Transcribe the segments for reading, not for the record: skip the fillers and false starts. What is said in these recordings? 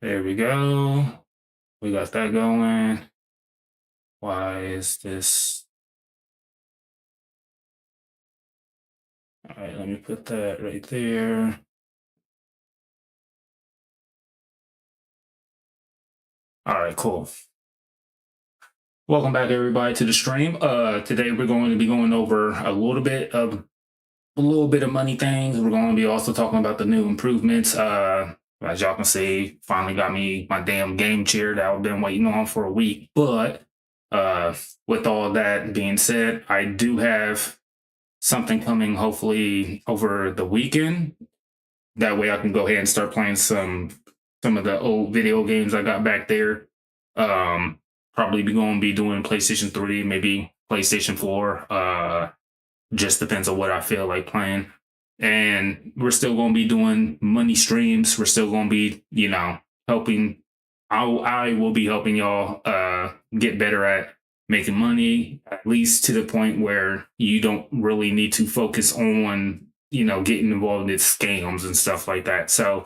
There we go. We got that going. Why is this? All right, let me put that right there. All right, cool. Welcome back, everybody, to the stream. Today we're going to be going over a little bit of money things. We're going to be also talking about the new improvements. As y'all can see, finally got me my damn game chair that I've been waiting on for a week. But with all that being said, I do have something coming hopefully over the weekend. That way I can go ahead and start playing some of the old video games I got back there. Probably going to be doing PlayStation 3, maybe PlayStation 4. Just depends on what I feel like playing. And we're still going to be doing money streams. We're still going to be, helping. I will be helping y'all get better at making money, at least to the point where you don't really need to focus on, getting involved in scams and stuff like that. So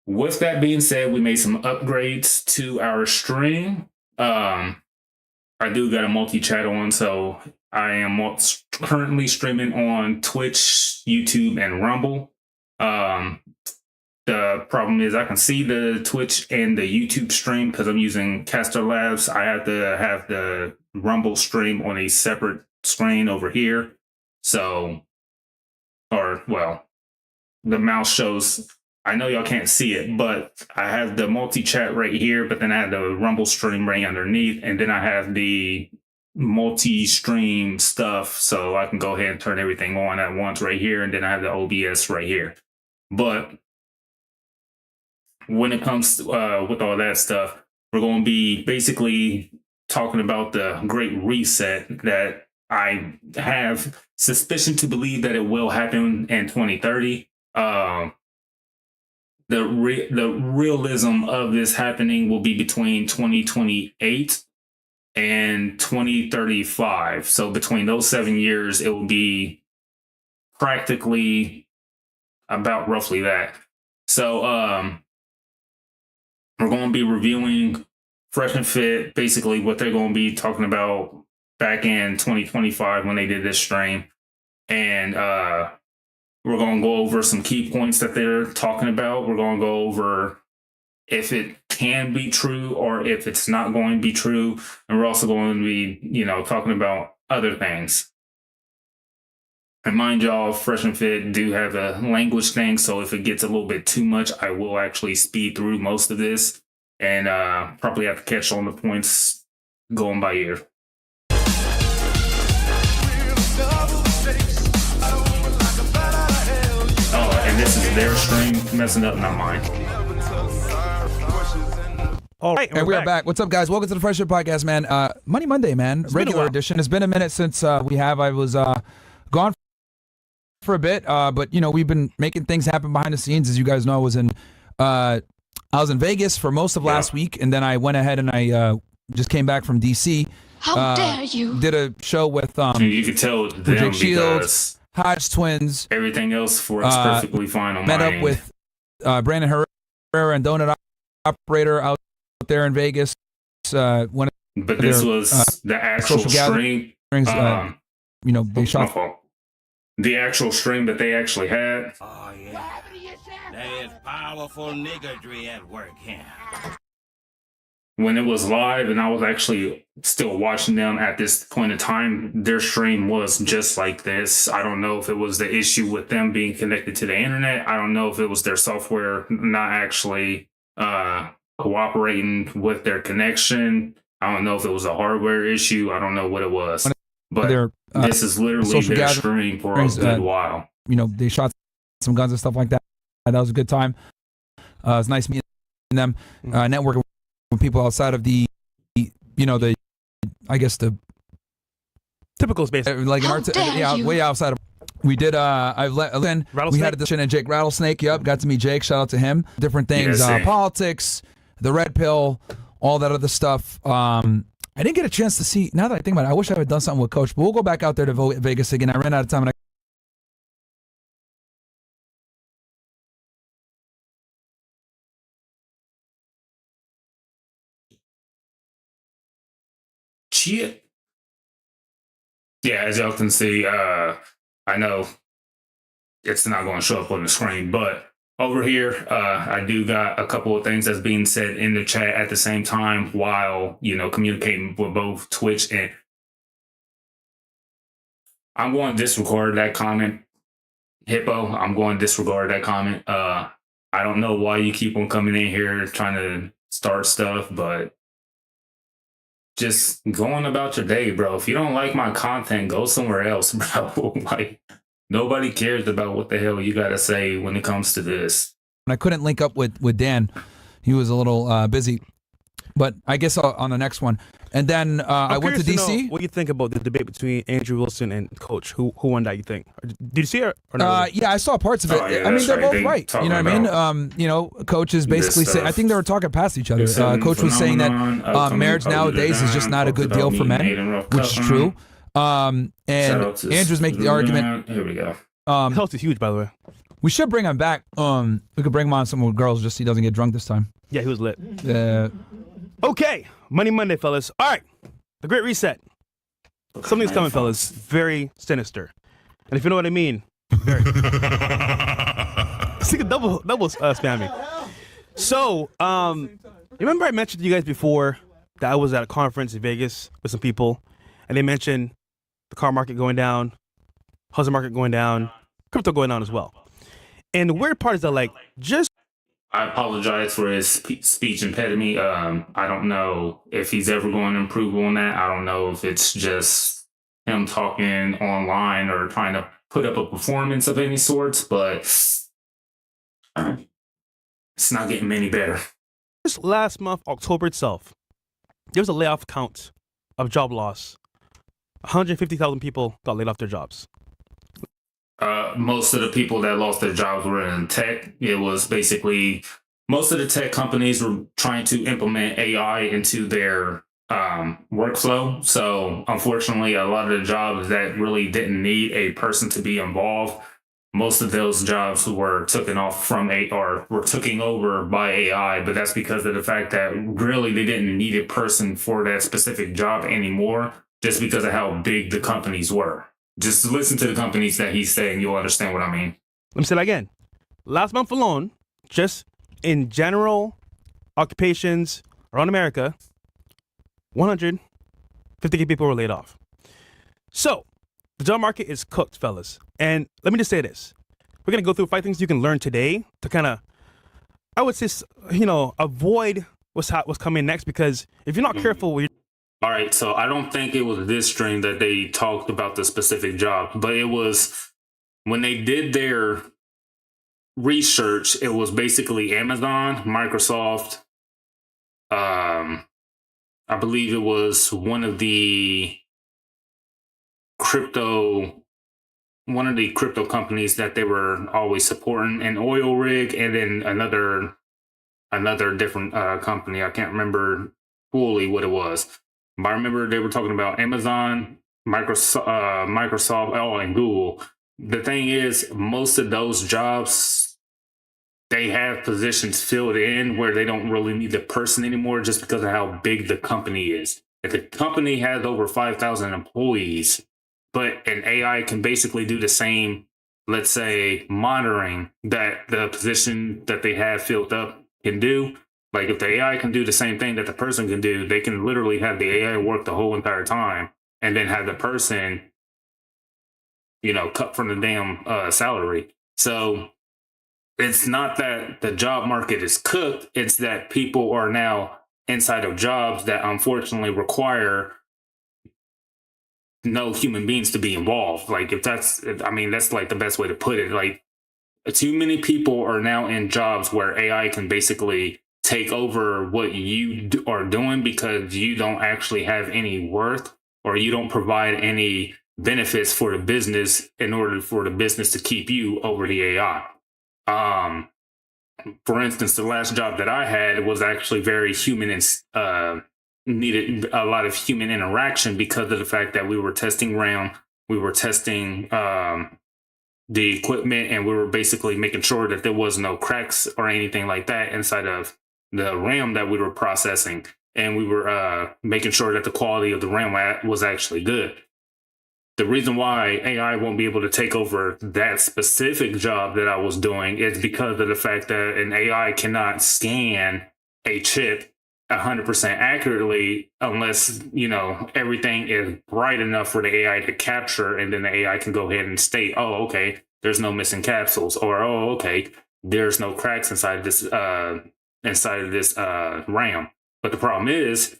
with that being said, we made some upgrades to our stream. I do got a multi-chat on, so I am currently streaming on Twitch, YouTube, and Rumble. The problem is I can see the Twitch and the YouTube stream because I'm using Caster Labs. I have to have the Rumble stream on a separate screen over here. So, the mouse shows, I know y'all can't see it, but I have the multi-chat right here, but then I have the Rumble stream right underneath, and then I have the multi-stream stuff, so I can go ahead and turn everything on at once right here, and then I have the OBS right here. But when it comes to, with all that stuff, we're going to be basically talking about the Great Reset that I have suspicion to believe that it will happen in 2030. The realism of this happening will be between 2028 and 2035. So between those 7 years, it will be practically about roughly that. So we're going to be reviewing Fresh and Fit, basically what they're going to be talking about back in 2025 when they did this stream. And we're going to go over some key points that they're talking about. We're going to go over if it can be true or if it's not going to be true. And we're also going to be, talking about other things. And mind y'all, Fresh and Fit do have a language thing. So if it gets a little bit too much, I will actually speed through most of this and probably have to catch on the points going by ear. And this is their stream messing up, not mine. All right, and we are back. What's up, guys? Welcome to the Fresh Fit Podcast, man. Money Monday, man. Regular edition. It's been a minute since I was gone for a bit, but we've been making things happen behind the scenes. As you guys know, I was in Vegas for most of last week, and then I went ahead and I just came back from DC. How dare you? Did a show with you could tell them Jake Shields, because Hodge Twins. Everything else works perfectly fine on met my up end. with Brandon Herrera and Donut Operator out there in Vegas. But this was the actual stream. They shot. The actual stream that they actually had. Oh, yeah. That is powerful niggardry at work here. When it was live and I was actually still watching them at this point in time, their stream was just like this. I don't know if it was the issue with them being connected to the internet. I don't know if it was their software not actually cooperating with their connection. I don't know if it was a hardware issue. I don't know what it was. But this is literally their stream for a good while. They shot some guns and stuff like that. That was a good time. It's nice meeting them, networking with people outside of the typical space. Like way outside of. We did. We had a discussion at Jake Rattlesnake. Yep, got to meet Jake. Shout out to him. Different things, politics, the red pill, all that other stuff. I didn't get a chance to see. Now that I think about it, I wish I had done something with Coach. But we'll go back out there to Vegas again. I ran out of time. And shit. Yeah, as y'all can see, I know it's not going to show up on the screen, but over here, I do got a couple of things that's being said in the chat at the same time while, communicating with both Twitch and I'm going to disregard that comment. Hippo, I'm going to disregard that comment. I don't know why you keep on coming in here trying to start stuff, but just going about your day, bro. If you don't like my content, go somewhere else, bro. Like, nobody cares about what the hell you got to say when it comes to this. I couldn't link up with Dan. He was a little busy. But I guess on the next one. And then I went to DC. What do you think about the debate between Andrew Wilson and Coach? Who won that, you think? Did you see it or not? Yeah, I saw parts of it. Yeah, I mean, they're both They right. You know what I mean? Coach is basically saying, I think they were talking past each other. Coach was saying that marriage nowadays is just not a good deal for men, which is true. And Andrew's making the argument. Here we go. Health is huge, by the way. We should bring him back. We could bring him on some more girls just so he doesn't get drunk this time. Yeah, he was lit. Okay, Money Monday, fellas. All right, the Great Reset. Something's coming, fellas. Very sinister. And if you know what I mean, very. It's like a double spamming. So, remember I mentioned to you guys before that I was at a conference in Vegas with some people, and they mentioned the car market going down, housing market going down, crypto going down as well. And the weird part is that, like, just I apologize for his speech impediment. I don't know if he's ever going to improve on that. I don't know if it's just him talking online or trying to put up a performance of any sorts, but it's not getting any better. Just last month, October itself, there was a layoff count of job loss. 150,000 people got laid off their jobs. Most of the people that lost their jobs were in tech. It was basically most of the tech companies were trying to implement AI into their workflow. So unfortunately, a lot of the jobs that really didn't need a person to be involved, most of those jobs were taken off from or were taken over by AI. But that's because of the fact that really they didn't need a person for that specific job anymore, just because of how big the companies were. Just listen to the companies that he's saying. You'll understand what I mean. Let me say that again. Last month alone, just in general occupations around America, 150 people were laid off. So the job market is cooked, fellas. And let me just say this. We're going to go through 5 things you can learn today to kind of, I would say, avoid what's coming next. Because if you're not careful, all right, so I don't think it was this stream that they talked about the specific job, but it was when they did their research, it was basically Amazon, Microsoft, I believe it was one of the crypto companies that they were always supporting, an oil rig, and then another different company. I can't remember fully what it was. But I remember they were talking about Amazon, Microsoft, and Google. The thing is, most of those jobs, they have positions filled in where they don't really need the person anymore just because of how big the company is. If the company has over 5,000 employees, but an AI can basically do the same, let's say, monitoring that the position that they have filled up can do. Like if the AI can do the same thing that the person can do, they can literally have the AI work the whole entire time and then have the person, cut from the damn salary. So it's not that the job market is cooked. It's that people are now inside of jobs that unfortunately require no human beings to be involved. Like that's like the best way to put it. Like too many people are now in jobs where AI can basically take over what you are doing because you don't actually have any worth or you don't provide any benefits for the business in order for the business to keep you over the AI. For instance, the last job that I had was actually very human and needed a lot of human interaction because of the fact that we were testing RAM, we were testing the equipment, and we were basically making sure that there was no cracks or anything like that inside of the RAM that we were processing. and we were making sure that the quality of the RAM was actually good. The reason why AI won't be able to take over that specific job that I was doing is because of the fact that an AI cannot scan a chip 100% accurately unless, everything is bright enough for the AI to capture, and then the AI can go ahead and state, oh, okay, there's no missing capsules, or, oh, okay, there's no cracks inside of this RAM. But the problem is,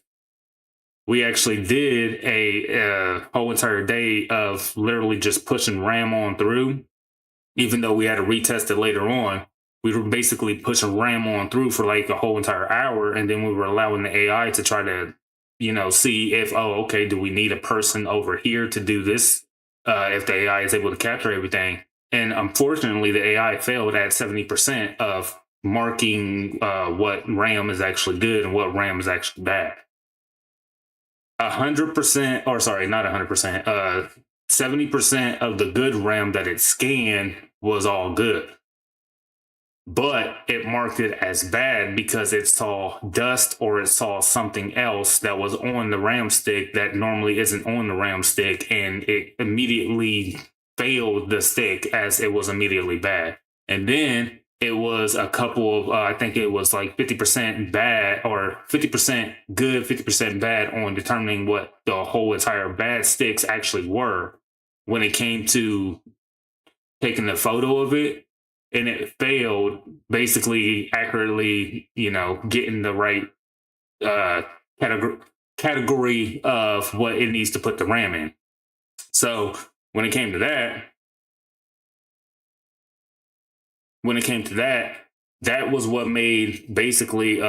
we actually did a whole entire day of literally just pushing RAM on through, even though we had to retest it later on. We were basically pushing RAM on through for like a whole entire hour, and then we were allowing the AI to try to, see if, oh, okay, do we need a person over here to do this? If the AI is able to capture everything. And unfortunately, the AI failed at 70% of marking what RAM is actually good and what RAM is actually bad. 100%, or sorry, not 100%, 70% of the good RAM that it scanned was all good. But it marked it as bad because it saw dust or it saw something else that was on the RAM stick that normally isn't on the RAM stick, and it immediately failed the stick as it was immediately bad. And then it was a couple of, I think it was like 50% bad or 50% good, 50% bad on determining what the whole entire bad sticks actually were when it came to taking the photo of it. And it failed basically accurately, getting the right category of what it needs to put the RAM in. So when it came to that, that was what made basically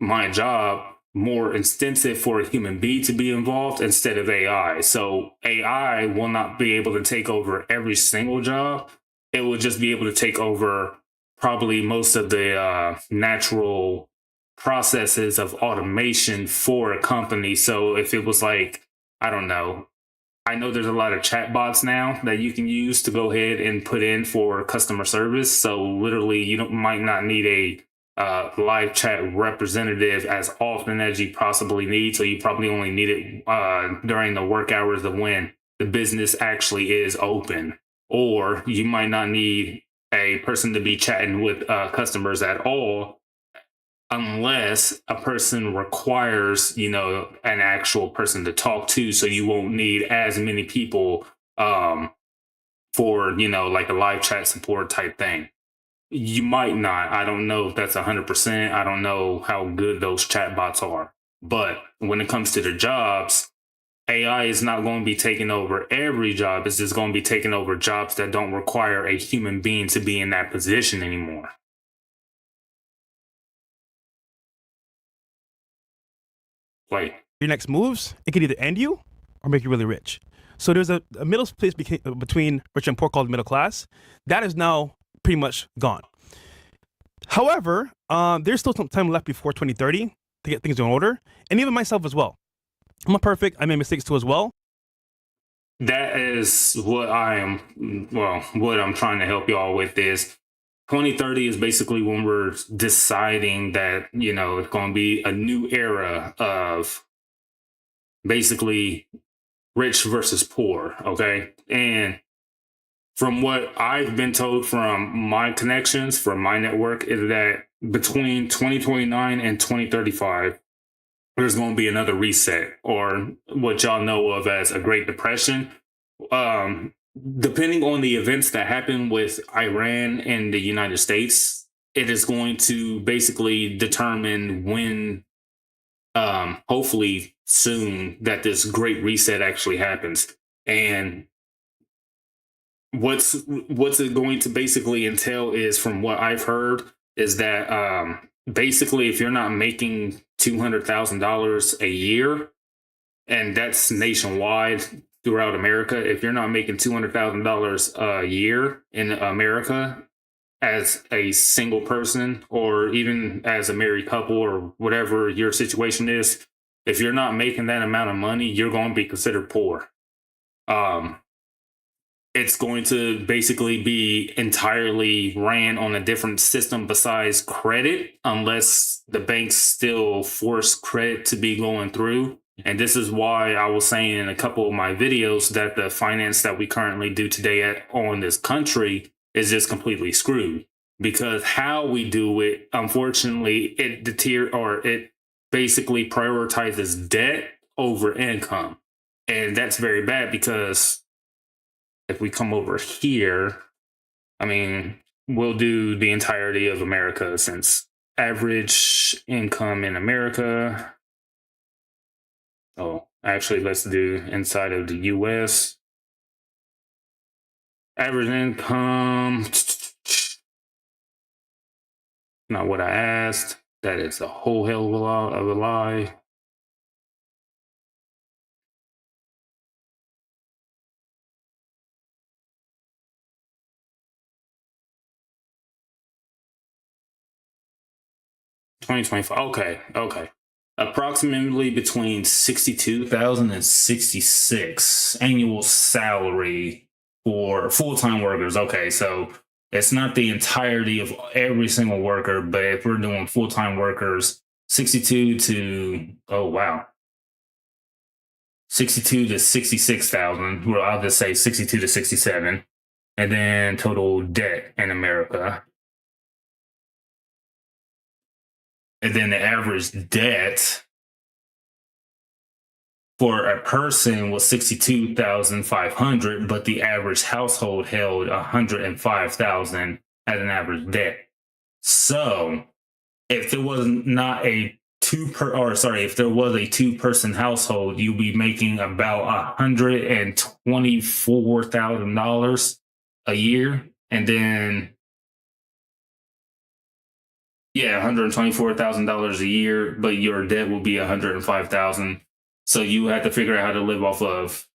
my job more extensive for a human being to be involved instead of AI. So AI will not be able to take over every single job. It will just be able to take over probably most of the natural processes of automation for a company. So if it was like, I don't know, I know there's a lot of chatbots now that you can use to go ahead and put in for customer service. So literally, you might not need a live chat representative as often as you possibly need. So you probably only need it during the work hours of when the business actually is open. Or you might not need a person to be chatting with customers at all unless a person requires, an actual person to talk to. So you won't need as many people for, like a live chat support type thing. You might not. I don't know if that's 100%. I don't know how good those chatbots are. But when it comes to the jobs, AI is not going to be taking over every job. It's just going to be taking over jobs that don't require a human being to be in that position anymore. Like, your next moves, it could either end you or make you really rich. So there's a middle place between rich and poor called middle class. That is now pretty much gone. However, there's still some time left before 2030 to get things in order. And even myself as well. I'm not perfect. I made mistakes too as well. That is what what I'm trying to help y'all with is 2030 is basically when we're deciding that, it's going to be a new era of basically rich versus poor. Okay. And from what I've been told from my connections, from my network, is that between 2029 and 2035, there's going to be another reset, or what y'all know of as a Great Depression. Depending on the events that happen with Iran and the United States, it is going to basically determine when, hopefully soon, that this Great Reset actually happens. And what's it going to basically entail is, from what I've heard, is that basically if you're not making $200,000 a year, and that's nationwide throughout America, if you're not making $200,000 a year in America as a single person, or even as a married couple, or whatever your situation is, if you're not making that amount of money, you're going to be considered poor. it's going to basically be entirely ran on a different system besides credit, unless the banks still force credit to be going through. And this is why I was saying in a couple of my videos that the finance that we currently do today on this country is just completely screwed, because how we do it, unfortunately, it basically prioritizes debt over income. And that's very bad, because if we come over here, I mean, we'll do the entirety of America, since average income in America. Oh, actually, let's do inside of the US. Average income. Not what I asked. That is a whole hell of a lie. Okay. Approximately between 62,000 and 66 annual salary for full-time workers. Okay, so it's not the entirety of every single worker, but if we're doing full-time workers, 62 to 62 to 66,000. Well, I'll just say 62 to 67, and then total debt in America. And then the average debt for a person was 62,500, but the average household held 105,000 as an average debt. So if there was not a if there was a 2-person household, you'd be making about $124,000 a year. And then $124,000 a year, but your debt will be $105,000. So you have to figure out how to live off of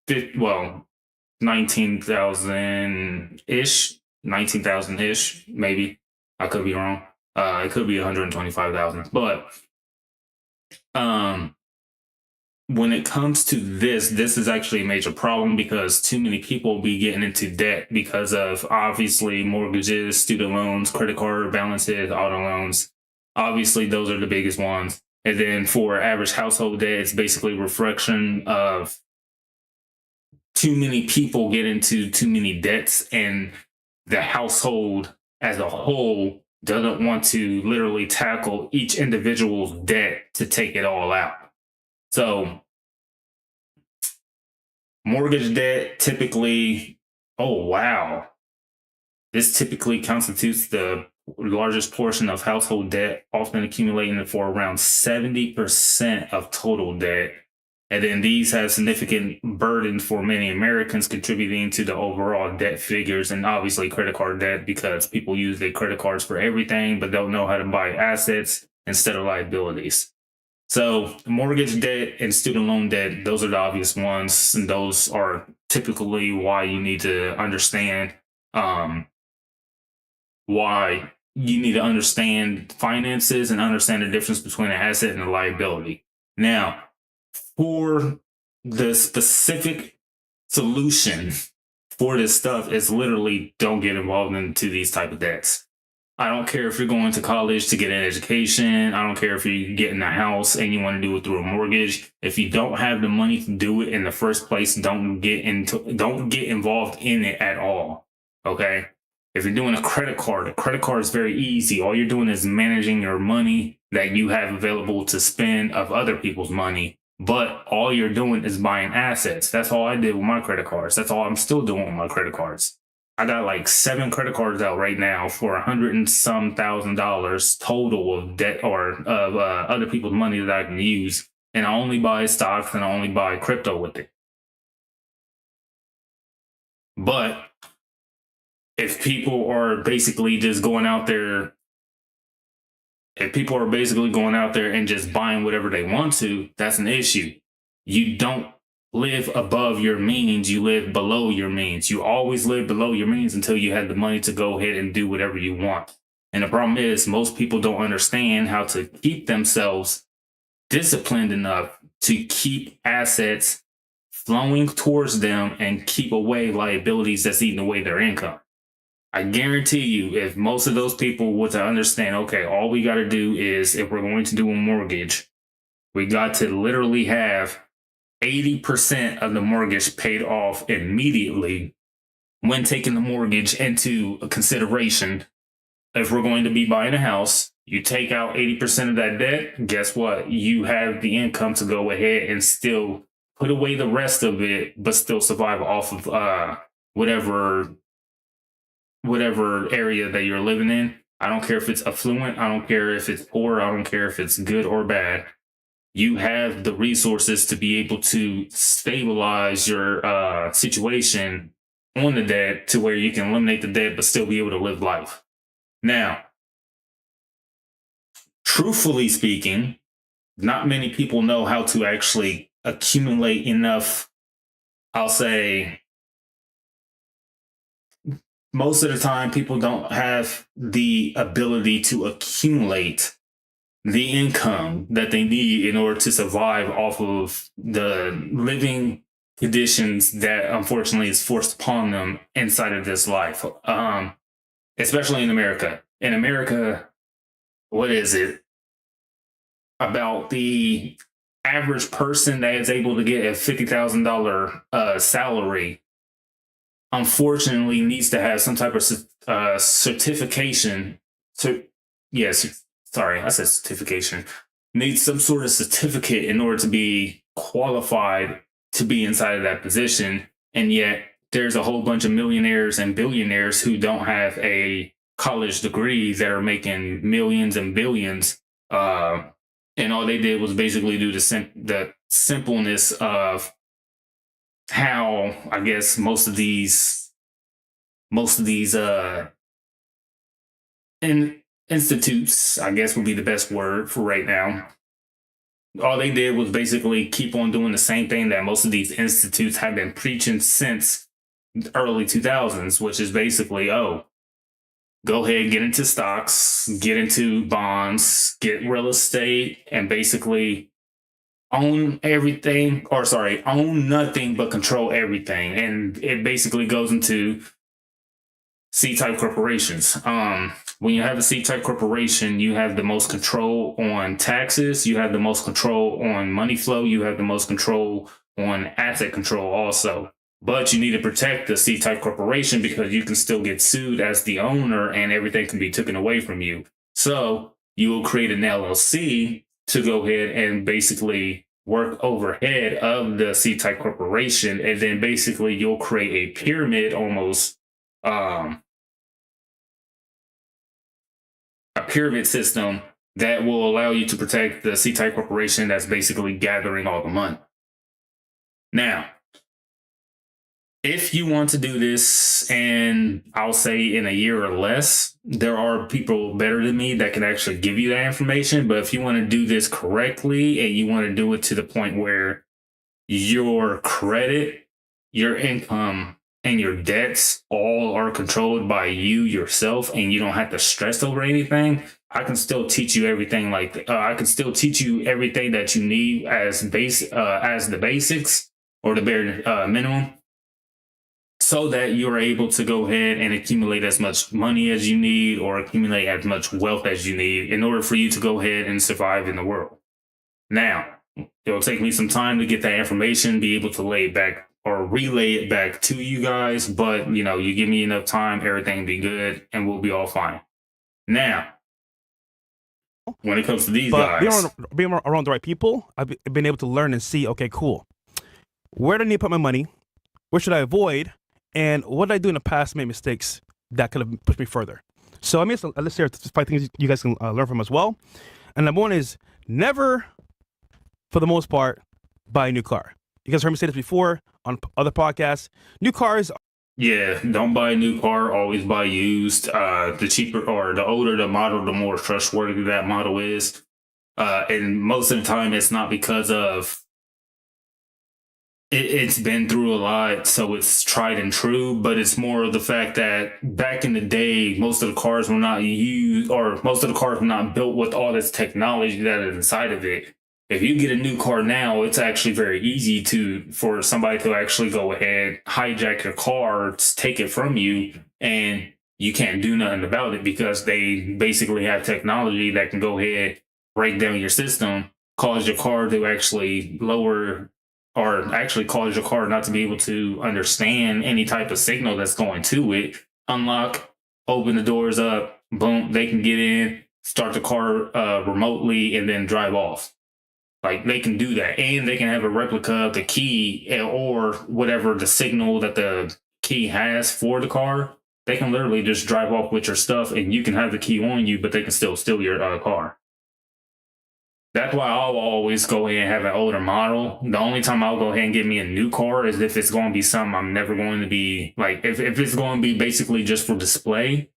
19,000-ish, maybe. I could be wrong. It could be 125,000. But when it comes to this is actually a major problem, because too many people be getting into debt because of, obviously, mortgages, student loans, credit card balances, auto loans. Obviously, those are the biggest ones. And then for average household debt, it's basically a reflection of too many people get into too many debts, and the household as a whole doesn't want to literally tackle each individual's debt to take it all out. So mortgage debt typically, this typically constitutes the largest portion of household debt, often accumulating for around 70% of total debt. And then these have significant burden for many Americans, contributing to the overall debt figures, and obviously credit card debt, because people use their credit cards for everything, but don't know how to buy assets instead of liabilities. So mortgage debt and student loan debt, those are the obvious ones. And those are typically why you need to understand why you need to understand finances and understand the difference between an asset and a liability. Now, for the specific solution for this stuff is literally don't get involved into these type of debts. I don't care if you're going to college to get an education. I don't care if you're getting a house and you want to do it through a mortgage. If you don't have the money to do it in the first place, don't get involved in it at all. Okay? If you're doing a credit card is very easy. All you're doing is managing your money that you have available to spend of other people's money. But all you're doing is buying assets. That's all I did with my credit cards. That's all I'm still doing with my credit cards. I got like 7 credit cards out right now for $100 and some thousand total of debt or of other people's money that I can use. And I only buy stocks and I only buy crypto with it. But if people are basically just going out there, and just buying whatever they want to, that's an issue. You don't live above your means, you live below your means. You always live below your means until you have the money to go ahead and do whatever you want. And the problem is, most people don't understand how to keep themselves disciplined enough to keep assets flowing towards them and keep away liabilities that's eating away their income. I guarantee you, if most of those people were to understand, okay, all we got to do is, if we're going to do a mortgage, we got to literally have 80% of the mortgage paid off immediately when taking the mortgage into consideration. If we're going to be buying a house, you take out 80% of that debt, guess what? You have the income to go ahead and still put away the rest of it, but still survive off of whatever area that you're living in. I don't care if it's affluent. I don't care if it's poor. I don't care if it's good or bad. You have the resources to be able to stabilize your situation on the debt to where you can eliminate the debt, but still be able to live life. Now, truthfully speaking, not many people know how to actually accumulate enough. I'll say most of the time people don't have the ability to accumulate the income that they need in order to survive off of the living conditions that unfortunately is forced upon them inside of this life. Especially in America. In America, what is it? About the average person that is able to get a $50,000 salary, unfortunately, needs to have some type of certification. Sorry, I said certification. Needs some sort of certificate in order to be qualified to be inside of that position. And yet, there's a whole bunch of millionaires and billionaires who don't have a college degree that are making millions and billions. And all they did was basically do the simpleness of how, I guess, most of these institutes, I guess would be the best word for right now. All they did was basically keep on doing the same thing that most of these institutes have been preaching since early 2000s, which is basically, go ahead, get into stocks, get into bonds, get real estate, and basically own nothing but control everything. And it basically goes into C-type corporations. When you have a C-type corporation, you have the most control on taxes, you have the most control on money flow, you have the most control on asset control also. But you need to protect the C-type corporation because you can still get sued as the owner and everything can be taken away from you. So you will create an LLC to go ahead and basically work overhead of the C-type corporation. And then basically you'll create a pyramid almost, a pyramid system that will allow you to protect the C-type corporation that's basically gathering all the money. Now, if you want to do this, and I'll say in a year or less, there are people better than me that can actually give you that information. But if you want to do this correctly and you want to do it to the point where your credit, your income, and your debts all are controlled by you yourself and you don't have to stress over anything, I can still teach you everything. I can still teach you everything that you need as the basics or the bare minimum, so that you're able to go ahead and accumulate as much money as you need or accumulate as much wealth as you need in order for you to go ahead and survive in the world. Now, it'll take me some time to get that information, be able to lay it back or relay it back to you guys. But, you give me enough time, everything will be good and we'll be all fine. Now, when it comes to these guys, being around the right people, I've been able to learn and see, okay, cool. Where do I need to put my money? Where should I avoid? And what did I do in the past, made mistakes that could have pushed me further? So let's share 5 things you guys can learn from as well. And number one is never, for the most part, buy a new car. You guys heard me say this before on other podcasts. New cars. Yeah, don't buy a new car. Always buy used. The cheaper or the older the model, the more trustworthy that model is. And most of the time, it's not because of it's been through a lot, so it's tried and true, but it's more of the fact that back in the day, most of the cars were not used, or most of the cars were not built with all this technology that is inside of it. if you get a new car now, it's actually very easy for somebody to actually go ahead, hijack your car, take it from you, and you can't do nothing about it because they basically have technology that can go ahead, break down your system, cause your car to actually lower, or actually cause your car not to be able to understand any type of signal that's going to it. Unlock, open the doors up, boom, they can get in, start the car remotely, and then drive off. Like, they can do that, and they can have a replica of the key or whatever the signal that the key has for the car. They can literally just drive off with your stuff, and you can have the key on you, but they can still steal your car. That's why I'll always go ahead and have an older model. The only time I'll go ahead and get me a new car is if it's going to be something I'm never going to be, like, if it's going to be basically just for display,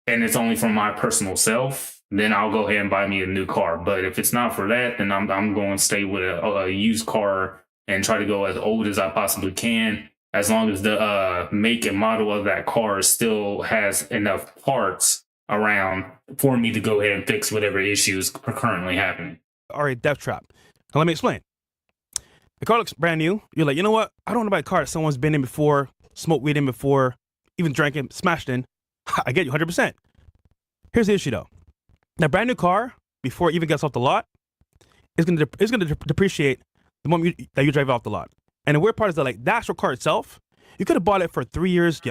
and it's only for my personal self, then I'll go ahead and buy me a new car. But if it's not for that, then I'm going to stay with a used car and try to go as old as I possibly can, as long as the make and model of that car still has enough parts around for me to go ahead and fix whatever issues are currently happening. All right, death trap. Now let me explain. The car looks brand new. You're like, you know what? I don't want to buy a car that someone's been in before, smoked weed in before, even drank it, smashed in. I get you 100%. Here's the issue though. That brand new car, before it even gets off the lot, is going to depreciate the moment that you drive it off the lot. And the weird part is that, like, the actual car itself, you could have bought it for 3 years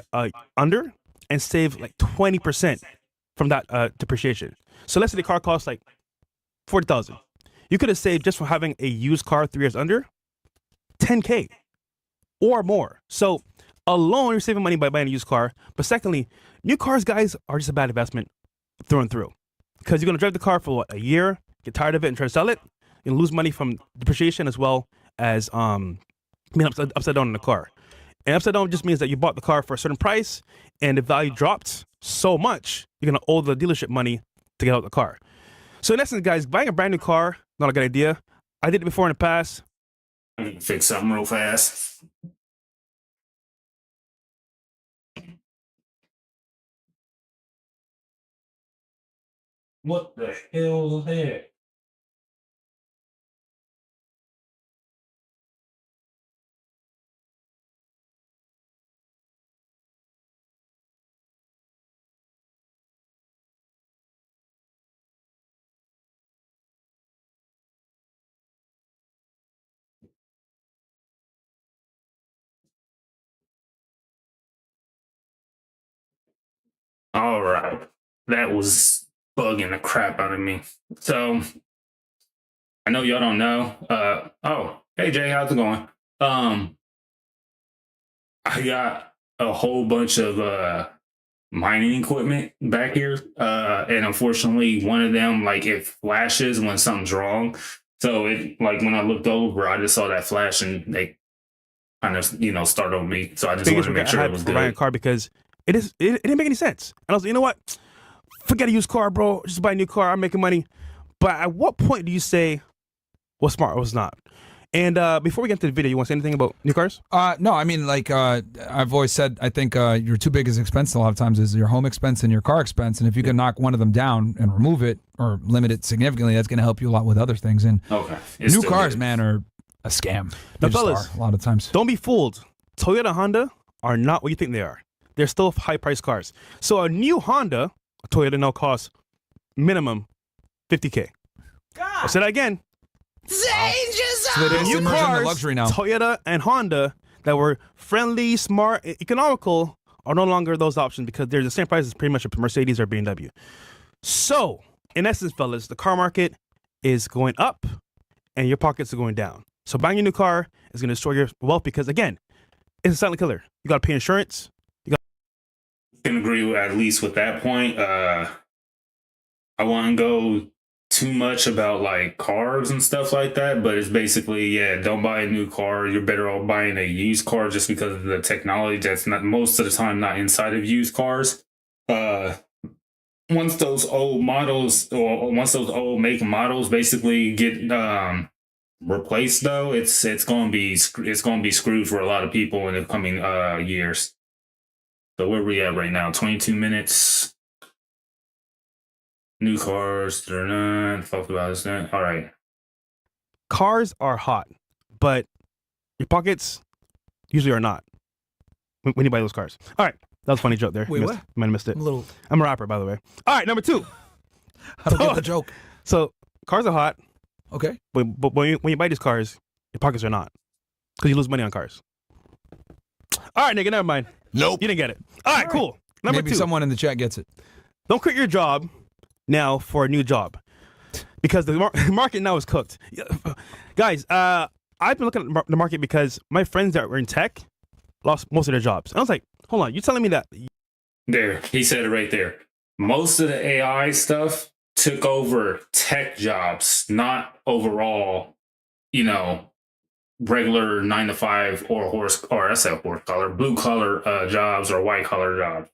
under and save like 20% from that depreciation. So let's say the car costs like $40,000. You could have saved, just from having a used car 3 years under, $10K or more. So alone, you're saving money by buying a used car. But secondly, new cars, guys, are just a bad investment through and through. Because you're going to drive the car for what, a year, get tired of it and try to sell it, and lose money from depreciation as well as being upside down in the car. And upside down just means that you bought the car for a certain price and the value dropped so much, you're going to owe the dealership money to get out the car. So in essence, guys, buying a brand new car, not a good idea. I did it before in the past. I need to fix something real fast. What the hell is that? All right. That was bugging the crap out of me. So I know y'all don't know. Oh, hey Jay, how's it going? I got a whole bunch of mining equipment back here. And unfortunately one of them, like, it flashes when something's wrong. So it, like, when I looked over, I just saw that flash and they kind of, you know, start on me. So I just wanted to make sure it was good. Buying a car because it didn't make any sense. And I was like, you know what? Forget a used car, bro. Just buy a new car. I'm making money. But at what point do you say what's smart or what's not? And before we get into the video, you want to say anything about new cars? No, I mean, like, I've always said, I think your two biggest expenses a lot of times is your home expense and your car expense. And if you can knock one of them down and remove it or limit it significantly, that's going to help you a lot with other things. And new cars, man, are a scam. Now, fellas, a lot of times. Don't be fooled. Toyota and Honda are not what you think they are. They're still high-priced cars. So a new Honda, a Toyota, now costs minimum $50K. I'll say that again. So they New emerge cars, into luxury now. Toyota and Honda, that were friendly, smart, economical, are no longer those options because they're the same price as pretty much a Mercedes or BMW. So, in essence, fellas, the car market is going up and your pockets are going down. So buying a new car is going to destroy your wealth because, again, it's a silent killer. You got to pay insurance. Can agree with, at least with that point. I won't go too much about like cars and stuff like that, but it's basically, yeah, don't buy a new car. You're better off buying a used car just because of the technology that's not most of the time not inside of used cars. Once those old models or once those old make models basically get replaced, though, it's going to be screwed for a lot of people in the coming years. So where we at right now? 22 minutes. New cars, they're not. Talk about this. All right. cars are hot, but your pockets usually are not when you buy those cars. All right. That was a funny joke there. Wait, You what? might have missed it. I'm a little. I'm a rapper, by the way. All right, number 2. I don't get the joke. So cars are hot, Okay. but when you buy these cars, your pockets are not, because you lose money on cars. All right, nigga, never mind. Nope. You didn't get it. All right, cool. Number Maybe 2. someone in the chat gets it. Don't quit your job now for a new job, because the market now is cooked. Guys, I've been looking at the market because my friends that were in tech lost most of their jobs. And I was like, hold on, you telling me that? There, he said it right there. Most of the AI stuff took over tech jobs, not overall, regular 9 to 5 or I said horse collar, blue collar jobs or white collar jobs.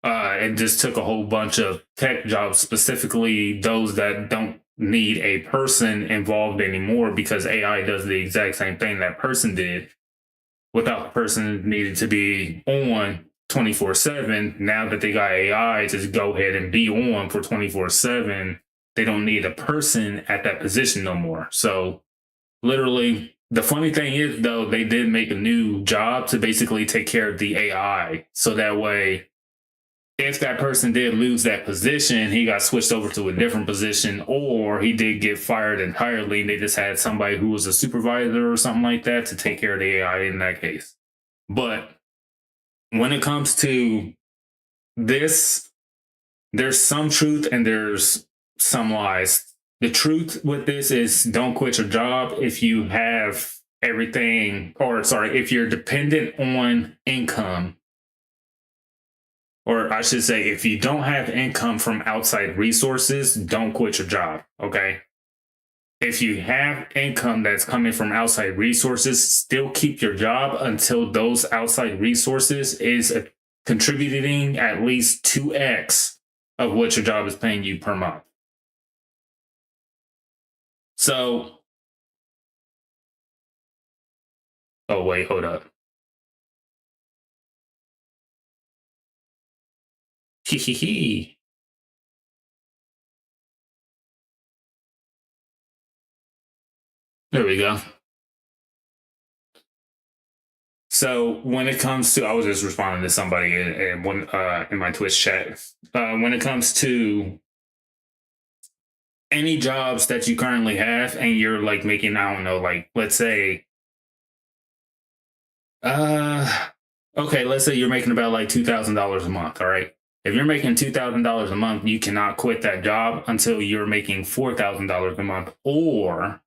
It just took a whole bunch of tech jobs, specifically those that don't need a person involved anymore, because AI does the exact same thing that person did without the person needed to be on 24/7. Now that they got AI to go ahead and be on for 24/7, they don't need a person at that position no more. So literally, the funny thing is, though, they did make a new job to basically take care of the AI. So that way, if that person did lose that position, he got switched over to a different position, or he did get fired entirely. They just had somebody who was a supervisor or something like that to take care of the AI in that case. But when it comes to this, there's some truth and there's some lies. The truth with this is, don't quit your job if you have everything, if you're dependent on income. Or I should say, if you don't have income from outside resources, don't quit your job, okay? If you have income that's coming from outside resources, still keep your job until those outside resources is contributing at least 2x of what your job is paying you per month. So, oh wait, hold up. Hee. There we go. So when it comes to, I was just responding to somebody in my Twitch chat. When it comes to any jobs that you currently have and you're like making, I don't know, like let's say, okay, let's say you're making about like $2,000 a month, all right? If you're making $2,000 a month, you cannot quit that job until you're making $4,000 a month. Or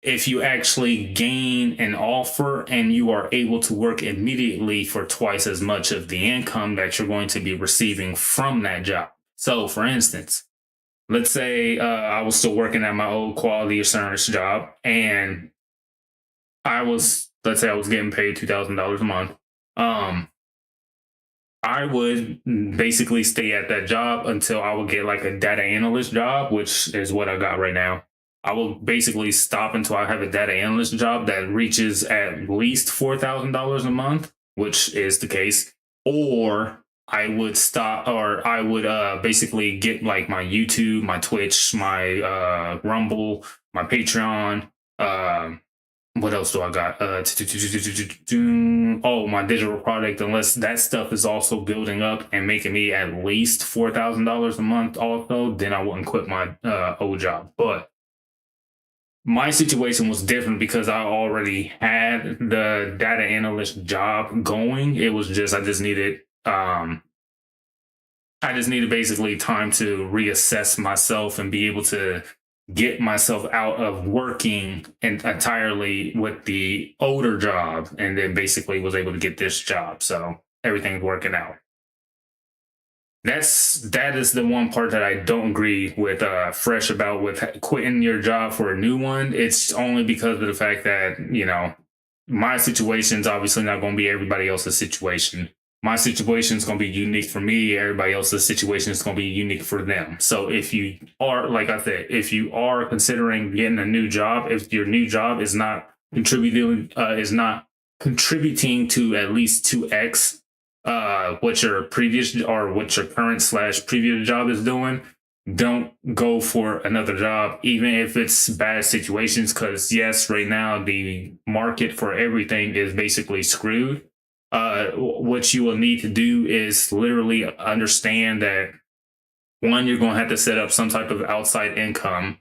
if you actually gain an offer and you are able to work immediately for twice as much of the income that you're going to be receiving from that job. So for instance, let's say I was still working at my old quality assurance job, and let's say I was getting paid $2,000 a month. I would basically stay at that job until I would get like a data analyst job, which is what I got right now. I will basically stop until I have a data analyst job that reaches at least $4,000 a month, which is the case. Or I would stop, or I would basically get like my YouTube, my Twitch, my Rumble, my Patreon. What else do I got? Oh, my digital product. Unless that stuff is also building up and making me at least $4,000 a month also, then I wouldn't quit my old job. But my situation was different because I already had the data analyst job going. It was just, I just needed basically time to reassess myself and be able to get myself out of working entirely with the older job, and then basically was able to get this job. So everything's working out. That is the one part that I don't agree with Fresh about, with quitting your job for a new one. It's only because of the fact that, my situation's obviously not going to be everybody else's situation. My situation is going to be unique for me. Everybody else's situation is going to be unique for them. So if you are, like I said, if you are considering getting a new job, if your new job is not contributing to at least 2x what your previous or what your current / previous job is doing, don't go for another job, even if it's bad situations. Because yes, right now the market for everything is basically screwed. What you will need to do is literally understand that one, you're going to have to set up some type of outside income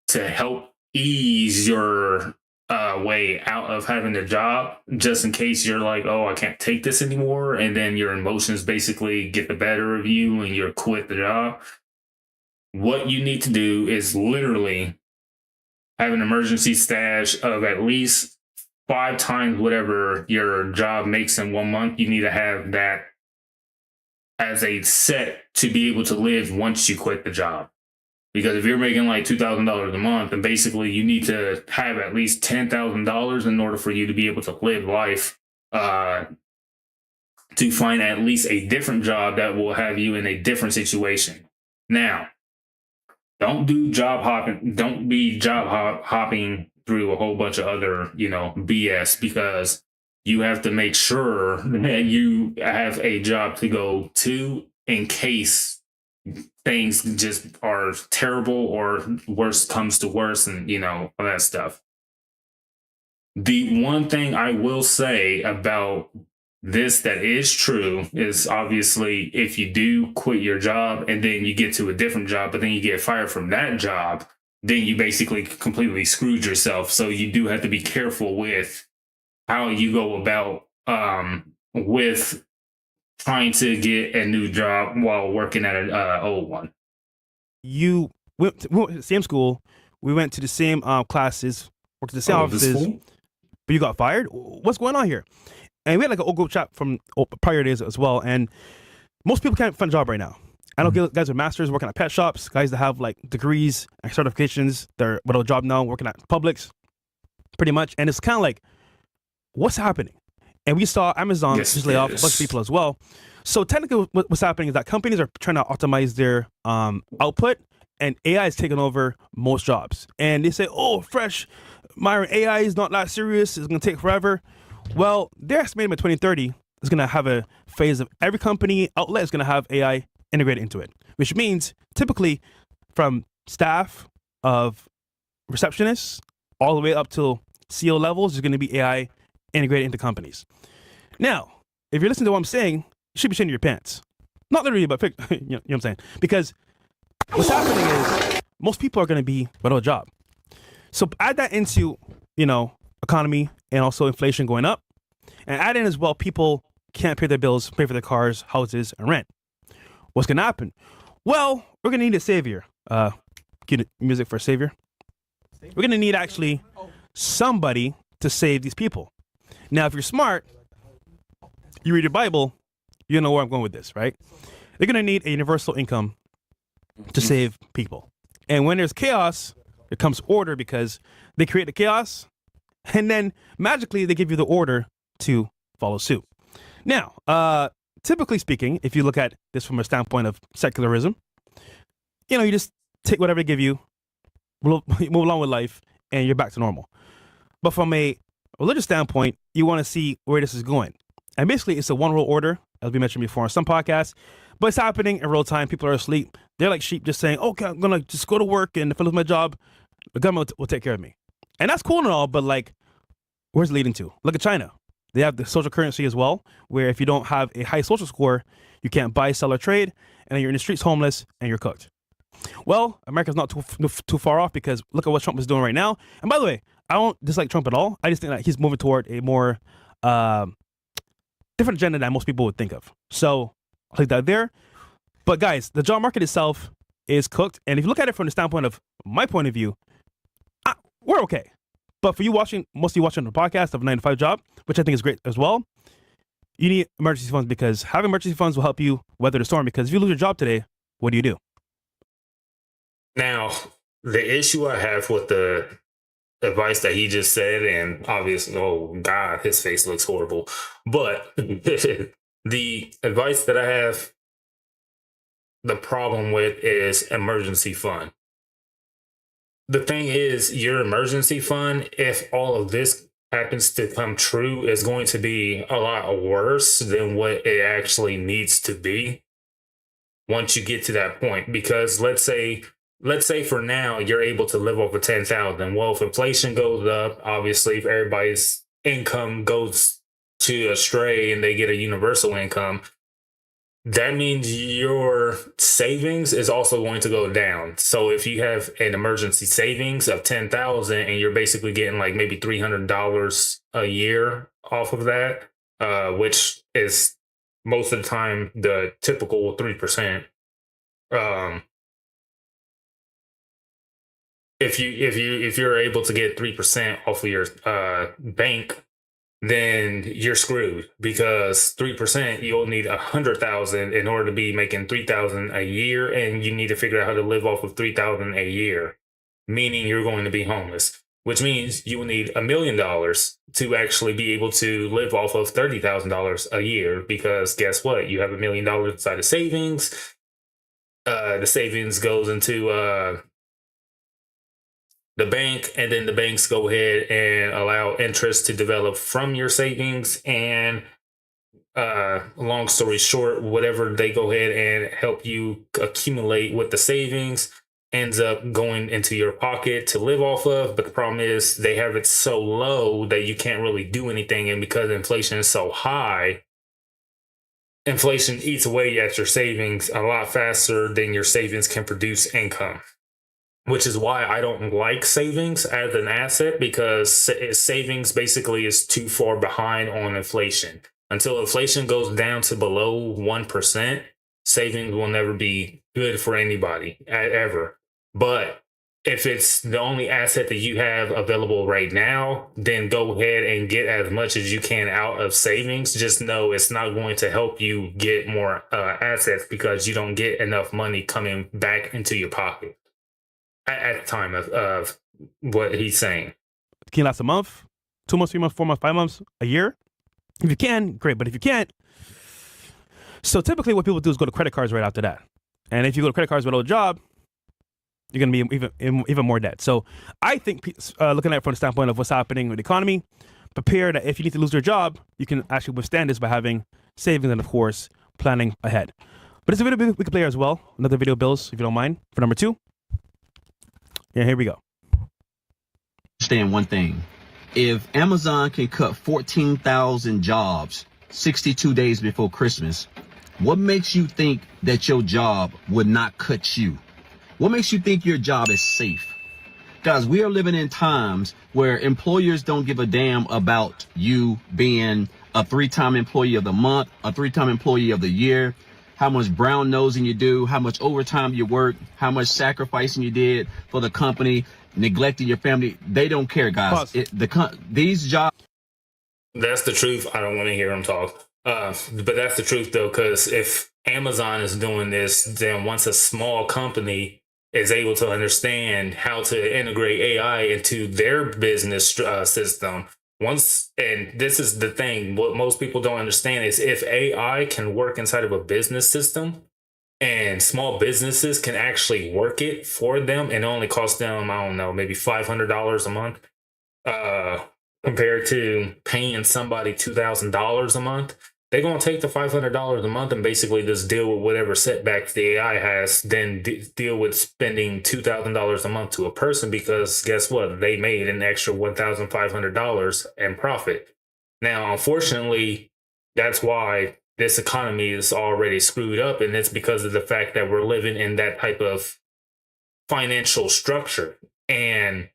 to help ease your way out of having a job, just in case you're like, oh, I can't take this anymore. And then your emotions basically get the better of you and you're quit the job. What you need to do is literally have an emergency stash of at least 5 times whatever your job makes in 1 month. You need to have that as a set to be able to live once you quit the job. Because if you're making like $2,000 a month, then basically you need to have at least $10,000 in order for you to be able to live life, to find at least a different job that will have you in a different situation. Now, don't do job hopping. Don't be job hopping through a whole bunch of other, BS, because you have to make sure that you have a job to go to in case things just are terrible or worse comes to worse, and all that stuff. The one thing I will say about this that is true is obviously if you do quit your job and then you get to a different job, but then you get fired from that job, then you basically completely screwed yourself. So you do have to be careful with how you go about with trying to get a new job while working at an old one. You we went to the same school. We went to the same classes, worked at the same offices, but you got fired? What's going on here? And we had like an old group chat from prior days as well. And most people can't find a job right now. I know guys with masters working at pet shops, guys that have like degrees and certifications, they're without a job now, working at Publix, pretty much. And it's kind of like, what's happening? And we saw Amazon just lay off a bunch of people as well. So technically what's happening is that companies are trying to optimize their output, and AI is taking over most jobs. And they say, oh, Fresh, Myron, AI is not that serious. It's going to take forever. Well, they're estimating by 2030 is going to have a phase of every company outlet is going to have AI integrated into it, which means typically from staff of receptionists all the way up to CEO levels is going to be AI integrated into companies. Now, if you're listening to what I'm saying, you should be shitting your pants. Not literally, but you know what I'm saying? Because what's happening is most people are going to be without a job. So add that into, economy and also inflation going up. And add in as well, people can't pay their bills, pay for their cars, houses, and rent. What's going to happen? Well, we're going to need a savior. Cue music for a savior. We're going to need actually somebody to save these people. Now, if you're smart, you read your Bible, you know where I'm going with this, right? They're going to need a universal income to save people. And when there's chaos, there comes order, because they create the chaos and then magically they give you the order to follow suit. Now, typically speaking, if you look at this from a standpoint of secularism, you just take whatever they give you, move along with life, and you're back to normal. But from a religious standpoint, you want to see where this is going. And basically, it's a one world order, as we mentioned before on some podcasts, but it's happening in real time. People are asleep. They're like sheep, just saying, okay, I'm going to just go to work, and if I lose my job, the government will take care of me. And that's cool and all, but like, where's it leading to? Look at China. They have the social currency as well, where if you don't have a high social score, you can't buy, sell, or trade, and then you're in the streets homeless and you're cooked. Well, America's not too far off, because look at what Trump is doing right now. And by the way, I don't dislike Trump at all. I just think that he's moving toward a more different agenda than most people would think of. So I'll take that there. But guys, the job market itself is cooked. And if you look at it from the standpoint of my point of view, we're okay. But for you mostly watching the podcast of a 9-to-5 job, which I think is great as well, you need emergency funds, because having emergency funds will help you weather the storm. Because if you lose your job today, what do? Now, the issue I have with the advice that he just said, and obviously, oh God, his face looks horrible. But the advice that I have the problem with is emergency fund. The thing is, your emergency fund, if all of this happens to come true, is going to be a lot worse than what it actually needs to be. once you get to that point. Because let's say for now you're able to live off of 10,000. Well, if inflation goes up, obviously if everybody's income goes to astray and they get a universal income, that means your savings is also going to go down. So if you have an emergency savings of 10,000 and you're basically getting like maybe $300 a year off of that, which is most of the time the typical 3%. If you're able to get 3% off of your bank, then you're screwed, because 3% you'll need 100,000 in order to be making 3,000 a year, and you need to figure out how to live off of 3,000 a year, meaning you're going to be homeless, which means you will need $1 million to actually be able to live off of $30,000 a year, because guess what? You have $1 million inside of savings. The savings goes into the bank, and then the banks go ahead and allow interest to develop from your savings. And long story short, whatever they go ahead and help you accumulate with the savings ends up going into your pocket to live off of. But the problem is they have it so low that you can't really do anything. And because inflation is so high, inflation eats away at your savings a lot faster than your savings can produce income. Which is why I don't like savings as an asset, because savings basically is too far behind on inflation. Until inflation goes down to below 1%, savings will never be good for anybody ever. But if it's the only asset that you have available right now, then go ahead and get as much as you can out of savings. Just know it's not going to help you get more assets, because you don't get enough money coming back into your pocket at the time of what he's saying. Can last a month, 2 months, 3 months, 4 months, 5 months, a year? If you can, great. But if you can't, so typically what people do is go to credit cards right after that. And if you go to credit cards without a job, you're going to be even more debt. So I think looking at it from the standpoint of what's happening with the economy, prepare that if you need to lose your job, you can actually withstand this by having savings and, of course, planning ahead. But it's a video we could play as well. Another video, Bills, if you don't mind, for number 2. Yeah, here we go. Understand one thing. If Amazon can cut 14,000 jobs 62 days before Christmas, what makes you think that your job would not cut you? What makes you think your job is safe? Guys, we are living in times where employers don't give a damn about you being a 3-time employee of the month, a 3-time employee of the year, how much brown nosing you do, how much overtime you work, how much sacrificing you did for the company, neglecting your family. They don't care, guys. These jobs. That's the truth. I don't want to hear him talk. But that's the truth, though, because if Amazon is doing this, then once a small company is able to understand how to integrate AI into their business system, and this is the thing, what most people don't understand is if AI can work inside of a business system and small businesses can actually work it for them, and it only costs them, I don't know, maybe $500 a month, compared to paying somebody $2,000 a month, they're going to take the $500 a month and basically just deal with whatever setbacks the AI has, then deal with spending $2,000 a month to a person, because guess what? They made an extra $1,500 in profit. Now, unfortunately, that's why this economy is already screwed up, and it's because of the fact that we're living in that type of financial structure. And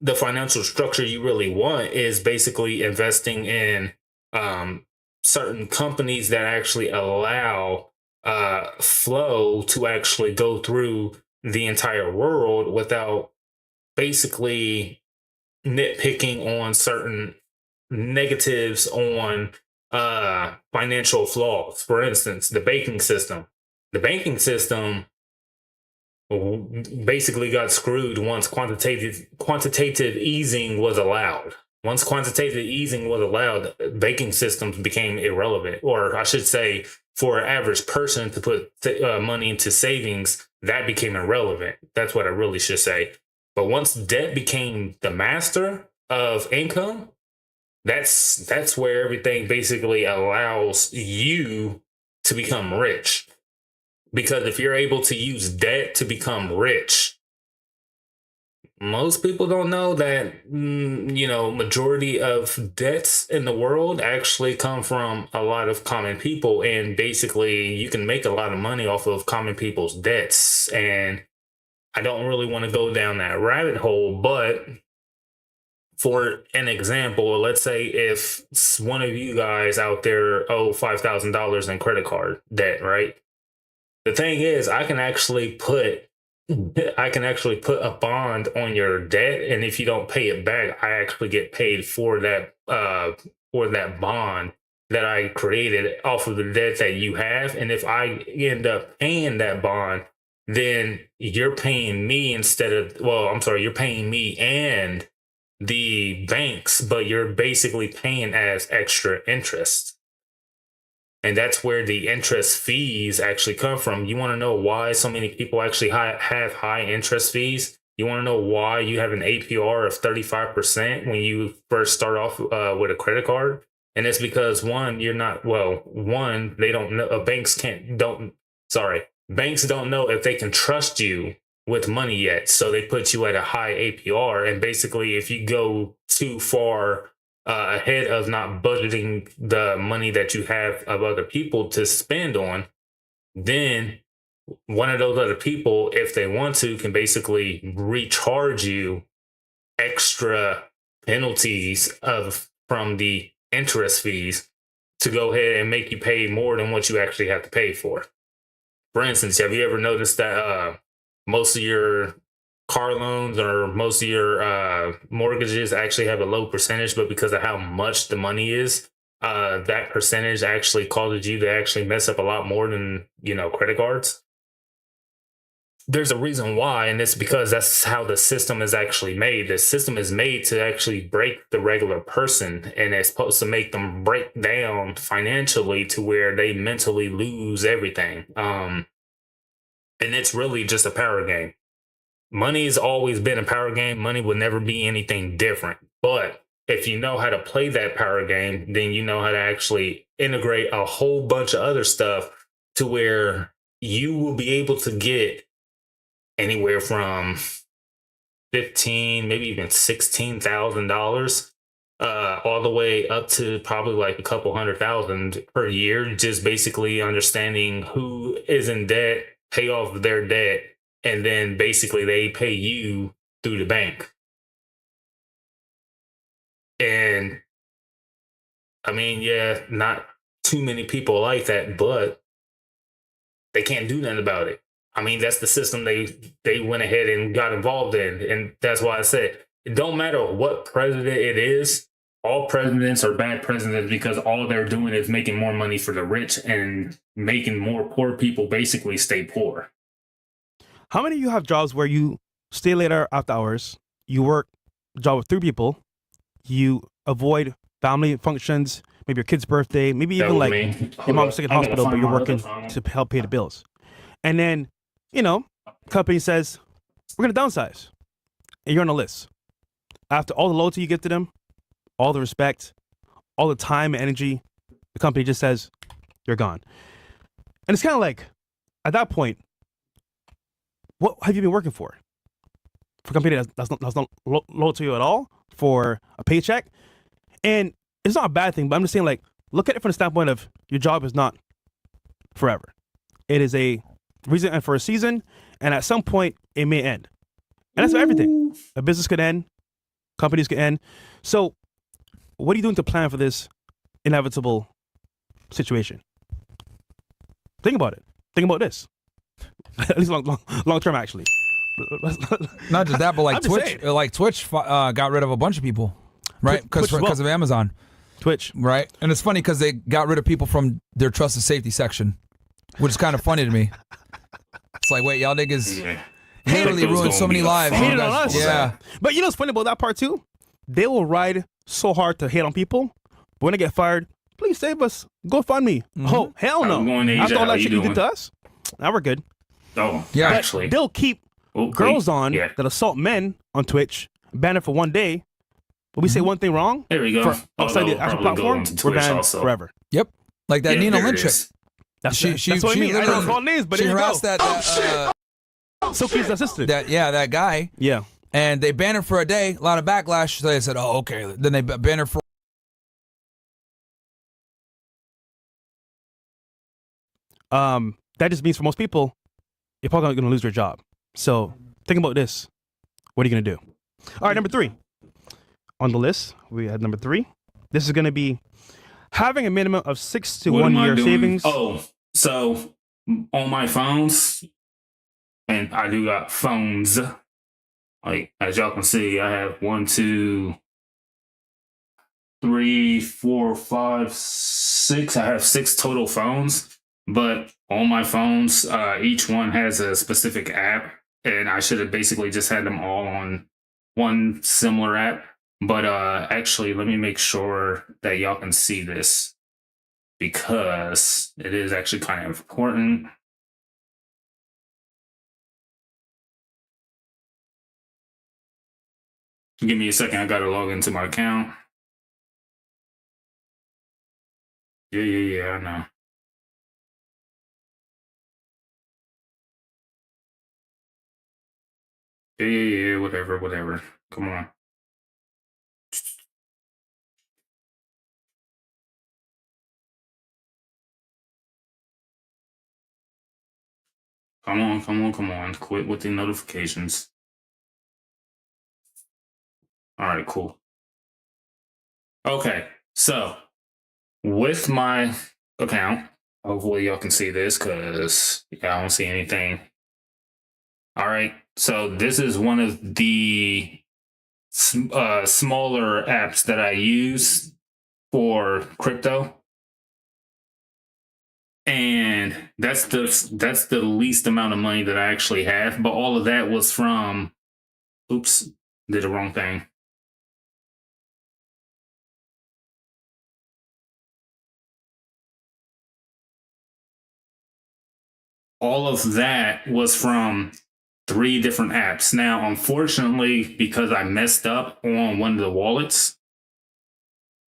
the financial structure you really want is basically investing in certain companies that actually allow flow to actually go through the entire world without basically nitpicking on certain negatives on financial flaws. For instance, the banking system. The banking system basically got screwed once quantitative easing was allowed. Once quantitative easing was allowed, banking systems became irrelevant. Or I should say, for an average person to put money into savings, that became irrelevant. That's what I really should say. But once debt became the master of income, that's where everything basically allows you to become rich. Because if you're able to use debt to become rich, most people don't know that, majority of debts in the world actually come from a lot of common people. And basically, you can make a lot of money off of common people's debts. And I don't really want to go down that rabbit hole, but for an example, let's say if one of you guys out there owe $5,000 in credit card debt, right? The thing is, I can actually put a bond on your debt, and if you don't pay it back, I actually get paid for that bond that I created off of the debt that you have. And if I end up paying that bond, then you're paying me you're paying me and the banks, but you're basically paying as extra interest. And that's where the interest fees actually come from. You want to know why so many people actually have high interest fees? You want to know why you have an APR of 35% when you first start off with a credit card? And it's because they don't know, banks don't know if they can trust you with money yet. So they put you at a high APR. And basically, if you go too far ahead of not budgeting the money that you have of other people to spend on, then one of those other people, if they want to, can basically recharge you extra penalties from the interest fees to go ahead and make you pay more than what you actually have to pay for. For instance, have you ever noticed that most of your car loans or most of your mortgages actually have a low percentage, but because of how much the money is, that percentage actually causes you to actually mess up a lot more than, credit cards? There's a reason why, and it's because that's how the system is actually made. The system is made to actually break the regular person, and it's supposed to make them break down financially to where they mentally lose everything. And it's really just a power game. Money has always been a power game. Money will never be anything different. But if you know how to play that power game, then you know how to actually integrate a whole bunch of other stuff to where you will be able to get anywhere from $15,000, maybe even $16,000, all the way up to probably like a couple $100,000 per year. Just basically understanding who is in debt, pay off their debt, and then basically they pay you through the bank. And I mean, yeah, not too many people like that, but they can't do nothing about it. I mean, that's the system they went ahead and got involved in. And that's why I said, it don't matter what president it is. All presidents are bad presidents because all they're doing is making more money for the rich and making more poor people basically stay poor. How many of you have jobs where you stay later after hours, you work a job with 3 people, you avoid family functions, maybe your kid's birthday, maybe even like your mom's sick in hospital, but you're working to help pay the bills. And then, company says, we're going to downsize. And you're on the list. After all the loyalty you give to them, all the respect, all the time and energy, the company just says, you're gone. And it's kind of like, at that point, what have you been working for? For a company that's not loyal to you at all? For a paycheck? And it's not a bad thing, but I'm just saying, like, look at it from the standpoint of your job is not forever. It is a reason and for a season, and at some point, it may end. And that's for everything. A business could end. Companies could end. So what are you doing to plan for this inevitable situation? Think about it. Think about this. At least long term, actually. Not just that, but like Twitch got rid of a bunch of people, right? Because of Amazon. Twitch, right? And it's funny because they got rid of people from their trusted safety section, which is kind of funny to me. It's like, wait, y'all niggas literally ruined so many lives. Hated on us. Yeah. But you know what's funny about that part too? They will ride so hard to hate on people, but when they get fired, please save us. Go fund me. Mm-hmm. Oh, hell no. After all that shit you did to us, now we're good. Oh, yeah. But actually. they'll keep girls on that assault men on Twitch, ban it for one day. But we say one thing wrong. There we go. For outside the actual platform, we're banned forever. Yep. Like that Nina Lynch chick. That's what I mean. I don't call names, but she there you go. harassed that Silky's assistant. that guy, Yeah. and they banned her for a day. A lot of backlash. So they said, "Oh, okay." Then they banned her for. That just means for most people, you're probably going to lose your job. So think about this. What are you going to do? All right, number 3 on the list. We had number 3. This is going to be having a minimum of 6 to What 1 am I year doing? savings. Oh, so on my phones, and I do got phones. Like, as y'all can see, I have 1, 2, 3, 4, 5, 6. I have 6 total phones. But on my phones, each one has a specific app, and I should have basically just had them all on one similar app. But actually, let me make sure that y'all can see this, because it is actually kind of important. Give me a second. I got to log into my account. Yeah, I know. Yeah, whatever. Come on. Come on. Quit with the notifications. All right, cool. Okay, so with my account, hopefully y'all can see this, because I don't see anything. All right, so this is one of the smaller apps that I use for crypto, and that's the least amount of money that I actually have. But all of that was from, oops, did the wrong thing. All of that was from 3 different apps. Now, unfortunately, because I messed up on one of the wallets,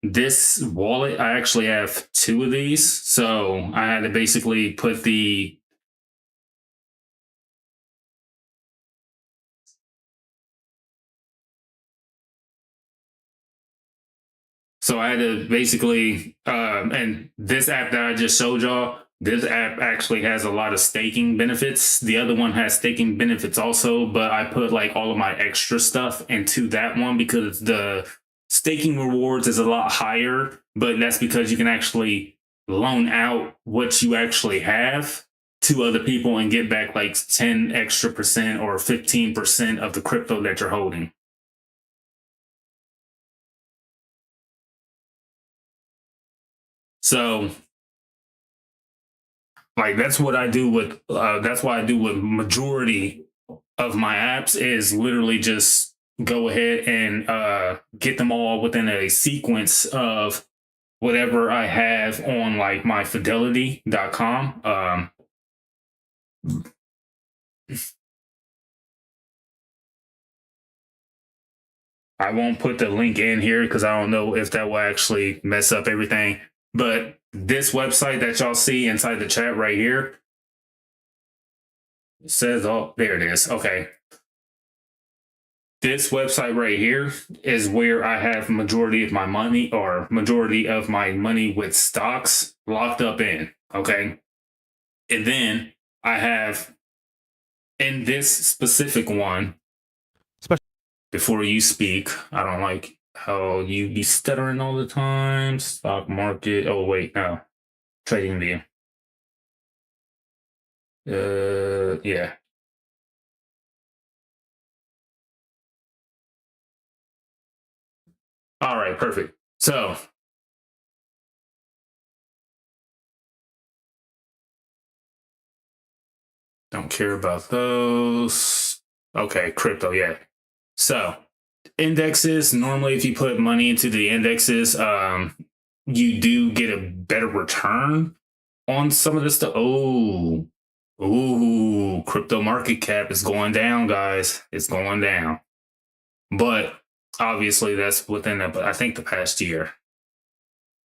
this wallet, I actually have 2 of these. So I had to basically put the and this app that I just showed y'all, this app actually has a lot of staking benefits. The other one has staking benefits also, but I put like all of my extra stuff into that one because the staking rewards is a lot higher, but that's because you can actually loan out what you actually have to other people and get back like 10 extra percent or 15% of the crypto that you're holding. So like that's what I do with that's what I do with majority of my apps, is literally just go ahead and get them all within a sequence of whatever I have on like my fidelity.com. I won't put the link in here because I don't know if that will actually mess up everything. But this website that y'all see inside the chat right here, it says, oh, there it is. Okay. This website right here is where I have majority of my money, or majority of my money with stocks locked up in. Okay. And then I have in this specific one, before you speak, I don't like how you be stuttering all the time. Stock market. Oh, wait, no. Trading view. Yeah. All right, perfect. So don't care about those. Okay, crypto, yeah. So indexes, normally if you put money into the indexes, you do get a better return on some of this stuff. Oh, crypto market cap is going down, guys. It's going down. But obviously that's within I think the past year.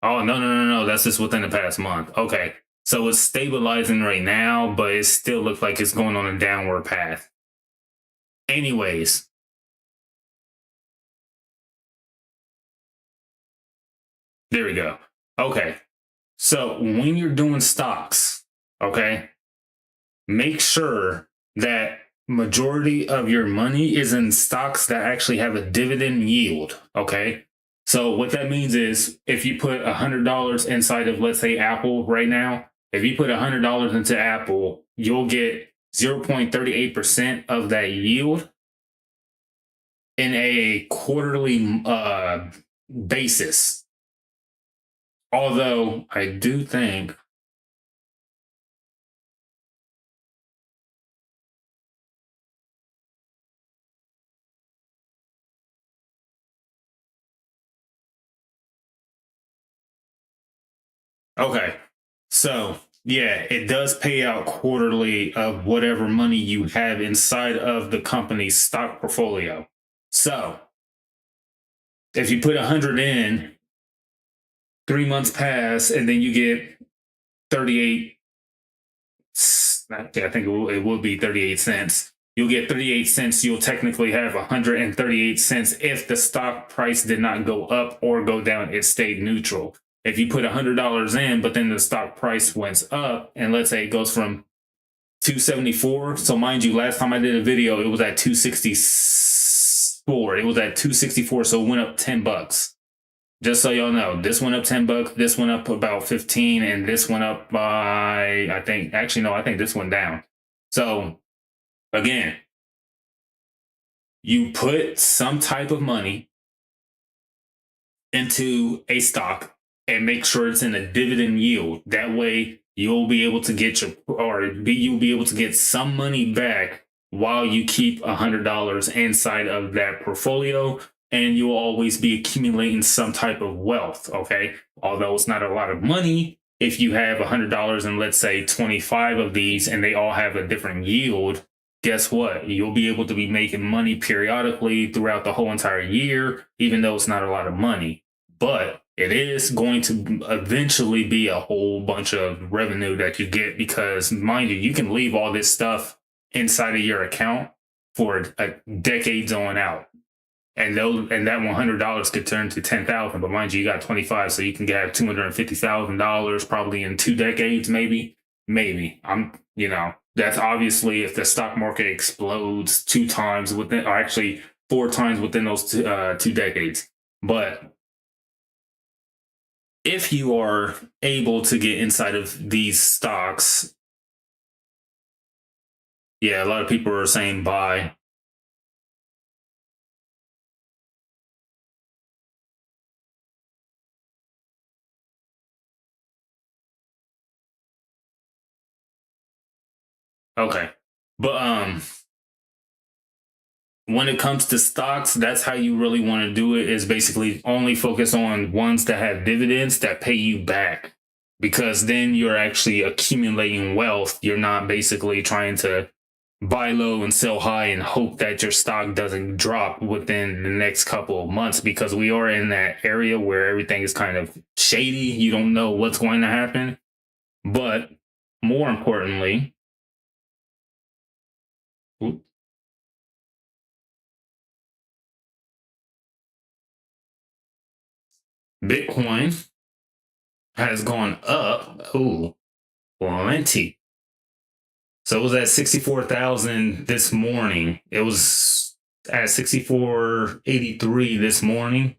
Oh, no. That's just within the past month. Okay. So it's stabilizing right now, but it still looks like it's going on a downward path. Anyways, there we go. Okay. So when you're doing stocks, okay, make sure that majority of your money is in stocks that actually have a dividend yield. Okay. So what that means is if you put $100 inside of, let's say, Apple right now, if you put $100 into Apple, you'll get 0.38% of that yield in a quarterly basis. Although I do think okay. So, yeah, it does pay out quarterly of whatever money you have inside of the company's stock portfolio. So, if you put 100 in, 3 months pass, and then you get 38, I think it will be 38 cents. You'll get 38 cents. You'll technically have 138 cents if the stock price did not go up or go down. It stayed neutral. If you put $100 in, but then the stock price went up, and let's say it goes from 274. So mind you, last time I did a video, it was at 264. It was at 264, so it went up $10. Just so y'all know, this went up $10, this went up about 15, and this went up by, I think this went down. So again, you put some type of money into a stock and make sure it's in a dividend yield. That way you'll be able to get you'll be able to get some money back while you keep $100 inside of that portfolio. And you'll always be accumulating some type of wealth, okay? Although it's not a lot of money, if you have $100 and let's say 25 of these and they all have a different yield, guess what? You'll be able to be making money periodically throughout the whole entire year, even though it's not a lot of money. But it is going to eventually be a whole bunch of revenue that you get because, mind you, you can leave all this stuff inside of your account for decades on out. And that $100 could turn to $10,000, but mind you, you got 25, so you can get $250,000 probably in 2 decades, maybe. That's obviously if the stock market explodes 2 times within, or actually 4 times within those 2 decades. But if you are able to get inside of these stocks, yeah, a lot of people are saying buy. Okay. But when it comes to stocks, that's how you really want to do it, is basically only focus on ones that have dividends that pay you back. Because then you're actually accumulating wealth. You're not basically trying to buy low and sell high and hope that your stock doesn't drop within the next couple of months, because we are in that area where everything is kind of shady. You don't know what's going to happen. But more importantly, Bitcoin has gone up. Plenty. So it was at 64,000 this morning. It was at 6483 this morning.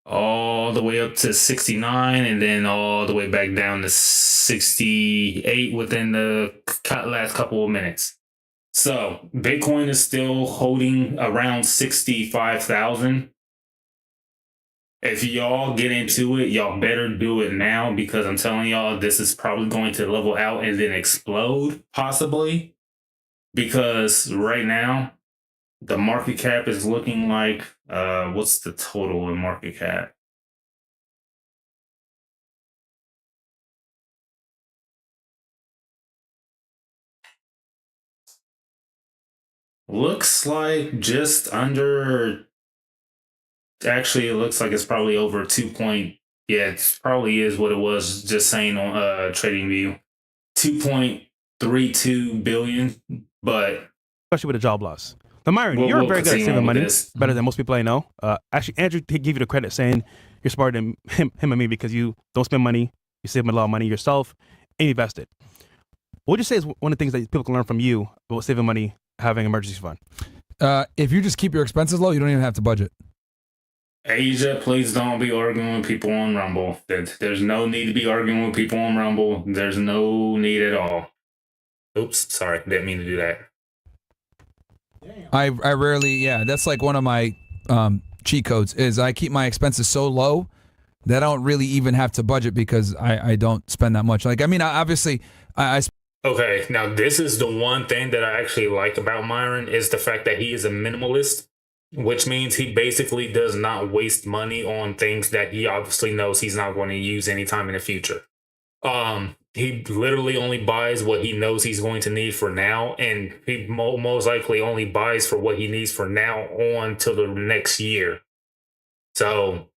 All the way up to 69 and then all the way back down to 68 within the last couple of minutes. So Bitcoin is still holding around 65,000. If y'all get into it, y'all better do it now, because I'm telling y'all, this is probably going to level out and then explode, possibly. Because right now, the market cap is looking like, what's the total in market cap? Looks like just under, actually, it looks like it's probably over 2.2 Yeah, it probably is what it was just saying on TradingView. 2.32 billion, but especially with a job loss. But Myron, we'll, you're we'll very good at continue saving on with money, this. better than most people I know. Actually, Andrew gave you the credit saying you're smarter than him and me because you don't spend money, you save a lot of money yourself, and you invest it. What would you say is one of the things that people can learn from you about saving money, having an emergency fund? If you just keep your expenses low, you don't even have to budget. Asia, please don't be arguing with people on Rumble. There's no need to be arguing with people on Rumble. There's no need at all. Oops, sorry, didn't mean to do that. I rarely, yeah, that's like one of my cheat codes is I keep my expenses so low that I don't really even have to budget because I don't spend that much. Like, I mean, obviously, I Okay, now this is the one thing that I actually like about Myron is the fact that he is a minimalist, which means he basically does not waste money on things that he obviously knows he's not going to use anytime in the future. He literally only buys what he knows he's going to need for now, and he most likely only buys for what he needs for now on till the next year. So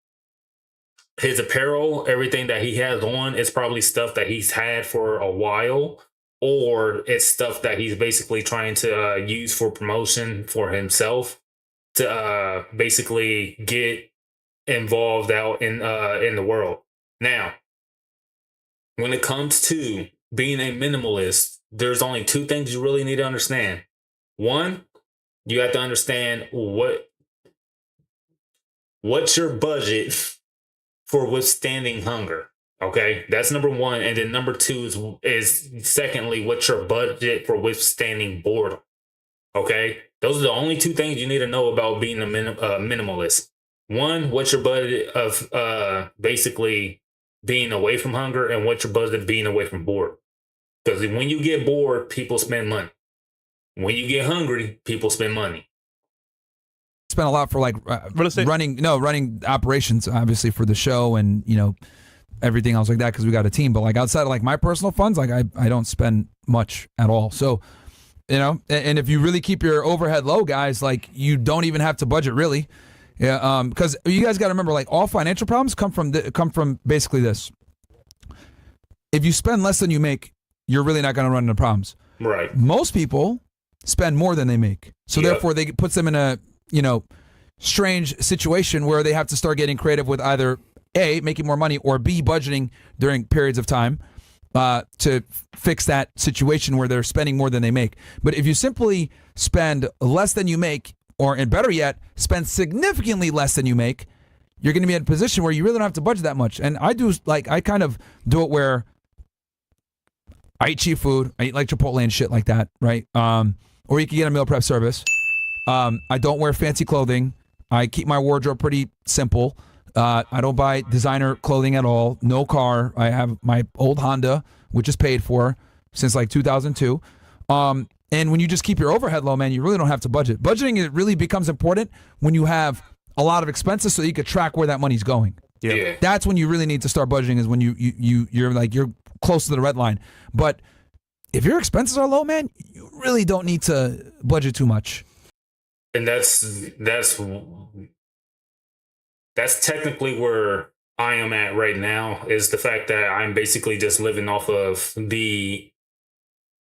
his apparel, everything that he has on is probably stuff that he's had for a while, or it's stuff that he's basically trying to use for promotion for himself to basically get involved out in the world. Now, when it comes to being a minimalist, there's only two things you really need to understand. One, you have to understand what's your budget for withstanding hunger. Okay, that's number one, and then number two is secondly, what's your budget for withstanding boredom? Okay, those are the only two things you need to know about being a minimalist. One, what's your budget of basically being away from hunger, and what's your budget being away from boredom? Because when you get bored, people spend money. When you get hungry, people spend money. spend a lot for like running operations, obviously for the show and everything else like that because we got a team. But like outside of like my personal funds, like I don't spend much at all. So and if you really keep your overhead low, guys, like you don't even have to budget really. Yeah, because you guys got to remember, like all financial problems come from basically this. If you spend less than you make, you're really not going to run into problems. Right. Most people spend more than they make, so therefore they puts them in a strange situation where they have to start getting creative with either A, making more money, or B, budgeting during periods of time to fix that situation where they're spending more than they make. But if you simply spend less than you make, or and better yet, spend significantly less than you make, you're going to be in a position where you really don't have to budget that much. And I kind of do it where I eat cheap food. I eat like Chipotle and shit like that, right? Or you can get a meal prep service. I don't wear fancy clothing. I keep my wardrobe pretty simple. I don't buy designer clothing at all. No car. I have my old Honda, which is paid for since like 2002. And when you just keep your overhead low, man, you really don't have to budget. Budgeting, it really becomes important when you have a lot of expenses so you can track where that money's going. Yeah. That's when you really need to start budgeting, is when you're close to the red line. But if your expenses are low, man, you really don't need to budget too much. And that's technically where I am at right now, is the fact that I'm basically just living off of the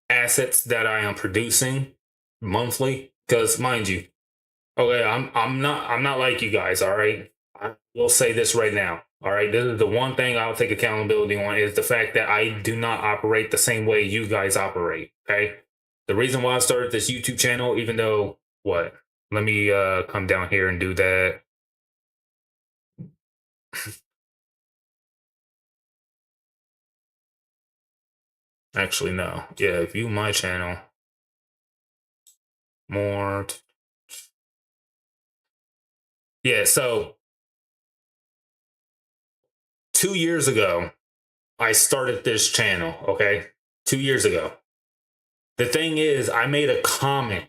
assets that I am producing monthly. Because mind you, okay, I'm not like you guys, all right? I will say this right now, all right? This is the one thing I'll take accountability on, is the fact that I do not operate the same way you guys operate, okay? The reason why I started this YouTube channel, even though, let me come down here and do that. Actually, no. Yeah, view my channel. More. Yeah, so 2 years ago, I started this channel, okay? 2 years ago. The thing is, I made a comment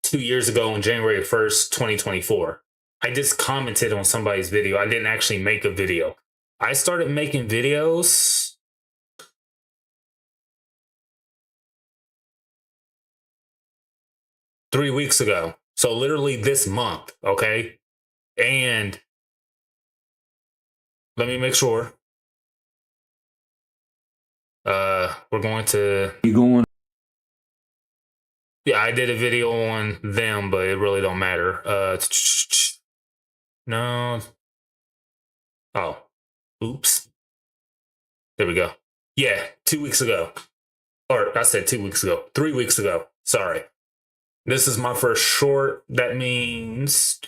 2 years ago on January 1st, 2024. I just commented on somebody's video. I didn't actually make a video. I started making videos 3 weeks ago. So literally this month, okay? And let me make sure. We're going to. You going? Yeah, I did a video on them, but it really don't matter. No. Oh, oops. There we go. Yeah, 2 weeks ago. Or I said 2 weeks ago. 3 weeks ago. Sorry. This is my first short. That means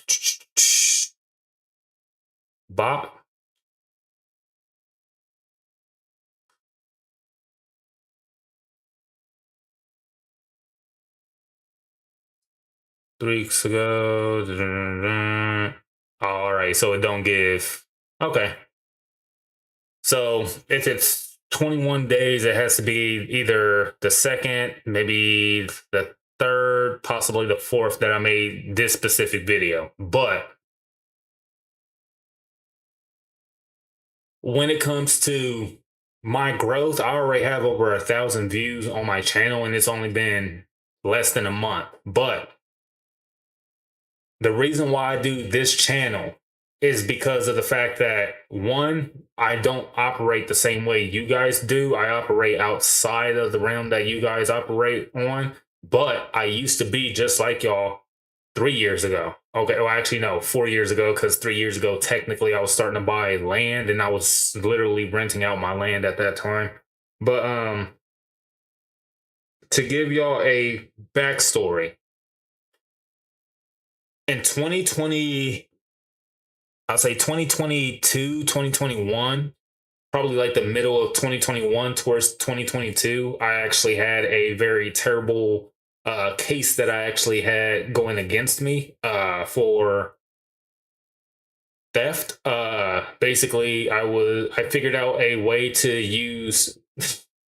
bop. Weeks ago. All right, so it don't give. Okay. So if it's 21 days, it has to be either the second, maybe the third, possibly the fourth that I made this specific video. But when it comes to my growth, I already have over 1,000 views on my channel, and it's only been less than a month. But the reason why I do this channel is because of the fact that, one, I don't operate the same way you guys do. I operate outside of the realm that you guys operate on. But I used to be just like y'all 3 years ago. Okay, well, actually, no, 4 years ago, because 3 years ago, technically, I was starting to buy land, and I was literally renting out my land at that time. But to give y'all a backstory, in 2020, I'll say 2022, 2021, probably like the middle of 2021 towards 2022, I actually had a very terrible case that I actually had going against me for theft. Basically, I figured out a way to use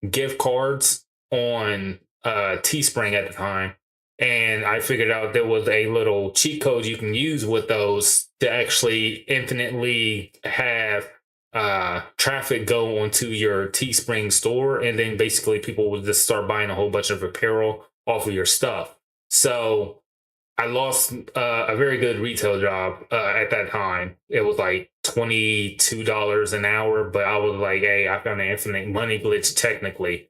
gift cards on Teespring at the time. And I figured out there was a little cheat code you can use with those to actually infinitely have traffic go onto your Teespring store. And then basically people would just start buying a whole bunch of apparel off of your stuff. So I lost a very good retail job at that time. It was like $22 an hour, but I was like, hey, I found an infinite money glitch technically.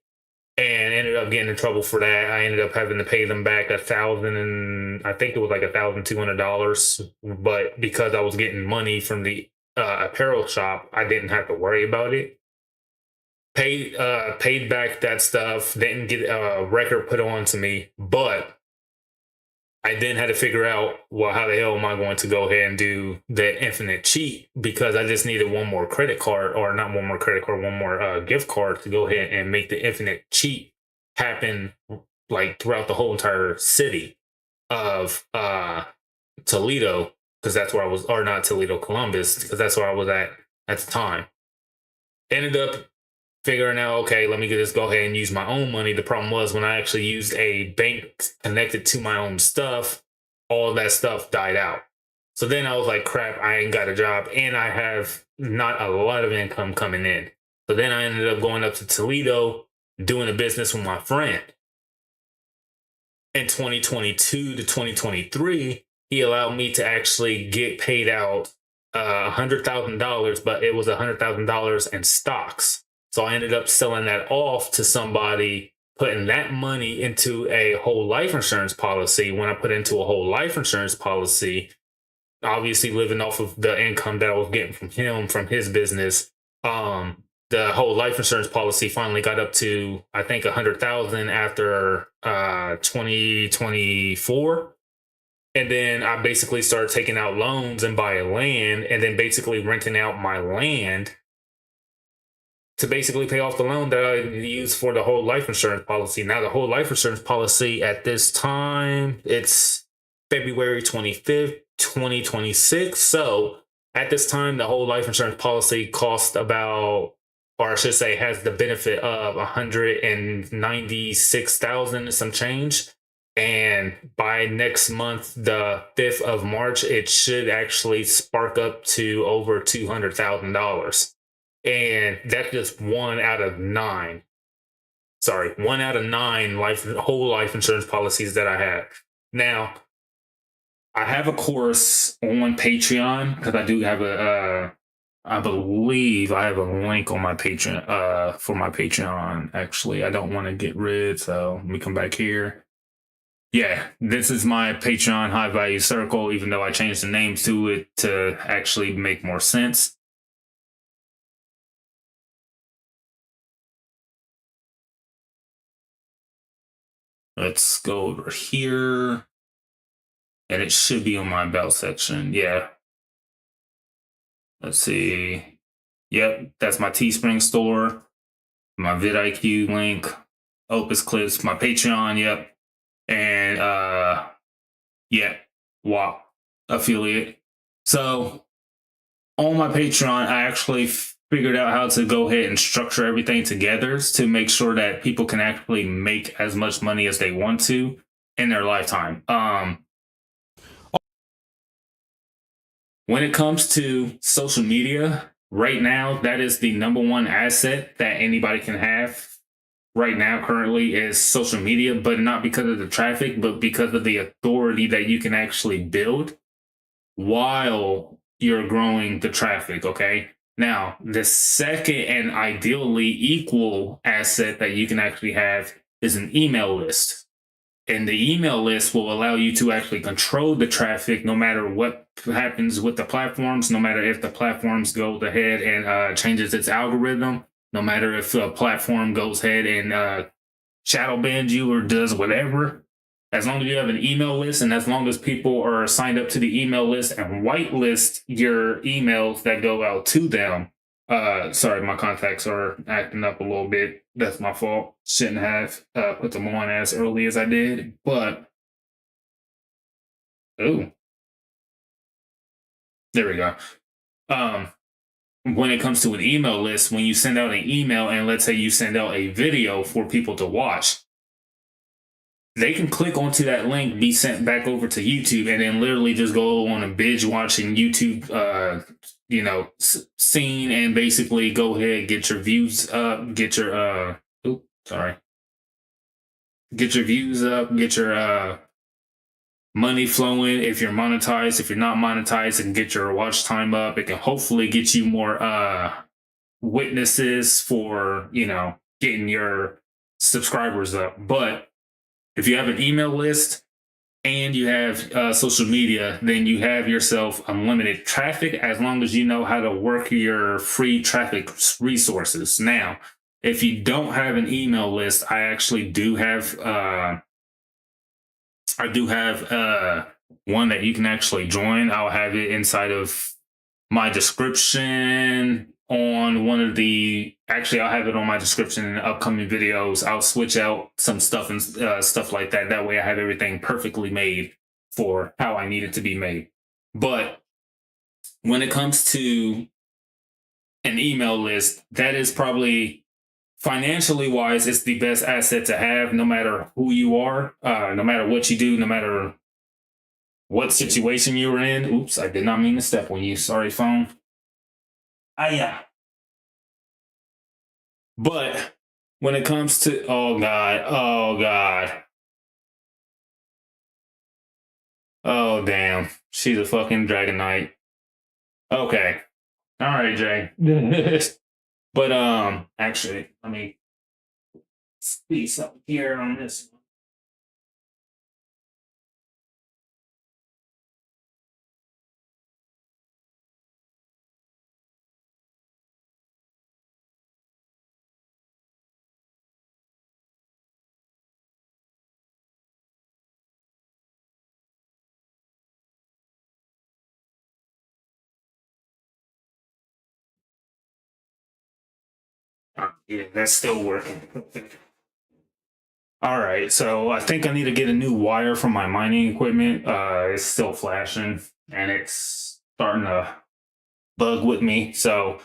And ended up getting in trouble for that. I ended up having to pay them back $1,000, and I think it was like $1,200. But because I was getting money from the apparel shop, I didn't have to worry about it. Paid back that stuff. Didn't get a record put on to me, but I then had to figure out, well, how the hell am I going to go ahead and do the infinite cheat? Because I just needed one more credit card, or not one more credit card, one more gift card to go ahead and make the infinite cheat happen, like throughout the whole entire city of Toledo, because that's where I was, or not Toledo, Columbus, because that's where I was at the time. Ended up figuring out, okay, let me just go ahead and use my own money. The problem was when I actually used a bank connected to my own stuff, all that stuff died out. So then I was like, crap, I ain't got a job, and I have not a lot of income coming in. So then I ended up going up to Toledo, doing a business with my friend. In 2022 to 2023, he allowed me to actually get paid out $100,000, but it was $100,000 in stocks. So I ended up selling that off to somebody, putting that money into a whole life insurance policy. When I put into a whole life insurance policy, obviously living off of the income that I was getting from him, from his business, the whole life insurance policy finally got up to, I think, 100,000 after 2024. And then I basically started taking out loans and buying land, and then basically renting out my land to basically pay off the loan that I used for the whole life insurance policy. Now, the whole life insurance policy at this time, it's February 25th, 2026. So at this time, the whole life insurance policy cost about, or I should say, has the benefit of 196,000 and some change. And by next month, the 5th of March, it should actually spark up to over $200,000. And that's just 1 out of 9. Sorry, 1 out of 9 whole life insurance policies that I have. Now, I have a course on Patreon, because I do have I believe I have a link on my Patreon for my Patreon. Actually, I don't want to get rid, so let me come back here. Yeah, this is my Patreon high value circle, even though I changed the names to it to actually make more sense. Let's go over here. And it should be on my about section. Yeah. Let's see. Yep, that's my Teespring store, my vidIQ link, Opus Clips, my Patreon, yep. And yeah, WAP affiliate. So on my Patreon, I actually figured out how to go ahead and structure everything together to make sure that people can actually make as much money as they want to in their lifetime. When it comes to social media, right now, that is the number one asset that anybody can have right now currently is social media, but not because of the traffic, but because of the authority that you can actually build while you're growing the traffic, okay? Now, the second and ideally equal asset that you can actually have is an email list. And the email list will allow you to actually control the traffic no matter what happens with the platforms, no matter if the platforms go ahead and changes its algorithm, no matter if a platform goes ahead and shadow bans you or does whatever. As long as you have an email list and as long as people are signed up to the email list and whitelist your emails that go out to them. Sorry, my contacts are acting up a little bit. That's my fault. Shouldn't have put them on as early as I did, but oh, there we go. When it comes to an email list, when you send out an email and let's say you send out a video for people to watch, they can click onto that link, be sent back over to YouTube, and then literally just go on a binge watching YouTube, scene and basically go ahead, get your views up, get your get your views up, get your money flowing. If you're monetized, if you're not monetized, and get your watch time up. It can hopefully get you more witnesses for getting your subscribers up. But if you have an email list and you have social media, then you have yourself unlimited traffic as long as you know how to work your free traffic resources. Now, if you don't have an email list, I actually do have one that you can actually join. I'll have it inside of my description on one of the, actually I'll have it on my description in upcoming videos. I'll switch out some stuff and stuff like that. That way I have everything perfectly made for how I need it to be made. But when it comes to an email list, that is probably financially wise, it's the best asset to have no matter who you are, no matter what you do, no matter what situation you're in. Oops, I did not mean to step on you. Sorry, phone. Yeah. But when it comes to, oh God, oh damn, she's a fucking Dragon Knight. Okay, all right, Jay. But actually, let me see something here on this one. Yeah, that's still working. All right, so I think I need to get a new wire from my mining equipment. It's still flashing and it's starting to bug with me. So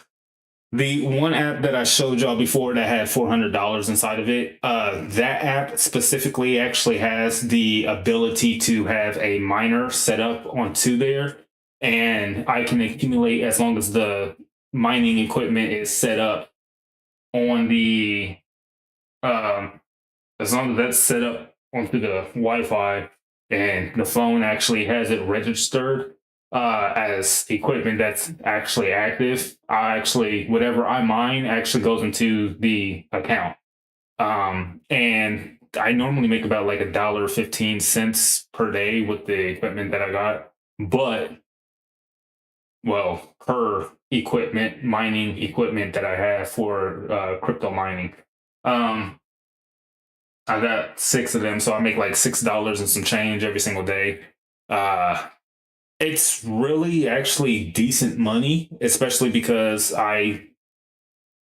the one app that I showed y'all before that had $400 inside of it, that app specifically actually has the ability to have a miner set up onto there, and I can accumulate as long as the mining equipment is set up on the as long as that's set up onto the Wi-Fi and the phone actually has it registered, as equipment that's actually active. Whatever I mine actually goes into the account. And I normally make about like $1.15 per day with the equipment that I got, but well, per mining equipment that I have for crypto mining. I got 6 of them, so I make like $6 and some change every single day. It's really actually decent money, especially because I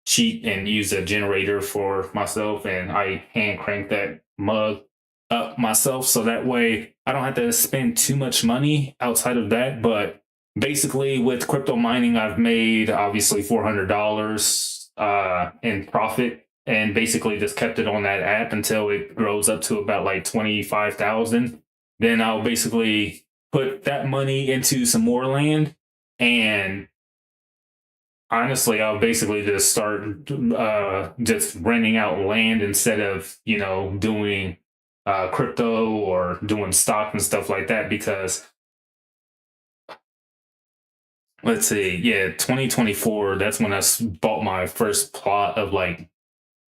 cheat and use a generator for myself, and I hand crank that mug up myself, so that way I don't have to spend too much money outside of that. But basically with crypto mining, I've made obviously $400 in profit, and basically just kept it on that app until it grows up to about like 25,000. Then I'll basically put that money into some more land, and honestly, I'll basically just start just renting out land instead of, doing crypto or doing stock and stuff like that. Because let's see, 2024, that's when I bought my first plot of like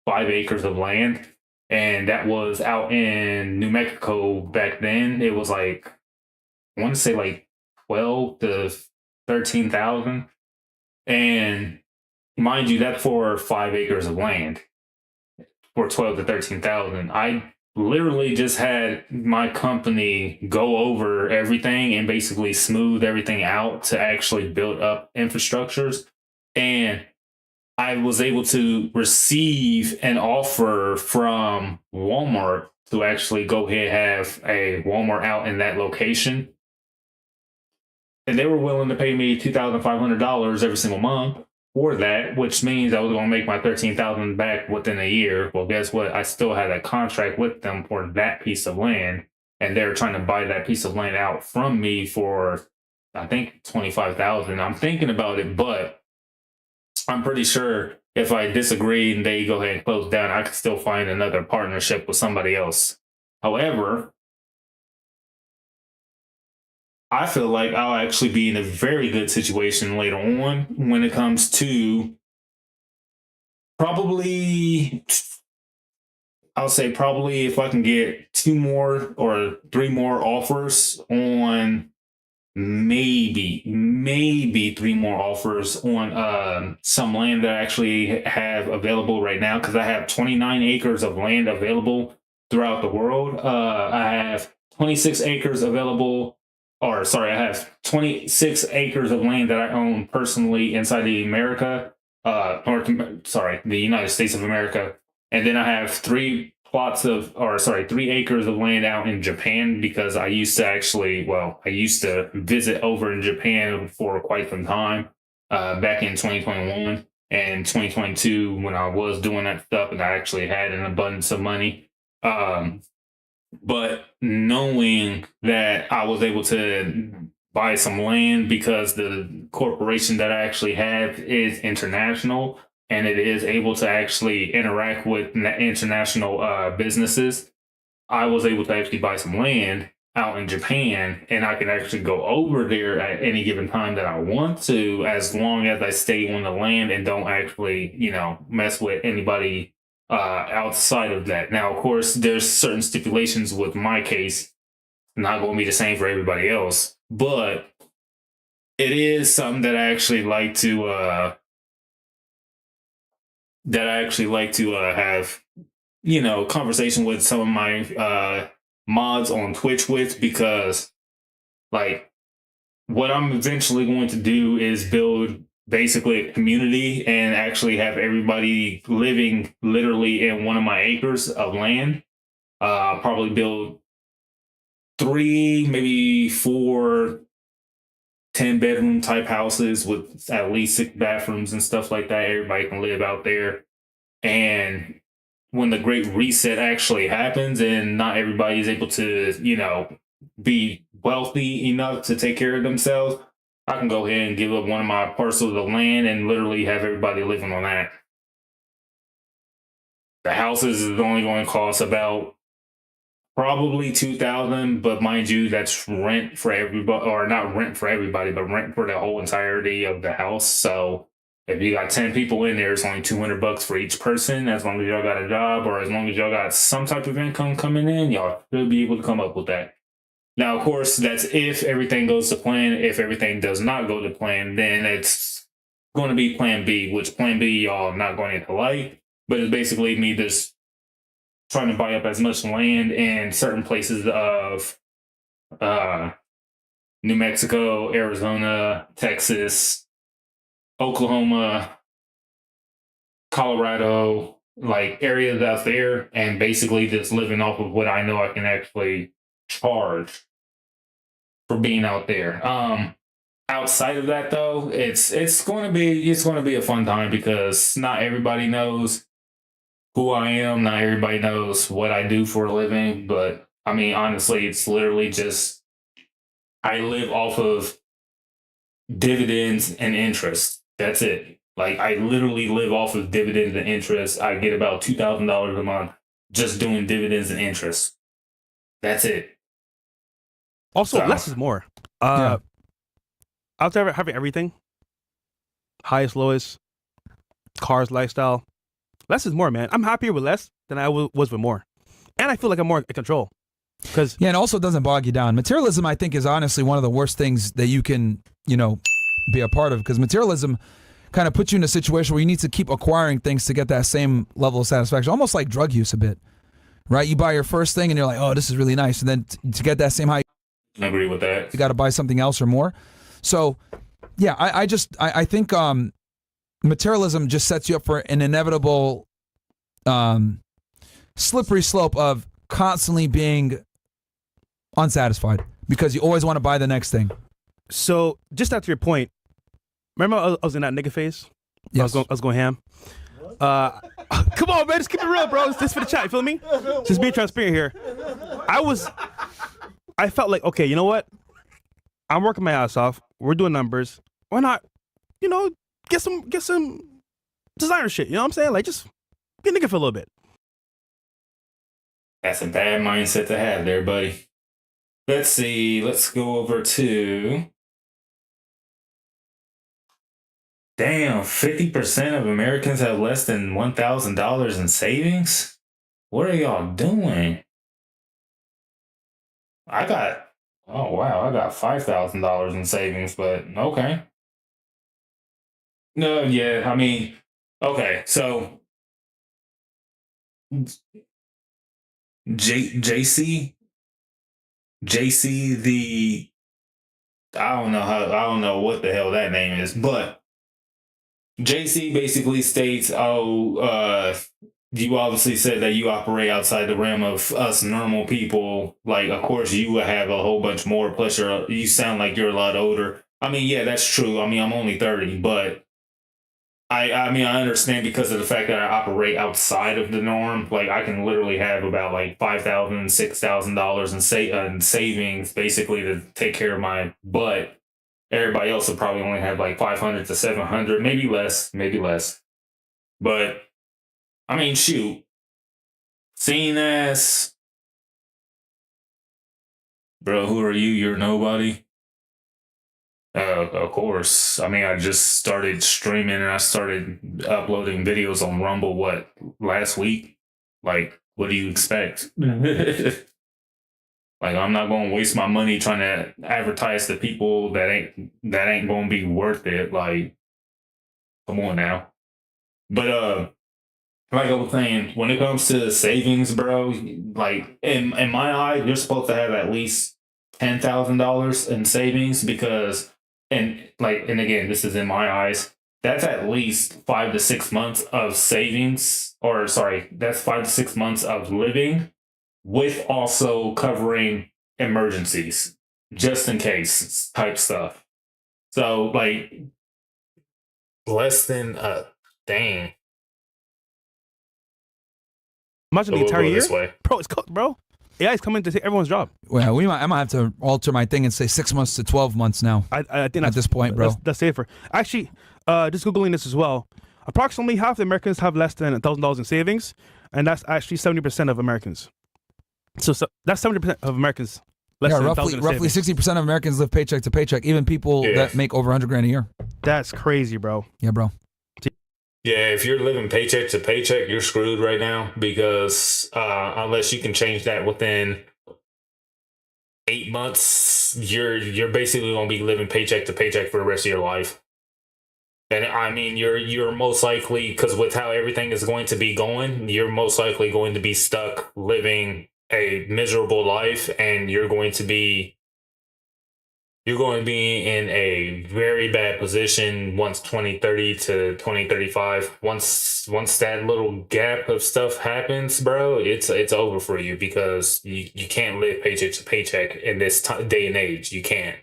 5 acres of land. And that was out in New Mexico back then. It was like, I want to say like 12 to 13,000. And mind you, that's for 5 acres of land for 12 to 13,000. I literally just had my company go over everything and basically smooth everything out to actually build up infrastructures. And I was able to receive an offer from Walmart to actually go ahead and have a Walmart out in that location. And they were willing to pay me $2,500 every single month for that, which means I was going to make my $13,000 back within a year. Well, guess what? I still had a contract with them for that piece of land, and they're trying to buy that piece of land out from me for, I think, $25,000. I'm thinking about it, but I'm pretty sure if I disagree and they go ahead and close down, I could still find another partnership with somebody else. However, I feel like I'll actually be in a very good situation later on when it comes to probably if I can get 2 more or 3 more offers on maybe 3 more offers on some land that I actually have available right now, because I have 29 acres of land available throughout the world. I have 26 acres available. I have 26 acres of land that I own personally inside the the United States of America. And then I have 3 acres of land out in Japan, because I used to visit over in Japan for quite some time, back in 2021 and 2022 when I was doing that stuff and I actually had an abundance of money. But knowing that I was able to buy some land because the corporation that I actually have is international and it is able to actually interact with international businesses, I was able to actually buy some land out in Japan, and I can actually go over there at any given time that I want to, as long as I stay on the land and don't actually, mess with anybody outside of that. Now, of course, there's certain stipulations with my case, not going to be the same for everybody else, but it is something that I actually like to have, conversation with some of my mods on Twitch with, because like what I'm eventually going to do is build basically a community and actually have everybody living literally in one of my acres of land. I'll probably build 3, maybe 4 10-bedroom type houses with at least 6 bathrooms and stuff like that. Everybody can live out there. And when the Great Reset actually happens and not everybody is able to, be wealthy enough to take care of themselves, I can go ahead and give up one of my parcels of land and literally have everybody living on that. The houses is only going to cost about Probably 2,000, but mind you, that's rent for everybody, or not rent for everybody, but rent for the whole entirety of the house. So if you got 10 people in there, it's only $200 for each person. As long as y'all got a job, or as long as y'all got some type of income coming in, y'all should be able to come up with that. Now, of course, that's if everything goes to plan. If everything does not go to plan, then it's going to be plan B, which plan B y'all not going to like, but it's basically me just trying to buy up as much land in certain places of New Mexico, Arizona, Texas, Oklahoma, Colorado, like areas out there, and basically just living off of what I know I can actually charge for being out there. Outside of that though, it's going to be a fun time because not everybody knows who I am, not everybody knows what I do for a living, but I mean honestly, it's literally just I live off of dividends and interest. That's it. Like I literally live off of dividends and interest. I get about $2,000 a month just doing dividends and interest. That's it. Also, So- less is more. Yeah. Out there having everything, highest, lowest, cars, lifestyle. Less is more, man. I'm happier with less than I was with more, and I feel like I'm more in control. Because Yeah, and also it doesn't bog you down. Materialism, I think, is honestly one of the worst things that you can, be a part of, because materialism kind of puts you in a situation where you need to keep acquiring things to get that same level of satisfaction, almost like drug use a bit, right? You buy your first thing and you're like, oh, this is really nice. And then to get that same high, I agree with that. you got to buy something else or more. So, yeah, I think materialism just sets you up for an inevitable slippery slope of constantly being unsatisfied because you always want to buy the next thing. so, just after your point, remember I was in that nigga phase. Yes. I was going ham. Come on, man, just keep it real, bro. It's just for the chat. You feel me? Just being transparent here. I felt like, okay, you know what? I'm working my ass off. We're doing numbers. Why not, get some designer shit? You know what I'm saying? Like, just be a nigga for a little bit. That's a bad mindset to have there, buddy. Let's see. Let's go over to. Damn, 50% of Americans have less than $1,000 in savings? What are y'all doing? I got $5,000 in savings, but okay. No, yeah, I mean, okay, so JC, the I don't know what the hell that name is, but JC basically states, you obviously said that you operate outside the realm of us normal people. Like, of course, you have a whole bunch more. Plus, you sound like you're a lot older. I mean, yeah, that's true. I mean, I'm only 30, but I mean, I understand because of the fact that I operate outside of the norm. Like, I can literally have about like $5,000, $6,000 in savings, basically to take care of my butt. Everybody else will probably only have like 500 to 700, maybe less. But I mean, shoot, seeing as, bro, who are you? You're nobody. Of course. I mean, I just started streaming and I started uploading videos on Rumble, last week? Like, what do you expect? Like, I'm not going to waste my money trying to advertise to people that ain't going to be worth it. Like, come on now. But, like I was saying, when it comes to savings, bro, like in my eyes, you're supposed to have at least $10,000 in savings because, and again, this is in my eyes, that's at least 5 to 6 months of savings, or sorry, that's 5 to 6 months of living with also covering emergencies, just in case type stuff. So like less than dang. Imagine the We'll entire go year. this way. Bro, it's cooked, bro. AI is coming to take everyone's job. Well, I might have to alter my thing and say 6 months to 12 months now. I think At that's, this point, bro. that's safer. Actually, just Googling this as well. Approximately half the Americans have less than $1,000 in savings, and that's actually 70% of Americans. So that's 70% of Americans. Less Yeah, than roughly 1,000 in savings. 60% of Americans live paycheck to paycheck. Even people Yeah. that make over 100 grand a year. That's crazy, bro. Yeah, bro. Yeah, if you're living paycheck to paycheck, you're screwed right now because unless you can change that within 8 months, you're basically gonna be living paycheck to paycheck for the rest of your life. And I mean, you're most likely, because with how everything is going to be going, you're most likely going to be stuck living a miserable life, and you're going to be in a very bad position once 2030 to 2035. Once that little gap of stuff happens, bro, it's over for you because you can't live paycheck to paycheck in this day and age. You can't.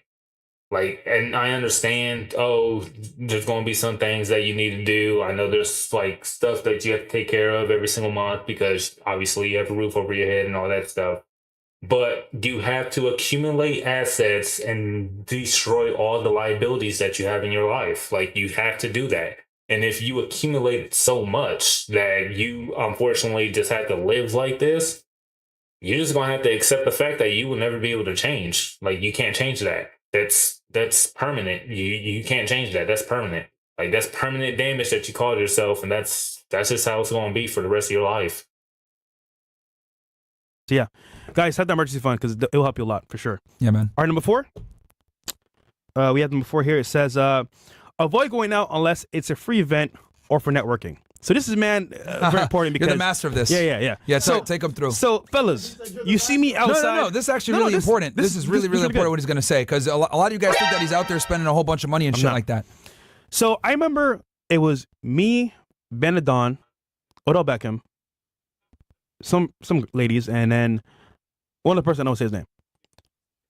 Like, and I understand, oh, there's going to be some things that you need to do. I know there's like stuff that you have to take care of every single month because obviously you have a roof over your head and all that stuff. But you have to accumulate assets and destroy all the liabilities that you have in your life. Like, you have to do that. And if you accumulate so much that you unfortunately just have to live like this, you're just going to have to accept the fact that you will never be able to change. Like, you can't change that. That's permanent. You can't change that. That's permanent. Like, that's permanent damage that you caused yourself, and that's just how it's going to be for the rest of your life. So yeah, guys, have that emergency fund because it will help you a lot for sure. Yeah, man. All right, number 4. We have number 4 here. It says, avoid going out unless it's a free event or for networking. So this is, man, very important because You're the master of this. Yeah. Yeah, So take them through. So, fellas, you see me outside. No. This is actually really important. This is really important good. what he's going to say because a lot of you guys think that he's out there spending a whole bunch of money and shit not. like that. So I remember it was me, Benadon, Odell Beckham, some ladies, and then one other person, I don't say his name.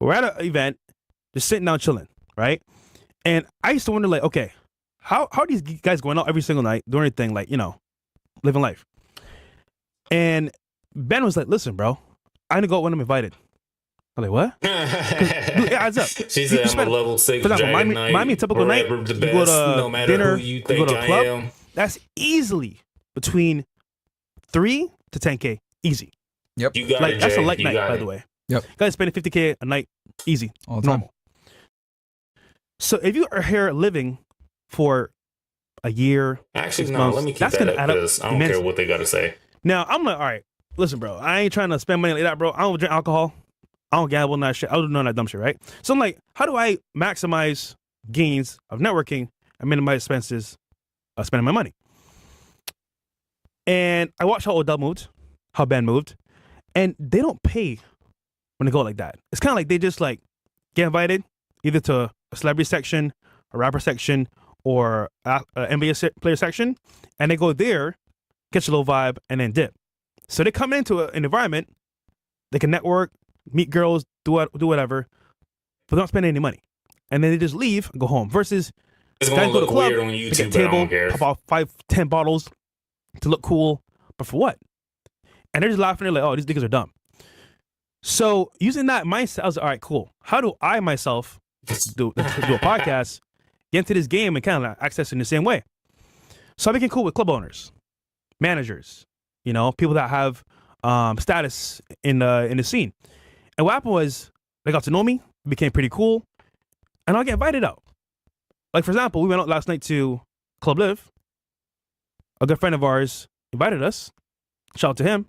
We're at an event, just sitting down chilling, right? And I used to wonder, like, okay, how are these guys going out every single night doing anything, like, you know, living life? And Ben was like, listen, bro, I'm gonna go out when I'm invited. I'm like, what? Dude, it adds up. She said, I'm a level 6 for example, dragon knight. Miami, typical night, forever the you best, go to no matter dinner, who you you think go to a I club. am. That's easily between 3 to 10K, easy. Yep. You got Like, it, that's a Jay. light You night, got by it. the way. Yep. Guys spending 50K a night, easy, All the time. normal. So if you are here living for a year, Actually, 6 no, months, let me keep that's that gonna up add up because I don't immensely. care what they got to say. Now I'm like, all right, listen, bro, I ain't trying to spend money like that, bro. I don't drink alcohol, I don't gamble, none of that shit. I don't do none of that dumb shit, right? So I'm like, how do I maximize gains of networking and minimize expenses of spending my money? And I watched how Odell moved, how Ben moved, and they don't pay when they go like that. It's kind of like they just like get invited either to a celebrity section, a rapper section, or a NBA player section, and they go there, catch a little vibe, and then dip. So they come into an environment, they can network, meet girls, do whatever, but they don't spend any money. And then they just leave and go home. Versus It's guys going to go to look club, weird on they YouTube, get a but I table, don't care. pop out 5-10 bottles to look cool, but for what? And they're just laughing. They're like, "Oh, these niggas are dumb." So using that mindset, I was like, "All right, cool. How do I myself do a podcast, get into this game, and kind of access it in the same way?" So I became cool with club owners, managers, you know, people that have status in the scene. And what happened was they got to know me, became pretty cool, and I'll get invited out. Like, for example, we went out last night to Club Live. A good friend of ours invited us. Shout out to him.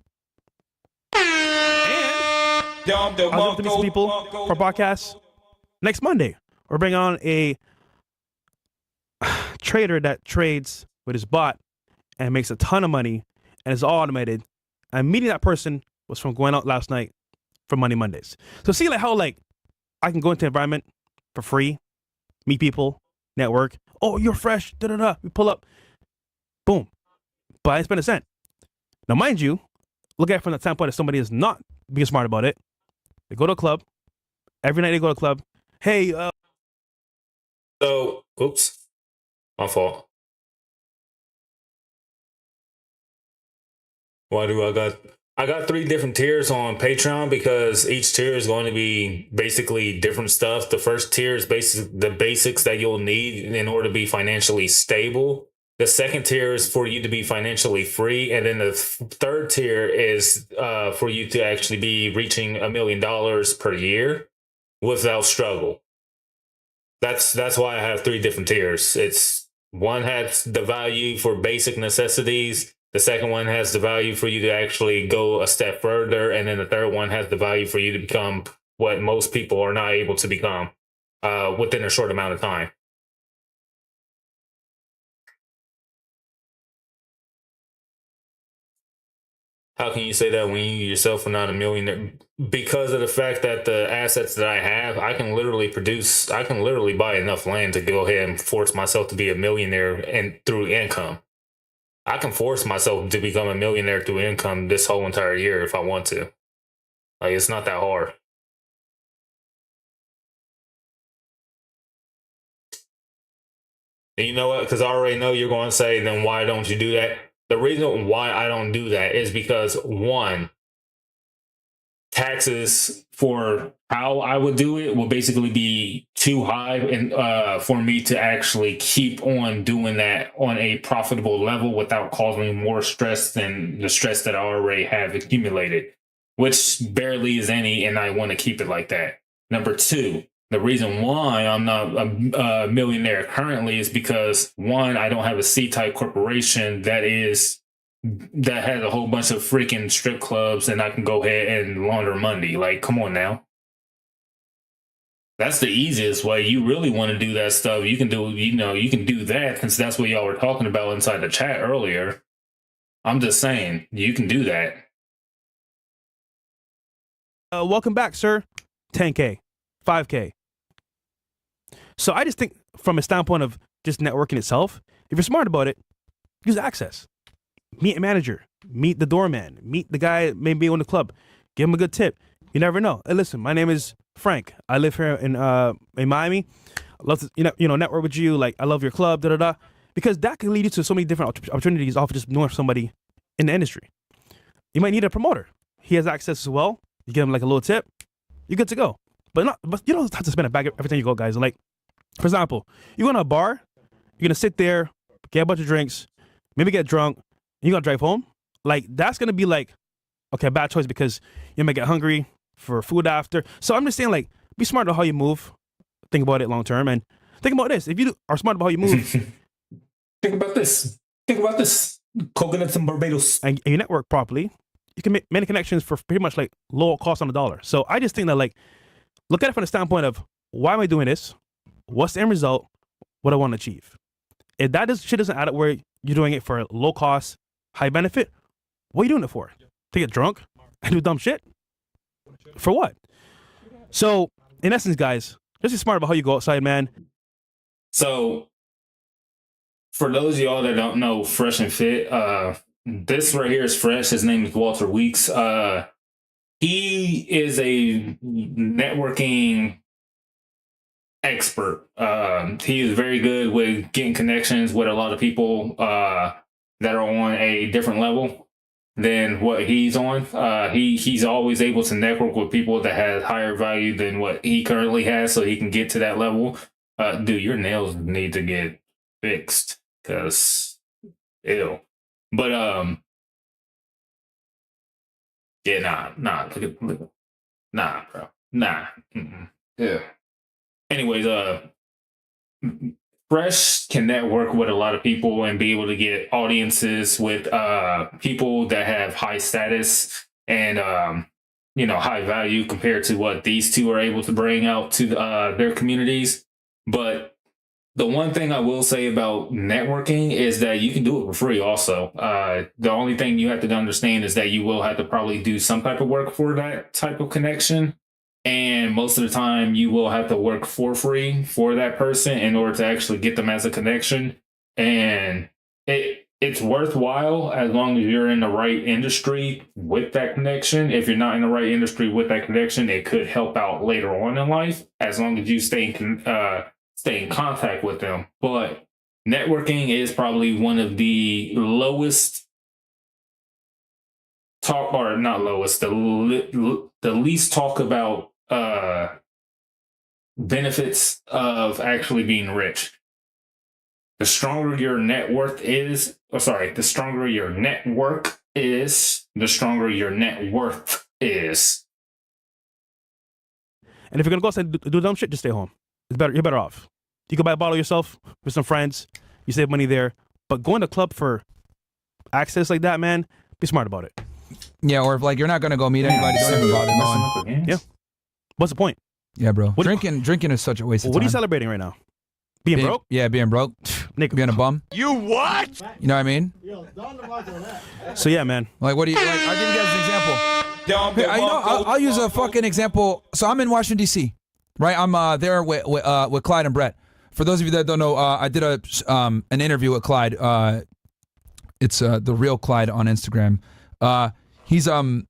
And I was able to meet some people for podcasts. Next Monday, we're bringing on a trader that trades with his bot and makes a ton of money and is all automated. And meeting that person was from going out last night for Money Mondays. So see, like, how, like, I can go into an environment for free, meet people, network. Oh, you're fresh. Da da da. We pull up. Boom. But I didn't spend a cent. Now, mind you, look at it from the standpoint that somebody is not being smart about it. They go to a club. Every night they go to a club. Hey, So, oops, my fault. Why do I got 3 different tiers on Patreon because each tier is going to be basically different stuff. The first tier is the basics that you'll need in order to be financially stable. The second tier is for you to be financially free, and then the third tier is for you to actually be reaching $1 million per year without struggle. That's why I have 3 different tiers. It's one has the value for basic necessities. The second one has the value for you to actually go a step further, and then the third one has the value for you to become what most people are not able to become within a short amount of time. How can you say that when you yourself are not a millionaire? Because of the fact that the assets that I have, I can literally buy enough land to go ahead and force myself to be a millionaire and through income. I can force myself to become a millionaire through income this whole entire year if I want to. Like, it's not that hard. And you know what? Because I already know you're going to say, then why don't you do that? The reason why I don't do that is because, one, taxes for how I would do it will basically be too high and for me to actually keep on doing that on a profitable level without causing more stress than the stress that I already have accumulated, which barely is any, and I want to keep it like that. Number 2, the reason why I'm not a millionaire currently is because, one, I don't have a C-type corporation that has a whole bunch of freaking strip clubs and I can go ahead and launder money. Like, come on now. That's the easiest way. You really want to do that stuff, you can do that, since that's what y'all were talking about inside the chat earlier. I'm just saying, you can do that. Welcome back, sir. 10K, 5K. So I just think from a standpoint of just networking itself, if you're smart about it, use access. Meet a manager, meet the doorman, meet the guy maybe on the club, give him a good tip. You never know. Hey, listen, my name is Frank. I live here in Miami. I love to network with you. Like, I love your club, because that can lead you to so many different opportunities off of just knowing somebody in the industry. You might need a promoter. He has access as well. You give him like a little tip, you're good to go. But you don't have to spend a bag every time you go, guys. Like, for example, you go to a bar, you're gonna sit there, get a bunch of drinks, maybe get drunk, and you're gonna drive home. Like, that's gonna be like, okay, bad choice, because you might get hungry for food after. So I'm just saying, like, be smart about how you move. Think about it long term, and think about this. If you are smart about how you move, think about this. Coconuts and Barbados. And you network properly, you can make many connections for pretty much like low cost on the dollar. So I just think that, like, look at it from the standpoint of, why am I doing this? What's the end result? What I want to achieve. If shit doesn't add up where you're doing it for low cost, high benefit, what are you doing it for? To get drunk and do dumb shit? For what? So, in essence, guys, just be smart about how you go outside, man. So, for those of y'all that don't know Fresh and Fit, this right here is Fresh. His name is Walter Weeks. He is a networking expert. He is very good with getting connections with a lot of people that are on a different level than what he's on. He's always able to network with people that have higher value than what he currently has, so he can get to that level. Dude, your nails need to get fixed, because ew. But yeah, nah, nah, bro, nah. Yeah. Anyways, Fresh can network with a lot of people and be able to get audiences with people that have high status and high value compared to what these two are able to bring out to their communities. But the one thing I will say about networking is that you can do it for free also. The only thing you have to understand is that you will have to probably do some type of work for that type of connection. And most of the time you will have to work for free for that person in order to actually get them as a connection. And it's worthwhile as long as you're in the right industry with that connection. If you're not in the right industry with that connection, it could help out later on in life as long as you stay in contact with them. But networking is probably one of the lowest the least talk about benefits of actually being rich. The stronger your net worth is, the stronger your network is, the stronger your net worth is. And if you're gonna go outside and do dumb shit, just stay home. It's better. You're better off. You can buy a bottle yourself with some friends. You save money there. But going to club for access like that, man, be smart about it. Yeah, or if like you're not gonna go meet anybody, don't even bother going. Yeah. What's the point? Yeah, bro. What- Drinking is such a waste of What are time. you celebrating right now? Being broke? Yeah, being broke. Nigga. Being a bum. You what? You know what I mean? So yeah, man. Like, what do you like? I'll give you guys an example. Here, I'll use a fucking example. So I'm in Washington D.C. Right? I'm there with Clyde and Brett. For those of you that don't know, I did an interview with Clyde. It's the real Clyde on Instagram. He's an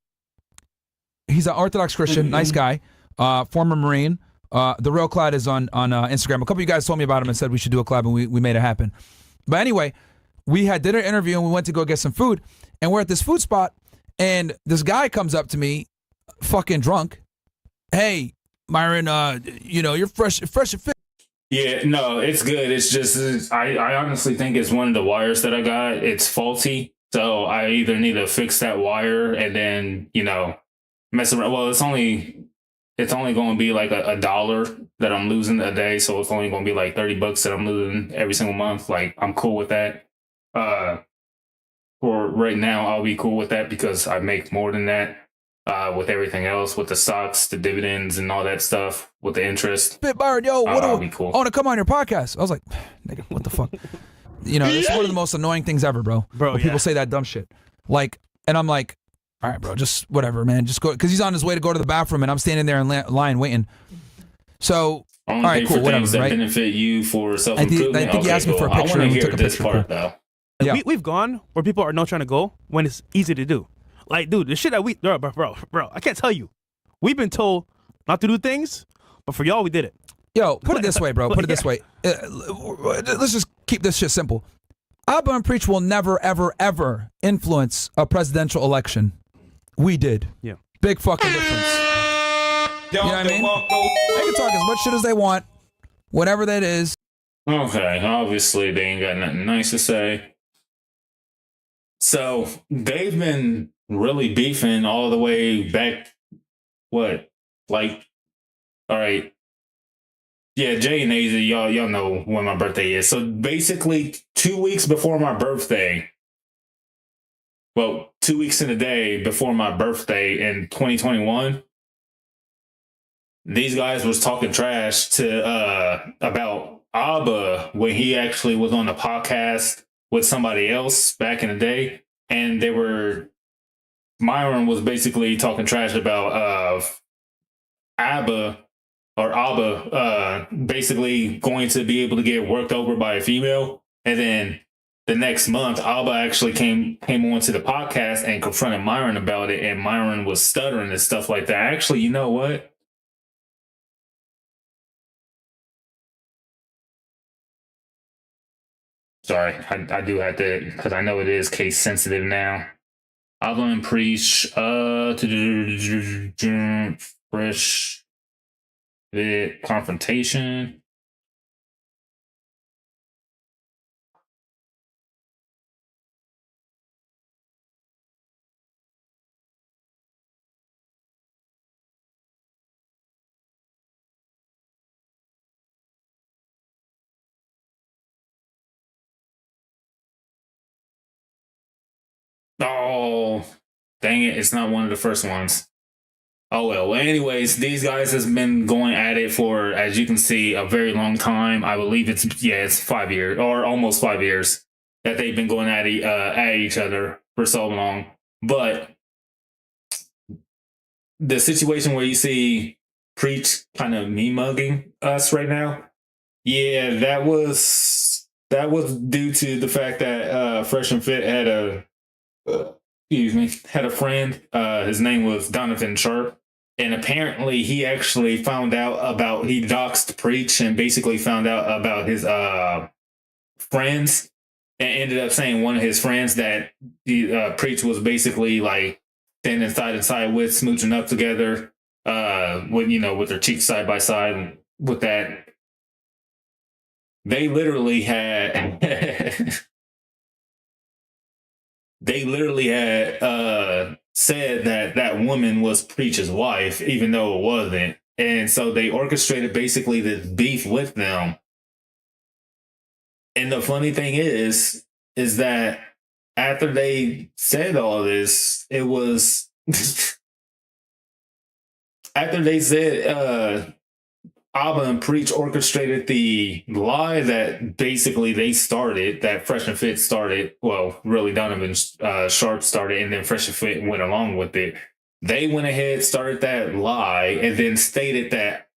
Orthodox Christian, nice guy, former Marine. The real Clyde is on Instagram. A couple of you guys told me about him and said we should do a collab, and we made it happen. But anyway, we did an interview and we went to go get some food, and we're at this food spot, and this guy comes up to me, fucking drunk. Hey, Myron, you're fresh and fit. Yeah, no, it's good. It's just, I honestly think it's one of the wires that I got. It's faulty. So I either need to fix that wire and then, mess around. Well, it's only going to be like a dollar that I'm losing a day. So it's only going to be like $30 that I'm losing every single month. Like, I'm cool with that. For right now, I'll be cool with that because I make more than that. With everything else, with the stocks, the dividends, and all that stuff, with the interest. Bit Byron, yo, I'll be cool. I want to come on your podcast. I was like, nigga, what the fuck? It's one of the most annoying things ever, bro. Bro, when people say that dumb shit. Like, and I'm like, all right, bro, just whatever, man. Just go. Because he's on his way to go to the bathroom, and I'm standing there in line waiting. So, Only all right, pay cool, for whatever, things that right? benefit you for self-improvement. I think he asked me for a picture, I and want we to took hear a this picture, part, cool. though. Yeah. We've gone where people are not trying to go when it's easy to do. Like, dude, the shit that bro, I can't tell you. We've been told not to do things, but for y'all, we did it. Yo, put it this way, bro. Put it this way. Let's just keep this shit simple. Abba and Preach will never, ever, ever influence a presidential election. We did. Yeah. Big fucking difference. You know what I mean? They can talk as much shit as they want, whatever that is. Okay, obviously they ain't got nothing nice to say. So they've been really beefing all the way back. What? Like, all right. Yeah, Jay and Asia, y'all know when my birthday is. So basically 2 weeks before my birthday, well, 2 weeks in a day before my birthday in 2021, these guys was talking trash to about Abba when he actually was on a podcast with somebody else back in the day, and Myron was basically talking trash about Abba basically going to be able to get worked over by a female, and then the next month Abba actually came onto the podcast and confronted Myron about it, and Myron was stuttering and stuff like that. Actually, you know what? Sorry, I do have to, because I know it is case sensitive now. Abba and Preach, fresh bit confrontation. Oh, dang it. It's not one of the first ones. Oh, well. Anyways, these guys has been going at it for, as you can see, a very long time. I believe it's 5 years or almost 5 years that they've been going at each other for so long. But the situation where you see Preach kind of me-mugging us right now, yeah, that was due to the fact that Fresh and Fit had a friend. His name was Donovan Sharp, and apparently he actually found out about, he doxed Preach and basically found out about his friends, and ended up saying one of his friends that the Preach was basically like standing side to side with, smooching up together, with their cheeks side by side, with that. they literally had they literally had said that that woman was Preach's wife, even though it wasn't. And so they orchestrated basically this beef with them. And the funny thing is that after they said all this, it was after they said Abba and Preach orchestrated the lie that basically they started, that Fresh and Fit started. Well, really Donovan Sharp started, and then Fresh and Fit went along with it. They went ahead, started that lie, and then stated that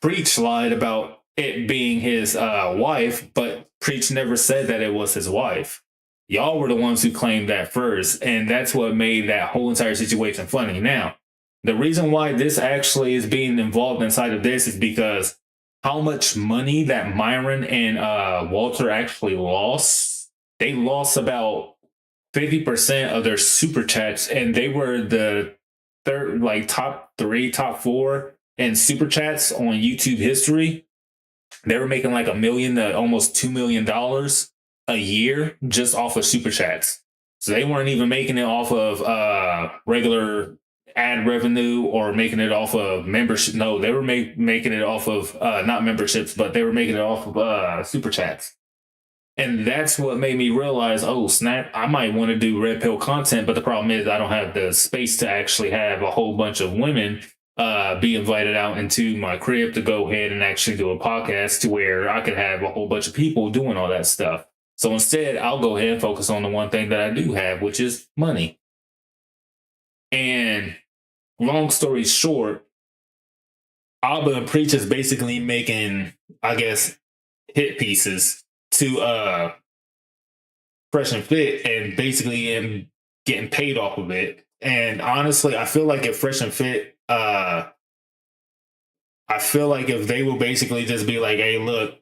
Preach lied about it being his wife, but Preach never said that it was his wife. Y'all were the ones who claimed that first, and that's what made that whole entire situation funny. Now, the reason why this actually is being involved inside of this is because how much money that Myron and Walter actually lost. They lost about 50% of their super chats, and they were the third, like top 3, top 4 in super chats on YouTube history. They were making like $1 million to almost $2 million a year just off of super chats. So they weren't even making it off of regular ad revenue or making it off of membership. No, they were making it off of not memberships, but they were making it off of super chats. And that's what made me realize, oh snap, I might want to do red pill content, but the problem is I don't have the space to actually have a whole bunch of women be invited out into my crib to go ahead and actually do a podcast to where I could have a whole bunch of people doing all that stuff. So instead, I'll go ahead and focus on the one thing that I do have, which is money. And long story short, Abba and Preach is basically making, I guess, hit pieces to Fresh and Fit, and basically getting paid off of it. And honestly, I feel like if Fresh and Fit, I feel like if they will basically just be like, hey, look,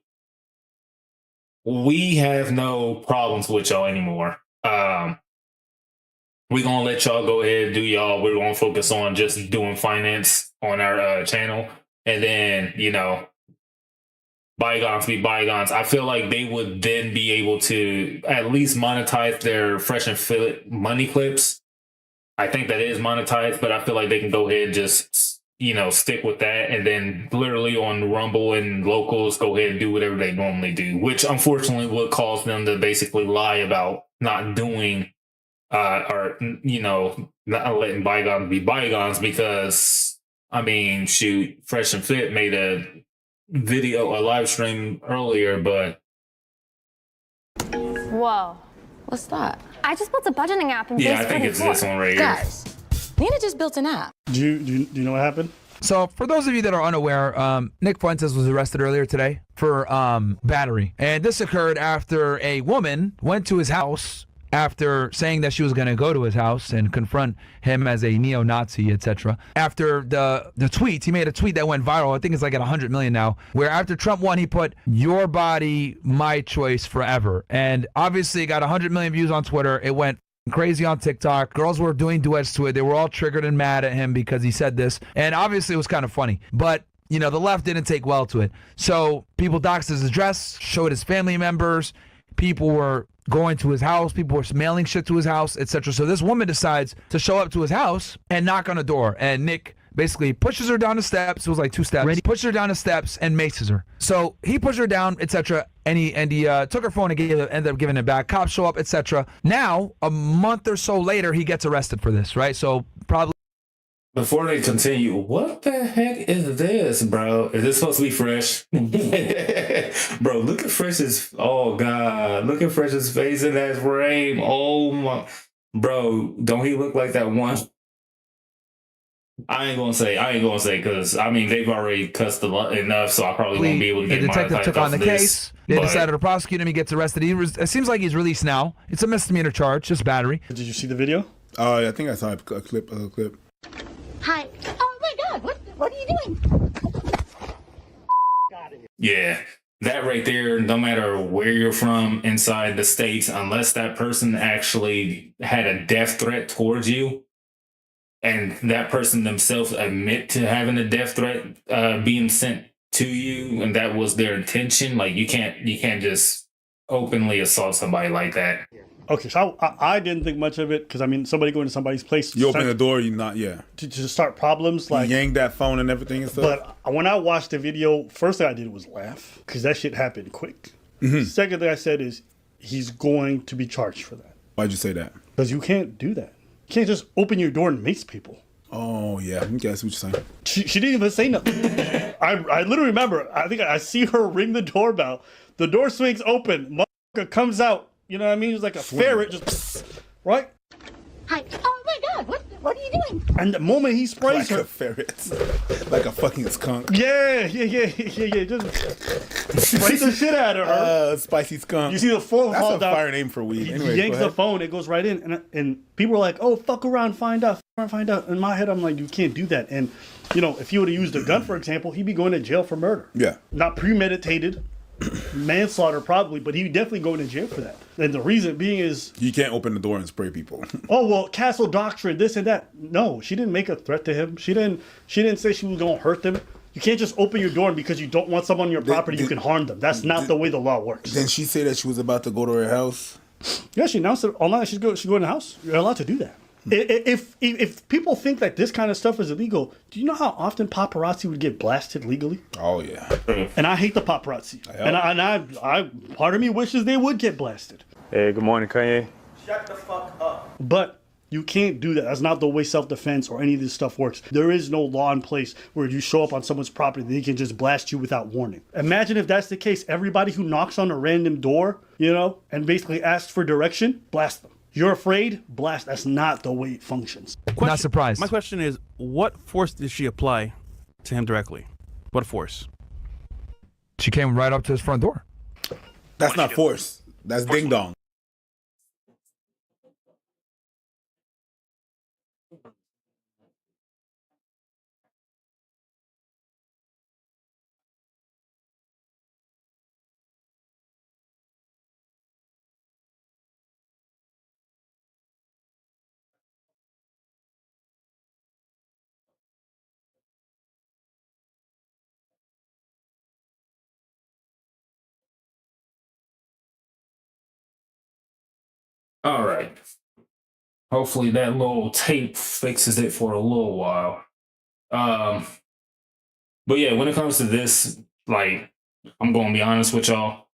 we have no problems with y'all anymore. We're going to let y'all go ahead and do y'all. We're going to focus on just doing finance on our channel. And then, you know, bygones be bygones. I feel like they would then be able to at least monetize their Fresh and Fit money clips. I think that is monetized, but I feel like they can go ahead and just, you know, stick with that. And then literally on Rumble and locals, go ahead and do whatever they normally do, which unfortunately would cause them to basically lie about not doing or, you know, not letting bygones be bygones, because, I mean, shoot, Fresh and Fit made a live stream earlier, but... Whoa. What's that? I just built a budgeting app and yeah, I think it's this one right here. Guys, Nina just built an app. Do you know what happened? So, for those of you that are unaware, Nick Fuentes was arrested earlier today for battery. And this occurred after a woman went to his house after saying that she was going to go to his house and confront him as a neo-Nazi, etc. After the tweets, he made a tweet that went viral. I think it's like at 100 million now, where after Trump won, he put, "Your body, my choice forever." And obviously it got 100 million views on Twitter. It went crazy on TikTok. Girls were doing duets to it. They were all triggered and mad at him because he said this. And obviously it was kind of funny. But, you know, the left didn't take well to it. So people doxed his address, showed his family members. People were going to his house. People were mailing shit to his house, etc. So this woman decides to show up to his house and knock on the door. And Nick basically pushes her down the steps. It was like 2 steps. Pushes her down the steps and maces her. So he pushed her down, etc. And he took her phone and ended up giving it back. Cops show up, etc. Now, a month or so later, he gets arrested for this, right? So probably. Before they continue, what the heck is this, bro? Is this supposed to be Fresh? Bro, look at Fresh's, oh God, look at Fresh's face in that frame. Oh my, bro, don't he look like that one? I ain't gonna say, because I mean, they've already cussed enough, so I probably won't be able to get the detective took on the case. They but decided to prosecute him. He gets arrested. It seems like he's released now. It's a misdemeanor charge, just battery. Did you see the video? I think I saw a clip. Hi. Oh my God, what are you doing? yeah, that right there, no matter where you're from inside the States, unless that person actually had a death threat towards you, and that person themselves admit to having a death threat being sent to you and that was their intention, like you can't just openly assault somebody like that. Okay, so I didn't think much of it because I mean, somebody going to somebody's place. You open the door, you not, to start problems like you yank that phone and everything and stuff. But when I watched the video, first thing I did was laugh because that shit happened quick. Second thing I said is he's going to be charged for that. Why'd you say that? Because you can't do that. You can't just open your door and mace people. Oh yeah, I guess what you're saying. She didn't even say nothing. I literally remember. I think I see her ring the doorbell. The door swings open. Motherfucker comes out. You know what I mean? It's like a ferret, just right. Hi. Oh my God! What are you doing? And the moment he sprays Like her, a ferret, like a fucking skunk. yeah, just sprays the shit out of her. Spicy skunk. You see the phone That's fall a down. fire name for weed. He Anyway, yanks go the ahead. phone, it goes right in, and people are like, "Oh, fuck around, find out, find out." In my head, I'm like, "You can't do that." And you know, if he would have used a gun, for example, he'd be going to jail for murder. Yeah. Not premeditated, manslaughter probably, but he'd definitely go to jail for that. And the reason being is, You can't open the door and spray people. oh well, castle doctrine, this and that. No, she didn't make a threat to him. She didn't say she was gonna hurt them. You can't just open your door and because you don't want someone on your property, you can harm them. That's not the way the law works. Then she said that she was about to go to her house. Yeah, she announced it online. She's going in the house. You're allowed to do that. If people think that this kind of stuff is illegal, do you know how often paparazzi would get blasted legally? Oh yeah. And I hate the paparazzi. And I part of me wishes they would get blasted. Hey, good morning, Kanye. Shut the fuck up. But you can't do that. That's not the way self-defense or any of this stuff works. There is no law in place where you show up on someone's property, they can just blast you without warning. Imagine if that's the case. Everybody who knocks on a random door, you know, and basically asks for direction, blast them. You're afraid? Blast. That's not the way it functions. Not surprised. My question is, what force did she apply to him directly? What force? She came right up to his front door. That's not force. That's ding dong. All right. Hopefully that little tape fixes it for a little while. But yeah, when it comes to this, like, I'm going to be honest with y'all.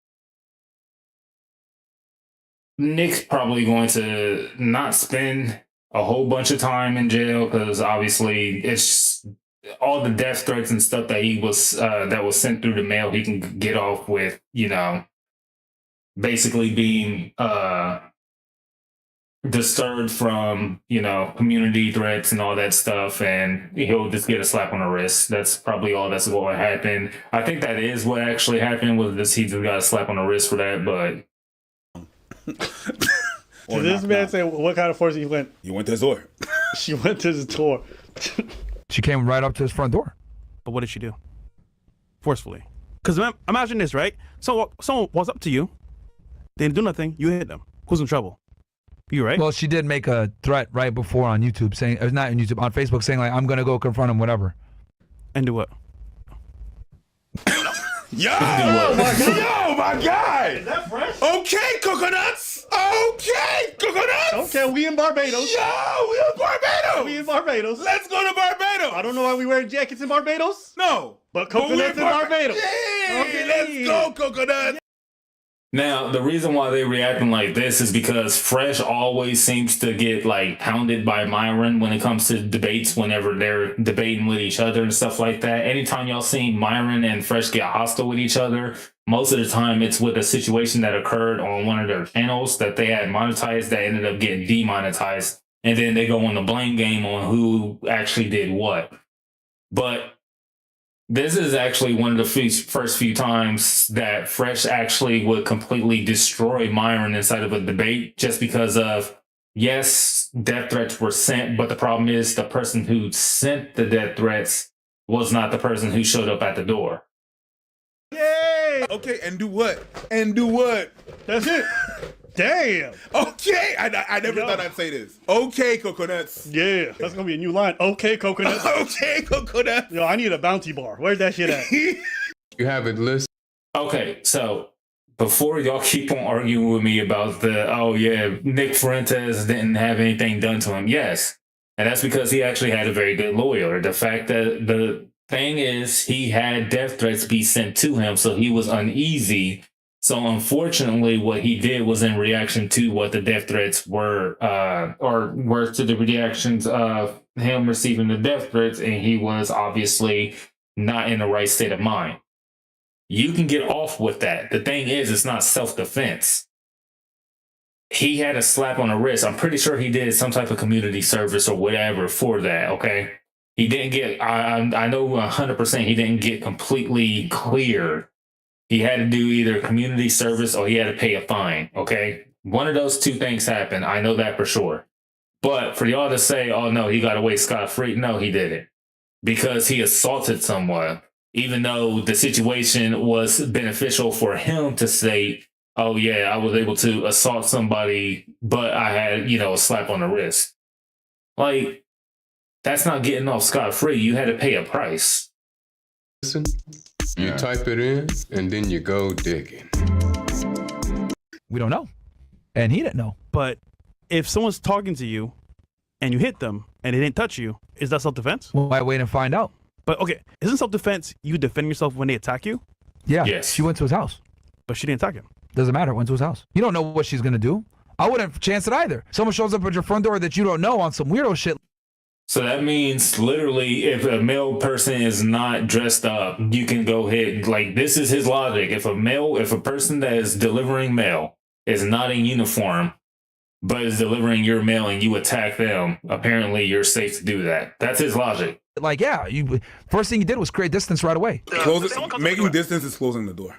Nick's probably going to not spend a whole bunch of time in jail because obviously it's all the death threats and stuff that he was that was sent through the mail. He can get off with, you know, basically being disturbed from, you know, community threats and all that stuff, and he'll just get a slap on the wrist. That's probably all that's going to happen. I think that is what actually happened, was this, he just got a slap on the wrist for that. But Did this man say what kind of force he went? You went to his door. She went to his door. She came right up to his front door. But what did she do? Forcefully. Because imagine this, right? So someone walks up to you, they didn't do nothing, you hit them. Who's in trouble? You, right? Well, she did make a threat right before on YouTube saying, or not on YouTube, on Facebook saying like, I'm going to go confront him, whatever. And do what? Yo, my guy. Is that fresh? Okay, coconuts. Okay, coconuts. Okay, we in Barbados. Yo, we in Barbados. We in Barbados. Let's go to Barbados. I don't know why we wearing jackets in Barbados. No, But coconuts in Barbados. Yay, Okay. let's go, coconuts. now, the reason why they reacting like this is because Fresh always seems to get like pounded by Myron when it comes to debates, whenever they're debating with each other and stuff like that. Anytime y'all seen Myron and Fresh get hostile with each other, most of the time it's with a situation that occurred on one of their channels that they had monetized that ended up getting demonetized. And then they go on the blame game on who actually did what. But this is actually one of the first few times that Fresh actually would completely destroy Myron inside of a debate, just because of, yes, death threats were sent, but the problem is the person who sent the death threats was not the person who showed up at the door. Yay! Okay, and do what? And do what? That's it. Damn. Okay, I never thought I'd say this. Okay, coconuts. Yeah, that's gonna be a new line. Okay, coconut. Okay, coconuts. Yo, I need a bounty bar. Where's that shit at? You have it listed. Okay, so before y'all keep on arguing with me about Nick Fuentes didn't have anything done to him. Yes. And that's because he actually had a very good lawyer. The fact that the thing is he had death threats be sent to him, so he was uneasy. So unfortunately, what he did was in reaction to what the death threats were, or were to the reactions of him receiving the death threats, and he was obviously not in the right state of mind. You can get off with that. The thing is, it's not self-defense. He had a slap on the wrist. I'm pretty sure he did some type of community service or whatever for that, okay? He didn't get, I know 100% he didn't get completely cleared. He had to do either community service or he had to pay a fine, okay? One of those two things happened. I know that for sure. But for y'all to say, oh no, he got away scot-free, no, he didn't. Because he assaulted someone. Even though the situation was beneficial for him to say, oh yeah, I was able to assault somebody, but I had, a slap on the wrist. Like, that's not getting off scot-free. You had to pay a price. Listen, you type it in, and then you go digging. We don't know. And he didn't know. But if someone's talking to you and you hit them and they didn't touch you, is that self-defense? Well, why wait and find out? But okay, isn't self-defense you defend yourself when they attack you? Yeah, yes. She went to his house. But she didn't attack him. Doesn't matter, went to his house. You don't know what she's going to do. I wouldn't chance it either. Someone shows up at your front door that you don't know on some weirdo shit. So that means literally if a male person is not dressed up, you can go ahead. Like, this is his logic. If a person that is delivering mail is not in uniform, but is delivering your mail and you attack them, apparently you're safe to do that. That's his logic. Like, yeah, you first thing you did was create distance right away. Making distance is closing the door.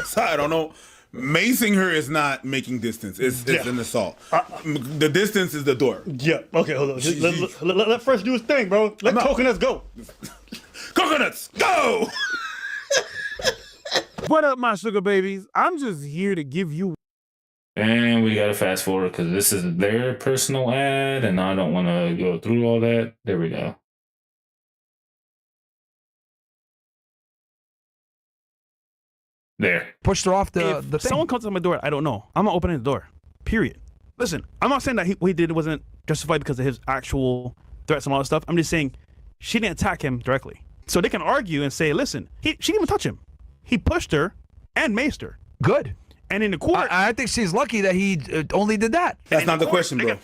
So I don't know. Macing her is not making distance. It's an assault. The distance is the door. Yeah. Okay, hold on. Let Fresh do his thing, bro. Let coconuts go. Coconuts, go! What up, my sugar babies? I'm just here to give you. And we got to fast forward because this is their personal ad and I don't want to go through all that. There we go. There. Pushed her off the If thing. someone comes to my door, I don't know. I'm not opening the door. Period. Listen, I'm not saying that what he did wasn't justified because of his actual threats and all that stuff. I'm just saying she didn't attack him directly. So they can argue and say, listen, she didn't even touch him. He pushed her and maced her. Good. And in the court, I think she's lucky that he only did that. That's not the question, bro.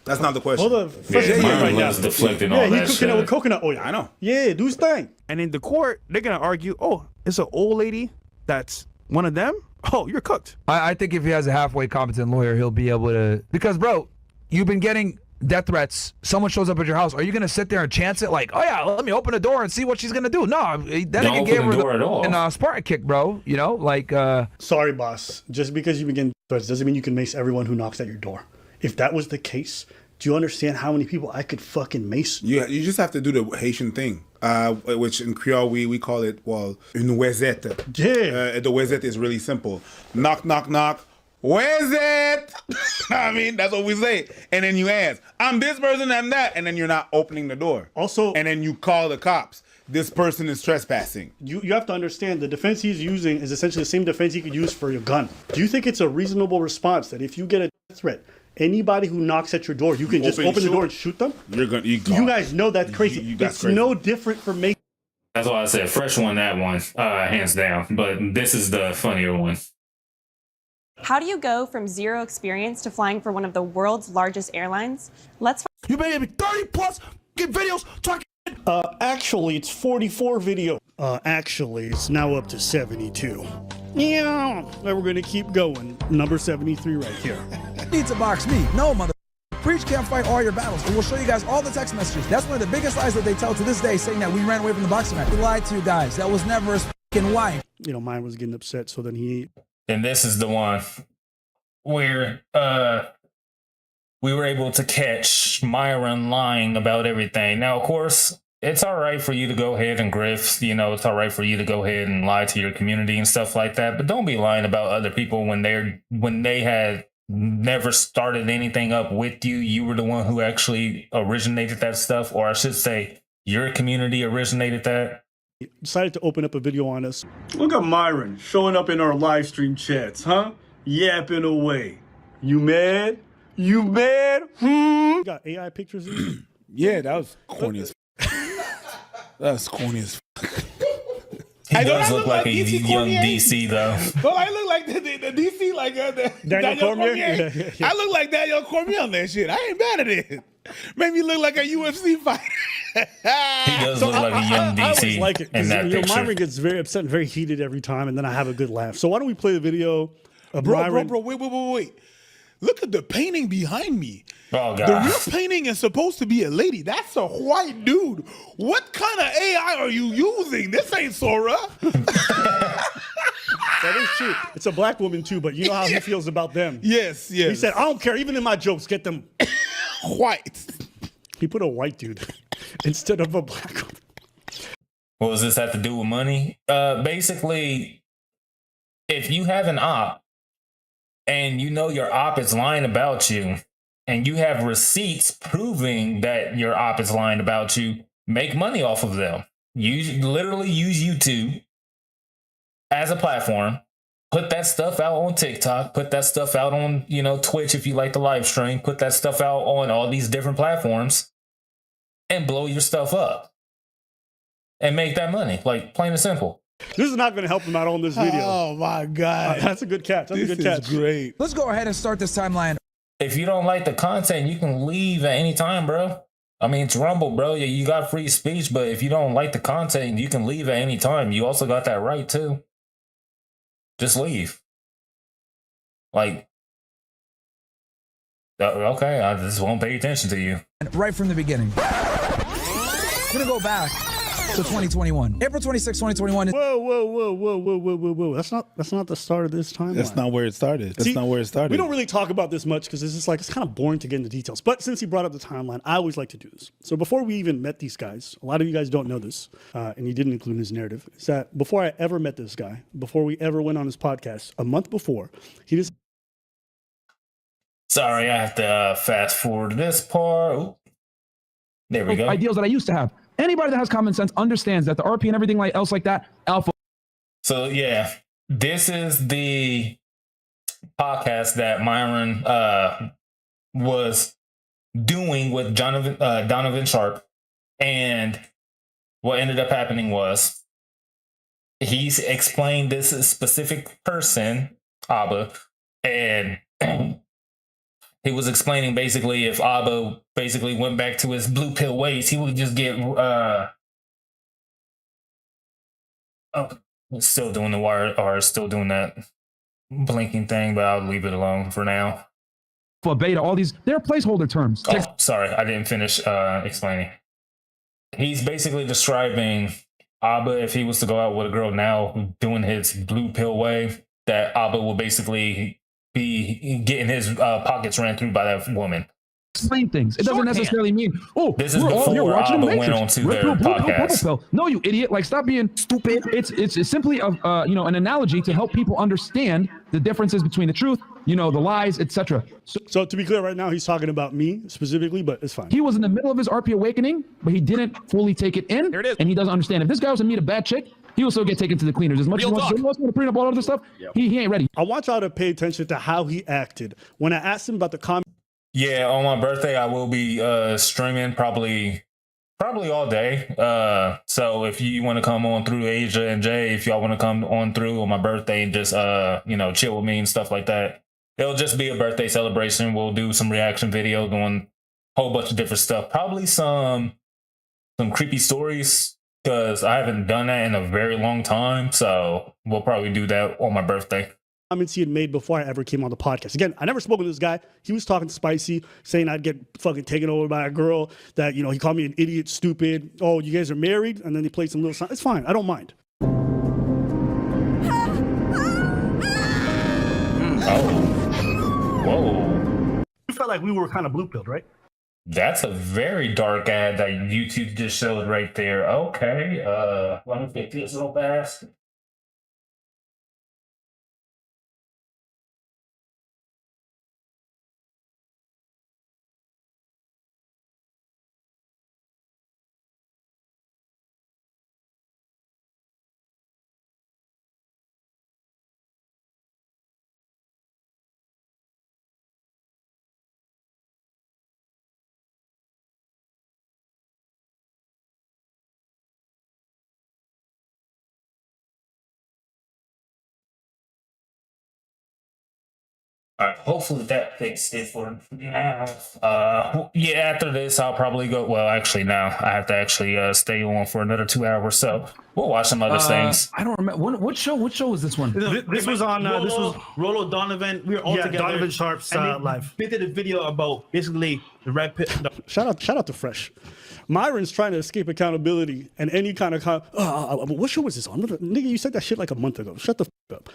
That's not the question. Hold on. Fresh is mine right now. was deflecting all Yeah, that he's cooking it shit. with coconut oil. I know. Yeah, do his thing. and in the court, they're gonna argue, oh, it's an old lady that's one of them. Oh, you're cooked. I think if he has a halfway competent lawyer, he'll be able to. Because, bro, you've been getting death threats. Someone shows up at your house. Are you going to sit there and chance it like, oh, yeah, let me open the door and see what she's going to do? No, that nigga gave her a Spartan kick, bro. You know, like. Sorry, boss. Just because you begin threats doesn't mean you can mace everyone who knocks at your door. If that was the case, do you understand how many people I could fucking mace? You just have to do the Haitian thing, which in Creole we call it, well, une wezette. Yeah. The wezette is really simple. Knock, knock, knock. Where's it? I mean, that's what we say. And then you ask, I'm this person, I'm that. And then you're not opening the door. Also, and then you call the cops. This person is trespassing. You have to understand the defense he's using is essentially the same defense he could use for your gun. Do you think it's a reasonable response that if you get a threat, anybody who knocks at your door, you can just open the door and shoot them? You guys know that's crazy. It's crazy. No different from me. That's why I said Fresh won that one, hands down. But this is the funnier one. How do you go from zero experience to flying for one of the world's largest airlines? You made 30 plus videos talking. Actually, it's 44 video. Actually, it's now up to 72. Yeah, we're gonna keep going. Number 73 right here. Need to box me. No, mother. Preach can't fight all your battles, and we'll show you guys all the text messages. That's one of the biggest lies that they tell to this day, saying that we ran away from the boxing match. We lied to you guys. That was never his fucking wife. You know, mine was getting upset, so then he. And this is the one where we were able to catch Myron lying about everything. Now, of course, it's all right for you to go ahead and grift. You know, it's all right for you to go ahead and lie to your community and stuff like that. But don't be lying about other people when they had never started anything up with you. You were the one who actually originated that stuff, or I should say, your community originated that. decided to open up a video on us. Look at Myron showing up in our live stream chats, huh? Yapping away. You mad? You mad? Got AI pictures in Yeah, that was corny as That's corny as He does look like a young DC, though. Don't I look like the DC, like Daniel Cormier? I look like Daniel Cormier on that shit. I ain't mad at it. Made me look like a UFC fighter. He does look like a young I DC always like it. in that picture. Myron gets very upset and very heated every time, and then I have a good laugh. So why don't we play the video of Myron? Bro, wait. Look at the painting behind me. Oh, God. The real painting is supposed to be a lady. That's a white dude. What kind of AI are you using? This ain't Sora. That is true. It's a black woman too, but you know how he feels about them. Yes. He said, I don't care. Even in my jokes, get them white. He put a white dude instead of a black woman. What does this have to do with money? Basically, if you have an op and you know your op is lying about you and you have receipts proving that your op is lying about you, make money off of them. Literally use YouTube as a platform. Put that stuff out on TikTok. Put that stuff out on, Twitch if you like to live stream. Put that stuff out on all these different platforms and blow your stuff up. And make that money, like plain and simple. This is not going to help him out on this video. Oh my God. That's a good catch. That's a good catch. This is great. Let's go ahead and start this timeline. If you don't like the content, you can leave at any time, bro. I mean, it's Rumble, bro. You got free speech, but if you don't like the content, you can leave at any time. You also got that right too. Just leave. Like, okay, I just won't pay attention to you. Right from the beginning. I'm going to go back to 2021. April 26, 2021. Whoa. That's not the start of this timeline. That's not where it started. We don't really talk about this much because it's kind of boring to get into details. But since he brought up the timeline, I always like to do this. So before we even met these guys, a lot of you guys don't know this, and he didn't include in his narrative, is that before I ever met this guy, before we ever went on his podcast, a month before, he just... Sorry, I have to fast forward this part. Ooh. There we go. Ideals that I used to have. Anybody that has common sense understands that the RP and everything else like that, alpha. So yeah, this is the podcast that Myron was doing with Donovan Sharp, and what ended up happening was he's explained this specific person, Abba, and he was explaining basically if Abba basically went back to his blue pill ways, he would just get still doing the wire or still doing that blinking thing, but I'll leave it alone for now. For beta, all these, they're placeholder terms. Oh, sorry, I didn't finish explaining. He's basically describing Abba if he was to go out with a girl now doing his blue pill way, that Abba will basically be getting his pockets ran through by that woman. Explain things. It doesn't necessarily mean, this is before Abba went on to their podcast. No, you idiot! Like, stop being stupid. It's simply an analogy to help people understand the differences between the truth, the lies, etc. So to be clear, right now he's talking about me specifically, but it's fine. He was in the middle of his RP awakening, but he didn't fully take it in. There it is. And he doesn't understand. If this guy was to meet a bad chick, he will still get taken to the cleaners. As much as he wants to prenup all other stuff, he ain't ready. I want y'all to pay attention to how he acted when I asked him about the comment. Yeah, on my birthday, I will be streaming probably all day. So if you want to come on through Asia and Jay, if y'all want to come on through on my birthday and just chill with me and stuff like that, it'll just be a birthday celebration. We'll do some reaction videos on a whole bunch of different stuff. Probably some creepy stories, because I haven't done that in a very long time. So we'll probably do that on my birthday. Comments he had made before I ever came on the podcast. Again, I never spoke to this guy. He was talking spicy, saying I'd get fucking taken over by a girl, that, he called me an idiot, stupid. Oh, you guys are married? And then he played some little sound. It's fine. I don't mind. Oh. Whoa. You felt like we were kind of blue-pilled, right? That's a very dark ad that YouTube just showed right there. Okay. Let me get this real fast. All right, hopefully that fixed it for now. Yeah, after this, I'll probably go. Well, actually, now I have to actually stay on for another 2 hours, so we'll watch some other things. I don't remember what show. What show was this one? This was on. This was Rollo Donovan. We were all together. Donovan Sharp's live. They did a video about basically the red pit. Shout out to Fresh. Myron's trying to escape accountability and any kind of what show was this on? Nigga, you said that shit like a month ago. Shut the f up.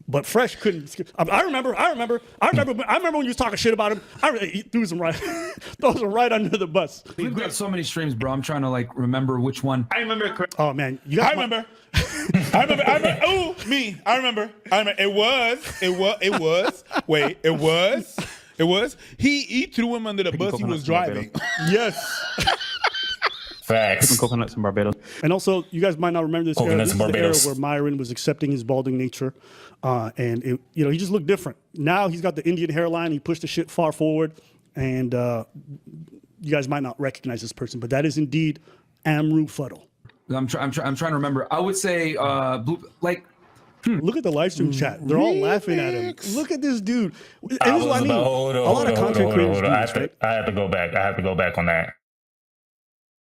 But Fresh couldn't skip. I remember when you was talking shit about him. He threw some right under the bus. We've got so many streams, bro. I'm trying to like remember which one. I remember. Oh man, I remember. Oh, me. I remember. It was. Wait, it was. He threw him under the bus. He was driving. Yes. Facts. Coconuts in Barbados. And also, you guys might not remember this era. This is the era where Myron was accepting his balding nature, and he just looked different. Now he's got the Indian hairline. He pushed the shit far forward, and you guys might not recognize this person, but that is indeed Amru Fuddle. I'm trying to remember. I would say Look at the live stream chat. They're all laughing at him. Look at this dude. And this is what I mean. A lot of content creators do this, right? I have to go back. On that.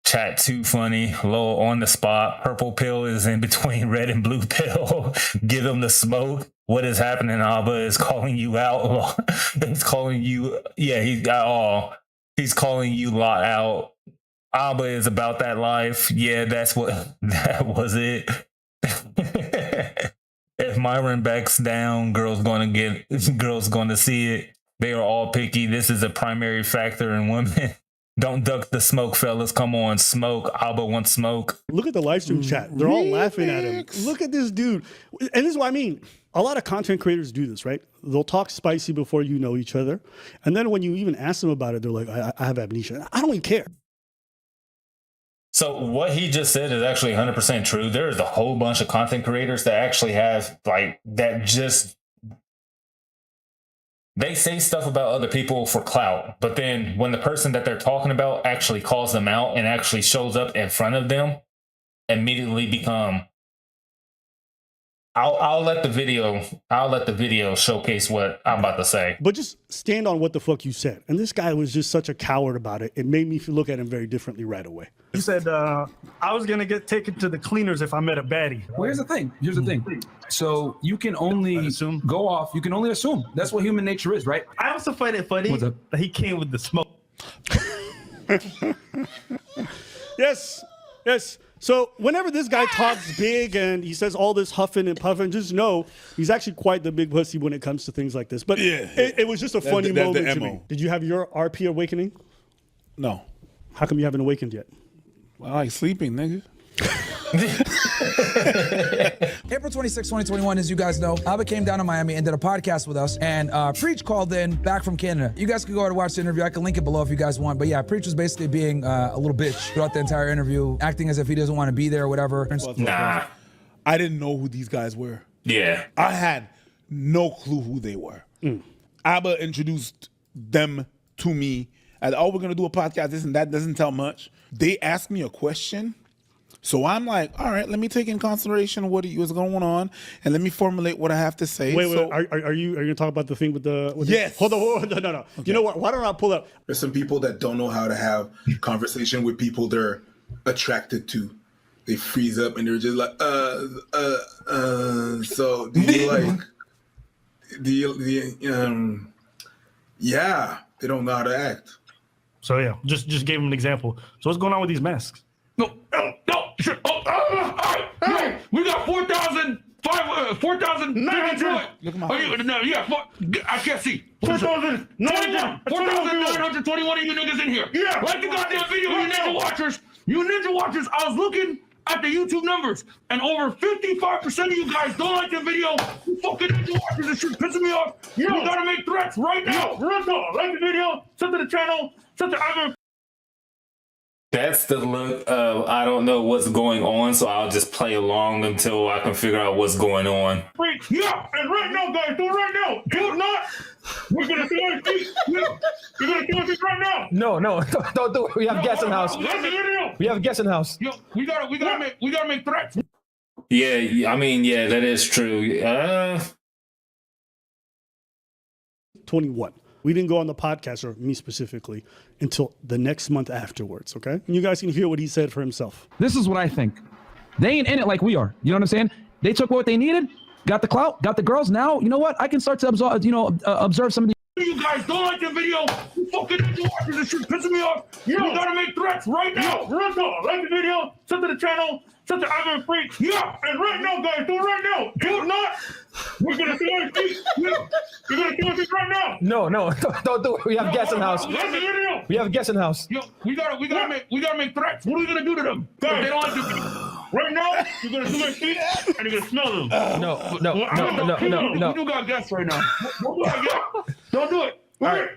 Chat too funny. Low on the spot. Purple pill is in between red and blue pill. Give him the smoke. What is happening? Abba is calling you out. He's calling you. Yeah, he's calling you lot out. Abba is about that life. Yeah, that was it. If Myron backs down, girls going to see it. They are all picky. This is a primary factor in women. Don't duck the smoke, fellas. Come on, smoke. Abba wants smoke. Look at the live stream chat. They're all laughing at him. Look at this dude. And this is what I mean. A lot of content creators do this, right? They'll talk spicy before you know each other. And then when you even ask them about it, they're like, I have amnesia. I don't even care. So what he just said is actually 100% true. There is a whole bunch of content creators that actually have they say stuff about other people for clout, but then when the person that they're talking about actually calls them out and actually shows up in front of them, immediately become. I'll let the video showcase what I'm about to say. But just stand on what the fuck you said. And this guy was just such a coward about it. It made me look at him very differently right away. He said, I was going to get taken to the cleaners if I met a baddie. Well, here's the thing. So you can only go off. You can only assume. That's what human nature is, right? I also find it funny that he came with the smoke. Yes. So whenever this guy talks big and he says all this huffing and puffing, just know he's actually quite the big pussy when it comes to things like this. But it was just a funny moment to me. Did you have your RP awakening? No. How come you haven't awakened yet? Well, I like sleeping, nigga. April 26, 2021, as you guys know, Abba came down to Miami and did a podcast with us, and Preach called in back from Canada. You guys can go and watch the interview. I can link it below if you guys want. But yeah, Preach was basically being a little bitch throughout the entire interview, acting as if he doesn't want to be there or whatever. Nah. I didn't know who these guys were. Yeah. I had no clue who they were. Abba introduced them to me as, we're going to do a podcast, this and that doesn't tell much. They asked me a question. So I'm like, all right, let me take in consideration what was going on, and let me formulate what I have to say. Wait, are you going to talk about the thing with the? Yes. Hold on, no. Okay. You know what? Why don't I pull up? There's some people that don't know how to have conversation with people they're attracted to. They freeze up and they're just like, So do you like? Yeah, they don't know how to act. So yeah, just gave him an example. So what's going on with these masks? No, shit. Hey, we got 4,900. I can't see. 4,921 of you niggas in here. Yeah. Like the goddamn video, you ninja watchers. I was looking at the YouTube numbers, and over 55% of you guys don't like the video. You fucking ninja watchers, this shit pissing me off. You gotta make threats right now. Like the video, sub to the channel, sub to other. That's the look of I don't know what's going on, so I'll just play along until I can figure out what's going on. Yeah, and right now, guys, do it right now. If not, we're gonna see our feet. You're gonna see our feet right now. No, don't do it. We have guests in house. We have guests in house. Yo, we gotta make threats. Yeah, I mean, yeah, that is true. 2021. We didn't go on the podcast, or me specifically, until the next month afterwards, okay? And you guys can hear what he said for himself. This is what I think. They ain't in it like we are. You know what I'm saying? They took what they needed, got the clout, got the girls. Now, you know what? I can start to observe some of the. You guys don't like the video. You fucking ninja watchers, this shit pissing me off. You gotta make threats right now. Right now. Like the video, sub to the channel, sub to Ivan Freak. Yeah, and right now, guys, do it right now. If not, we're gonna see our feet. You're gonna see our feet right now. No, don't do it. We have guests in house. Like the video. We have guests in house. Yo, we gotta make threats. What are we gonna do to them? Guys, they don't like the video. Right now, you're gonna see their feet and you're gonna smell them. No. We do got guests right now. Don't do it. All right.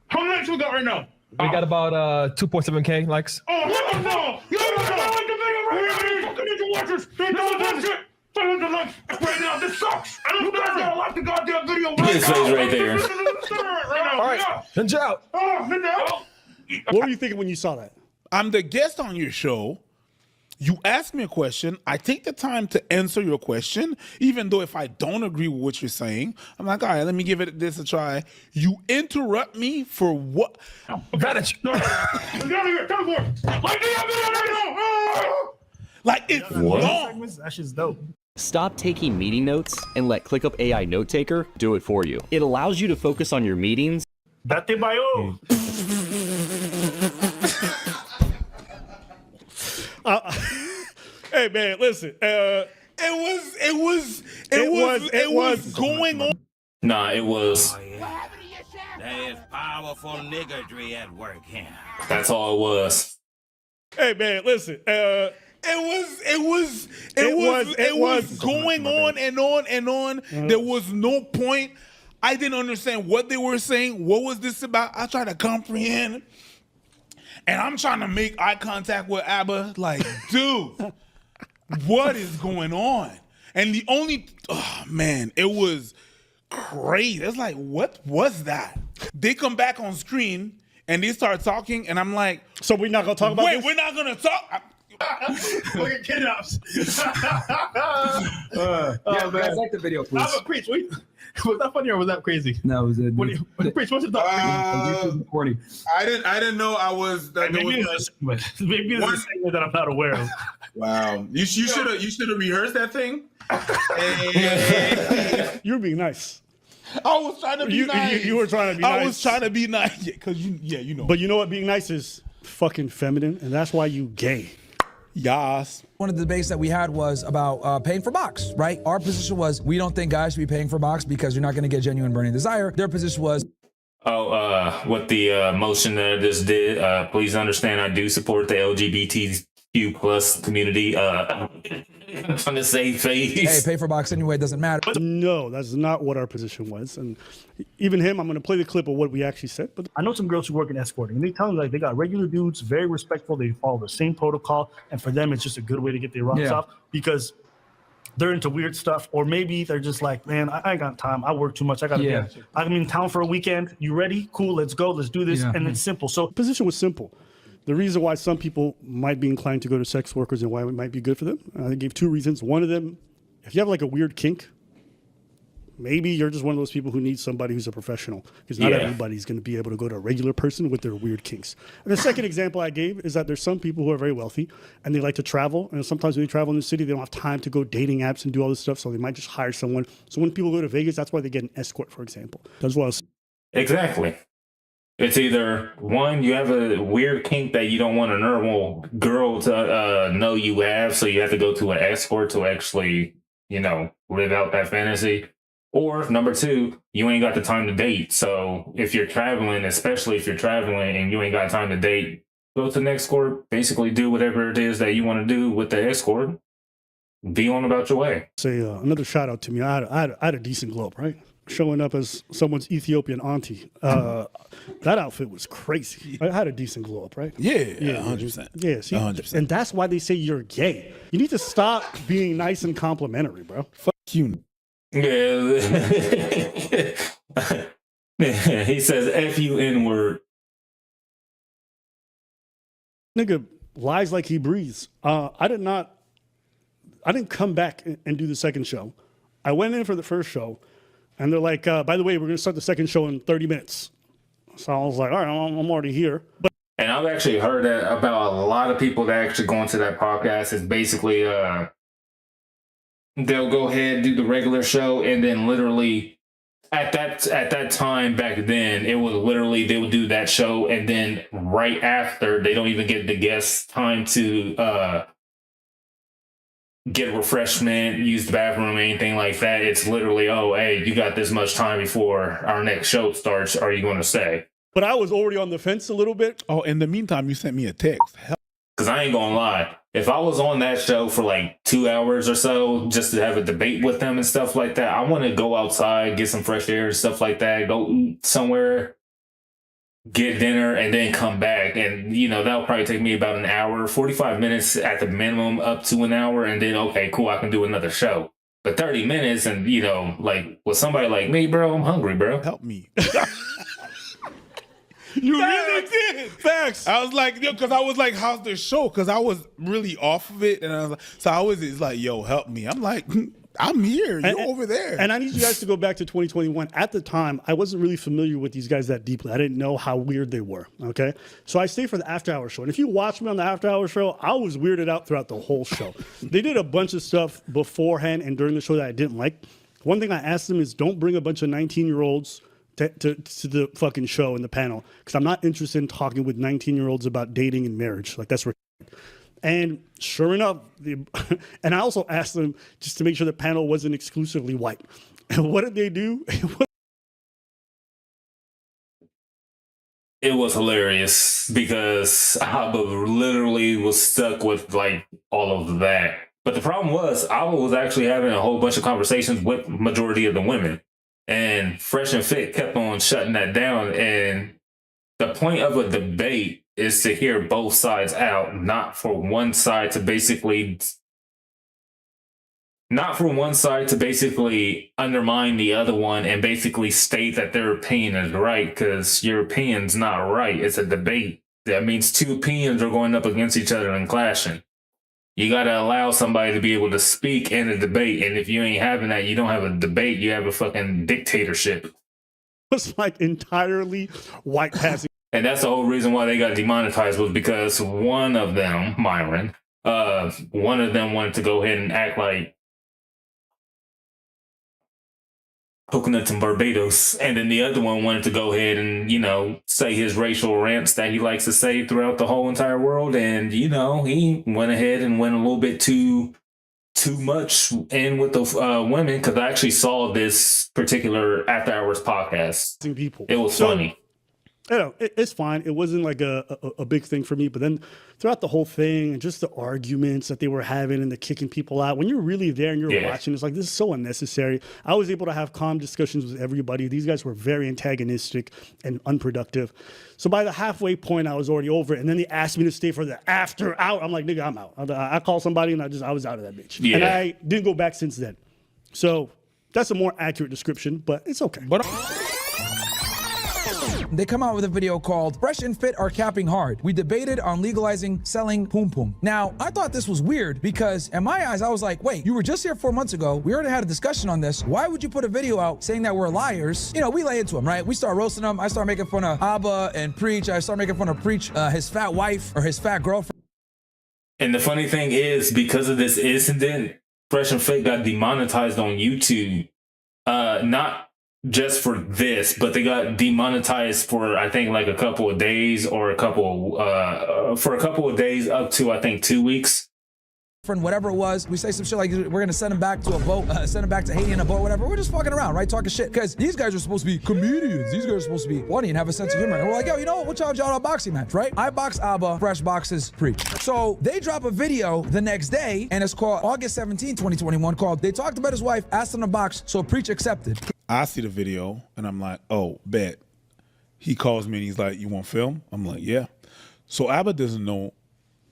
How many likes we got right now? We got about 2.7K likes. Oh, no. You don't like the video right now. Fucking ninja watchers. They don't like it. 500 likes right now. This sucks. I don't guys gotta like the goddamn video right now. His face right there. Right now. All right. Ninja out. Oh, ninja out. What were you thinking when you saw that? I'm the guest on your show. You ask me a question. I take the time to answer your question, even though if I don't agree with what you're saying, I'm like, all right, let me give this a try. You interrupt me for what? Advantage. No. Get out of here. Come for it. Like the video right now. Like it's long. That shit's dope. Stop taking meeting notes and let ClickUp AI Note Taker do it for you. It allows you to focus on your meetings. Date bio. Hey man, listen. It was going on. Nah, it was. There's powerful niggardry at work here. That's all it was. Hey man, listen. It was going on and on and on. There was no point. I didn't understand what they were saying. What was this about? I tried to comprehend. And I'm trying to make eye contact with Abba. Like, dude, what is going on? And the only, oh man, it was crazy. It's like, what was that? They come back on screen and they start talking, and I'm like, so we're not gonna talk about this? We're not gonna talk. Look at kidnaps. Man. I like the video, please. I'm a preach. Was that funny or was that crazy? No, it was When you preach, what's your thought? I didn't know I was. Maybe it's a segment that I'm not aware of. Wow, you should have rehearsed that thing. You're being nice. I was trying to be nice. You were trying to be nice. I was trying to be nice. Yeah, because you know. But you know what? Being nice is fucking feminine, and that's why you gay. Yas. One of the debates that we had was about paying for box, right? Our position was we don't think guys should be paying for box because you're not going to get genuine burning desire. Their position was, what the motion that I just did. Please understand, I do support the LGBTQ plus community. I'm trying to save face. Hey, pay for box anyway, it doesn't matter. No, that's not what our position was. And even him, I'm going to play the clip of what we actually said. But I know some girls who work in escorting, and they tell me like they got regular dudes, very respectful. They follow the same protocol, and for them, it's just a good way to get their rocks off because they're into weird stuff, or maybe they're just like, man, I ain't got time. I work too much. I got to be. I'm in town for a weekend. You ready? Cool. Let's go. Let's do this. And it's simple. So the position was simple. The reason why some people might be inclined to go to sex workers and why it might be good for them, I gave two reasons. One of them, if you have like a weird kink, maybe you're just one of those people who needs somebody who's a professional, because not everybody's going to be able to go to a regular person with their weird kinks. And the second example I gave is that there's some people who are very wealthy and they like to travel, and sometimes when they travel in the city, they don't have time to go dating apps and do all this stuff, so they might just hire someone. So when people go to Vegas, that's why they get an escort, for example. That's what I was. Exactly. It's either one, you have a weird kink that you don't want a normal girl to know you have, so you have to go to an escort to actually, live out that fantasy. Or number two, you ain't got the time to date. So if you're traveling, especially if you're traveling and you ain't got time to date, go to an escort, basically do whatever it is that you want to do with the escort. Be on about your way. Say another shout out to me. I had a decent glow up, right? Showing up as someone's Ethiopian auntie. That outfit was crazy. I had a decent glow up, right? Yeah, 100%. Yeah, see, 100%. And that's why they say you're gay. You need to stop being nice and complimentary, bro. Fuck you. Yeah. He says F you N-word. Nigga lies like he breathes. I didn't come back and do the second show. I went in for the first show. And they're like, by the way, we're going to start the second show in 30 minutes. So I was like, all right, I'm already here. But And I've actually heard that about a lot of people that actually go into that podcast. Is basically they'll go ahead and do the regular show, and then literally at that time back then, it was literally they would do that show, and then right after they don't even get the guests time to get a refreshment, use the bathroom, anything like that. It's literally, oh, hey, you got this much time before our next show starts. Are you going to stay? But I was already on the fence a little bit. Oh, in the meantime, you sent me a text. Because I ain't gonna lie, if I was on that show for like 2 hours or so just to have a debate with them and stuff like that, I want to go outside, get some fresh air and stuff like that, go eat somewhere, get dinner, and then come back. And, you know, that'll probably take me about an hour, 45 minutes at the minimum, up to an hour. And then, okay, cool, I can do another show. But 30 minutes and, you know, like with somebody like me, bro, I'm hungry, bro. Help me. You really did. Facts. I was like, yo, because I was like, how's the show? Because I was really off of it. And I was like, so I was it's like, yo, help me. I'm like, I'm here. You're over there. And I need you guys to go back to 2021. At the time, I wasn't really familiar with these guys that deeply. I didn't know how weird they were. Okay. So I stayed for the after hour show. And if you watch me on the after hour show, I was weirded out throughout the whole show. They did a bunch of stuff beforehand and during the show that I didn't like. One thing I asked them is don't bring a bunch of 19-year-olds to the fucking show in the panel, because I'm not interested in talking with 19-year-olds about dating and marriage. Like, that's ridiculous. And sure enough, and I also asked them just to make sure the panel wasn't exclusively white. And what did they do? It was hilarious because Abba literally was stuck with like all of that. But the problem was Abba was actually having a whole bunch of conversations with majority of the women. And Fresh and Fit kept on shutting that down. And the point of a debate is to hear both sides out, not for one side to basically undermine the other one and basically state that their opinion is right, because your opinion's not right. It's a debate. That means two opinions are going up against each other and clashing. You got to allow somebody to be able to speak in a debate. And if you ain't having that, you don't have a debate. You have a fucking dictatorship. Was like entirely white passing. And that's the whole reason why they got demonetized, was because one of them, Myron, one of them wanted to go ahead and act like coconuts in Barbados. And then the other one wanted to go ahead and, you know, say his racial rants that he likes to say throughout the whole entire world. And, you know, he went ahead and went a little bit too much in with the women, because I actually saw this particular After Hours podcast. People. It was funny. You know, it's fine. It wasn't like a big thing for me. But then throughout the whole thing and just the arguments that they were having and the kicking people out, when you're really there and you're watching, it's like, this is so unnecessary. I was able to have calm discussions with everybody. These guys were very antagonistic and unproductive. So by the halfway point, I was already over it. And then they asked me to stay for the after hour. I'm like, nigga, I'm out. I called somebody and I was out of that bitch. Yeah. And I didn't go back since then. So that's a more accurate description, but it's okay. But they come out with a video called Fresh and Fit Are Capping Hard. We debated on legalizing selling poom poom. Now, I thought this was weird because in my eyes, I was like, wait, you were just here 4 months ago. We already had a discussion on this. Why would you put a video out saying that we're liars? You know, we lay into them, right? We start roasting them. I start making fun of Abba and Preach. I start making fun of Preach, his fat wife or his fat girlfriend. And the funny thing is, because of this incident, Fresh and Fit got demonetized on YouTube. Not just for this, but they got demonetized for, I think, like a couple of days or for a couple of days up to, I think, 2 weeks. Whatever it was, we say some shit like we're gonna send him back to a boat, send him back to Haiti in a boat, whatever. We're just fucking around, right? Talking shit. Because these guys are supposed to be comedians. These guys are supposed to be funny and have a sense of humor. And we're like, yo, you know what? We'll challenge y'all to a boxing match, right? I box Abba, Fresh boxes Preach. So they drop a video the next day, and it's called August 17, 2021, called They Talked About His Wife, Asked Him to Box, So Preach Accepted. I see the video, and I'm like, oh, bet. He calls me, and he's like, you want film? I'm like, yeah. So Abba doesn't know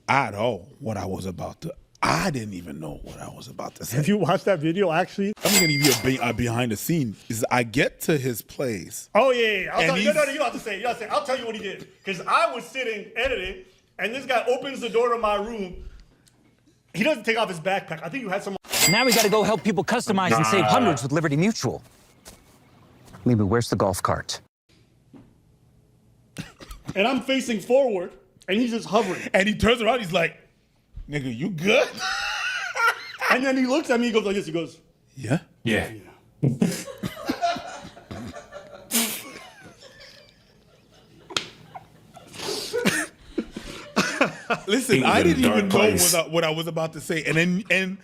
at all what I was about to. I didn't even know what I was about to say. Have you watched that video, actually? I'm going to give you a behind the scene. Is I get to his place. Oh, yeah. I'll tell you. No, you don't have to say it. I'll tell you what he did. Because I was sitting editing, and this guy opens the door to my room. He doesn't take off his backpack. I think you had some. Now we got to go help people customize and save hundreds with Liberty Mutual. Maybe where's the golf cart? And I'm facing forward, and he's just hovering. And he turns around, he's like, nigga, you good? And then he looks at me, he goes like this, he goes, yeah? Yeah. Listen, I didn't even know what I was about to say. And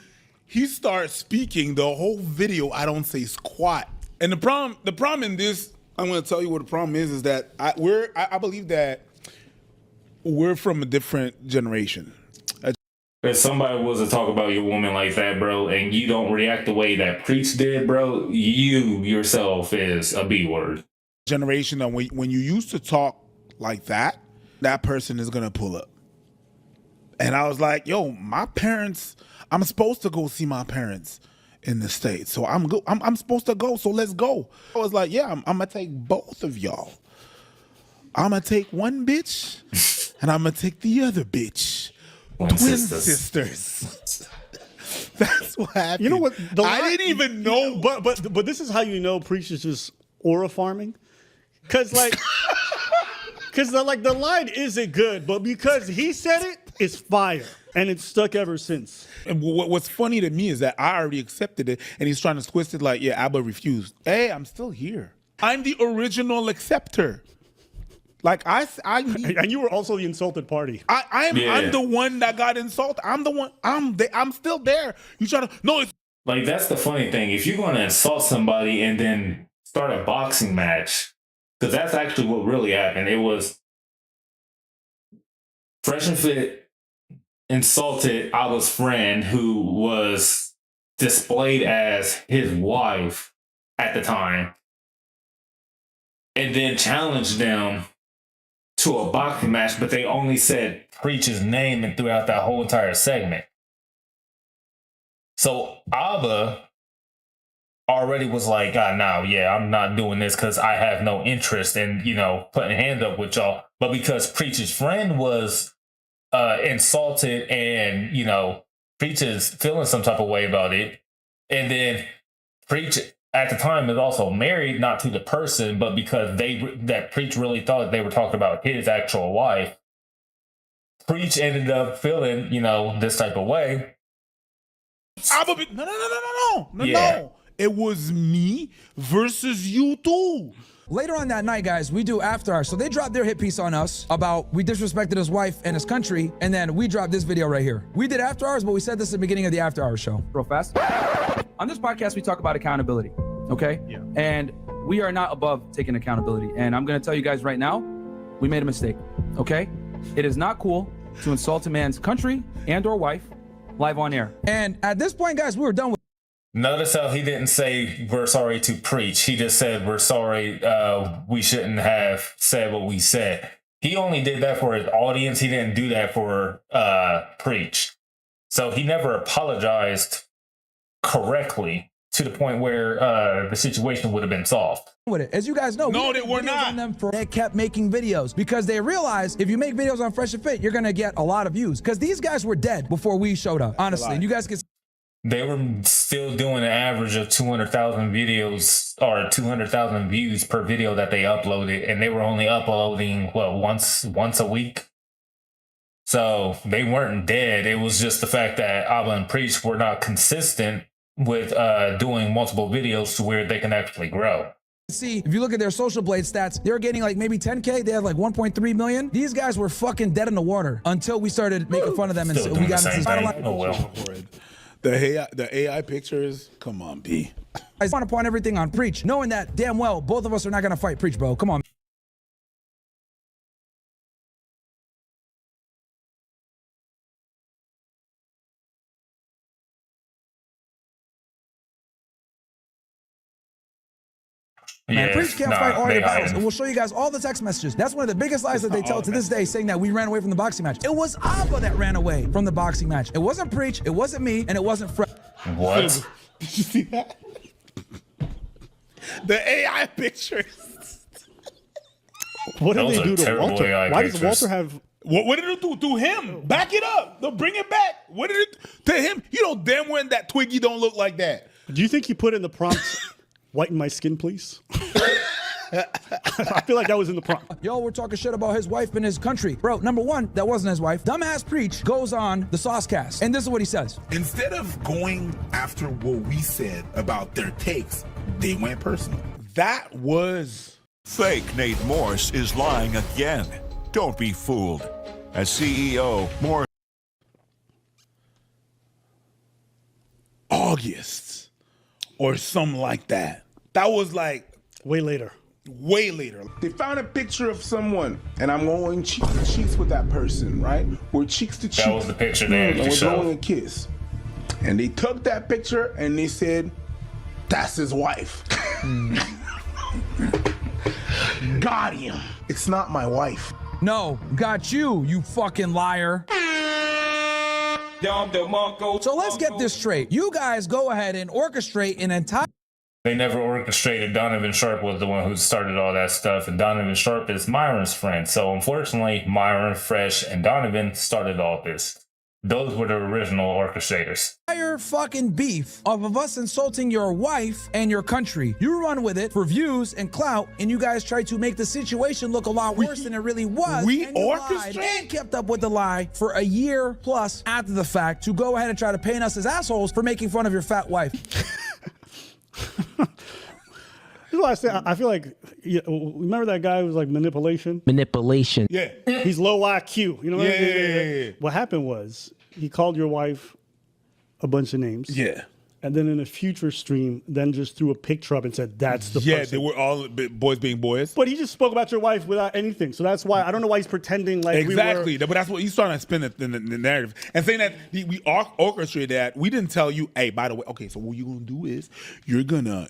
he starts speaking the whole video. I don't say squat. And the problem in this, I'm going to tell you what the problem is that I believe that we're from a different generation. If somebody was to talk about your woman like that, bro, and you don't react the way that Preach did, bro, you yourself is a B word. Generation that when you used to talk like that, that person is going to pull up. And I was like, yo, my parents, I'm supposed to go see my parents in the States. So I'm supposed to go, so let's go. I was like, yeah, I'm going to take both of y'all. I'm going to take one bitch, and I'm going to take the other bitch. Twin sisters. That's what happened. You know what? I didn't even know. But this is how you know Preach is just aura farming. Because, like... Because the line isn't good, but because he said it, it's fire. And it's stuck ever since. And what's funny to me is that I already accepted it, and he's trying to twist it like, yeah, Abba refused. Hey, I'm still here. I'm the original acceptor. Like, and you were also the insulted party. I'm the one that got insulted. I'm the one. I'm still there. You try to... No, it's... Like, that's the funny thing. If you're going to insult somebody and then start a boxing match... Because that's actually what really happened. It was Fresh and Fit insulted Abba's friend who was displayed as his wife at the time and then challenged them to a boxing match, but they only said Preach's name and throughout that whole entire segment. So Abba already was like, I'm not doing this because I have no interest in, putting hands up with y'all. But because Preach's friend was insulted and, Preach is feeling some type of way about it. And then Preach at the time is also married, not to the person, but because that Preach really thought they were talking about his actual wife. Preach ended up feeling, this type of way. No. It was me versus you two. Later on that night, guys, we do After Hours. So they dropped their hit piece on us about we disrespected his wife and his country, and then we dropped this video right here. We did After Hours, but we said this at the beginning of the After Hours show. Real fast. On this podcast, we talk about accountability, okay? Yeah. And we are not above taking accountability. And I'm going to tell you guys right now, we made a mistake, okay? It is not cool to insult a man's country and or wife live on air. And at this point, guys, we were done with Notice how he didn't say we're sorry to Preach. He just said we're sorry. We shouldn't have said what we said. He only did that for his audience. He didn't do that for Preach. So he never apologized correctly to the point where the situation would have been solved. With it. As you guys know, no, they were not. On them they kept making videos because they realized if you make videos on Fresh and Fit, you're gonna get a lot of views. Because these guys were dead before we showed up. Honestly, and you guys can. They were still doing an average of 200,000 videos or 200,000 views per video that they uploaded, and they were only uploading once a week. So they weren't dead. It was just the fact that Abba and Preach were not consistent with doing multiple videos to where they can actually grow. See, if you look at their Social Blade stats, they're getting like maybe 10K. They have like 1.3 million. These guys were fucking dead in the water until we started making fun of them, and we got into this. Oh well. The AI pictures, come on, B. I just want to point everything on Preach, knowing that damn well both of us are not going to fight Preach, bro. Come on. Man, Preach can't fight all your battles, and we'll show you guys all the text messages. That's one of the biggest lies that they tell to this day, saying that we ran away from the boxing match. It was Abba that ran away from the boxing match. It wasn't Preach, it wasn't me, and it wasn't Fred. What? Did you see that? The AI pictures. What did they do to Walter? Why does Walter have... What did it do to him? Back it up. They'll bring it back. What did it to him? You know damn well that Twiggy don't look like that. Do you think he put in the prompts... whiten my skin, please? I feel like that was in the prompt. Yo, we're talking shit about his wife and his country. Bro, number one, that wasn't his wife. Dumbass Preach goes on the Saucecast, and this is what he says. Instead of going after what we said about their takes, they went personal. That was fake. Nate Morse is lying again. Don't be fooled. As CEO, Morse. August or something like that. That was like way later. Way later. They found a picture of someone, and I'm going cheek to cheeks with that person, right? We're cheeks to cheeks. That was the picture they had and to we're show. blowing a kiss. And they took that picture and they said, that's his wife. Got him. It's not my wife. No, got you, you fucking liar. So let's get this straight. You guys go ahead and orchestrate an entire... They never orchestrated. Donovan Sharp was the one who started all that stuff, and Donovan Sharp is Myron's friend. So unfortunately, Myron, Fresh, and Donovan started all this. Those were the original orchestrators. Entire fucking beef of us insulting your wife and your country. You run with it for views and clout, and you guys try to make the situation look a lot worse than it really was. We and you lied orchestrate? and kept up with the lie for a year plus after the fact to go ahead and try to paint us as assholes for making fun of your fat wife. This is why I say I feel like, remember that guy who was like manipulation? Manipulation. Yeah. He's low IQ. You know what I mean? Yeah. What happened was he called your wife a bunch of names. Yeah. And then in a future stream, then just threw a picture up and said, that's the person. they were all boys being boys. But he just spoke about your wife without anything. So that's why, I don't know why he's pretending like Exactly. we were... But that's what he's trying to spin the narrative. And saying that we orchestrated that, we didn't tell you, hey, by the way, okay, so what you're gonna do is you're gonna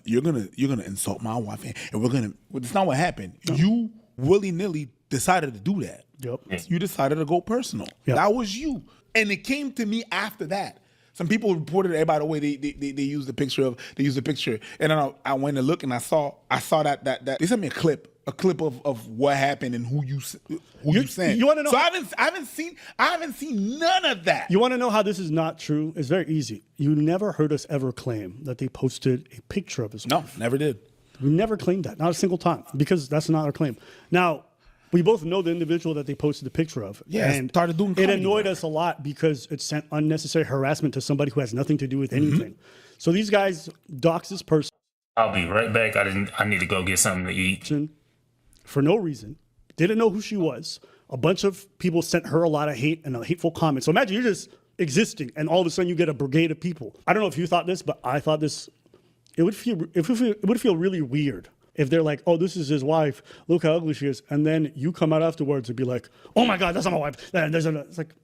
insult my wife and we're gonna that's not what happened. No. You willy-nilly decided to do that. Yep. You decided to go personal. Yep. That was you. And it came to me after that. Some people reported, hey, by the way, they used the picture, and then I went to look and I saw that they sent me a clip of what happened and who you sent. You want to know? So I haven't seen none of that. You want to know how this is not true? It's very easy. You never heard us ever claim that they posted a picture of his wife. No, never did. We never claimed that, not a single time, because that's not our claim. Now, we both know the individual that they posted the picture of. Yeah, and started doing it comedy annoyed work. us a lot because it sent unnecessary harassment to somebody who has nothing to do with anything. So these guys dox this person. I'll be right back. I need to go get something to eat. For no reason. Didn't know who she was. A bunch of people sent her a lot of hate and hateful comments. So imagine you're just existing and all of a sudden you get a brigade of people. I don't know if you thought this, but I thought this. It would feel really weird if they're like, oh, this is his wife. Look how ugly she is. And then you come out afterwards and be like, oh my God, that's not my wife. It's like,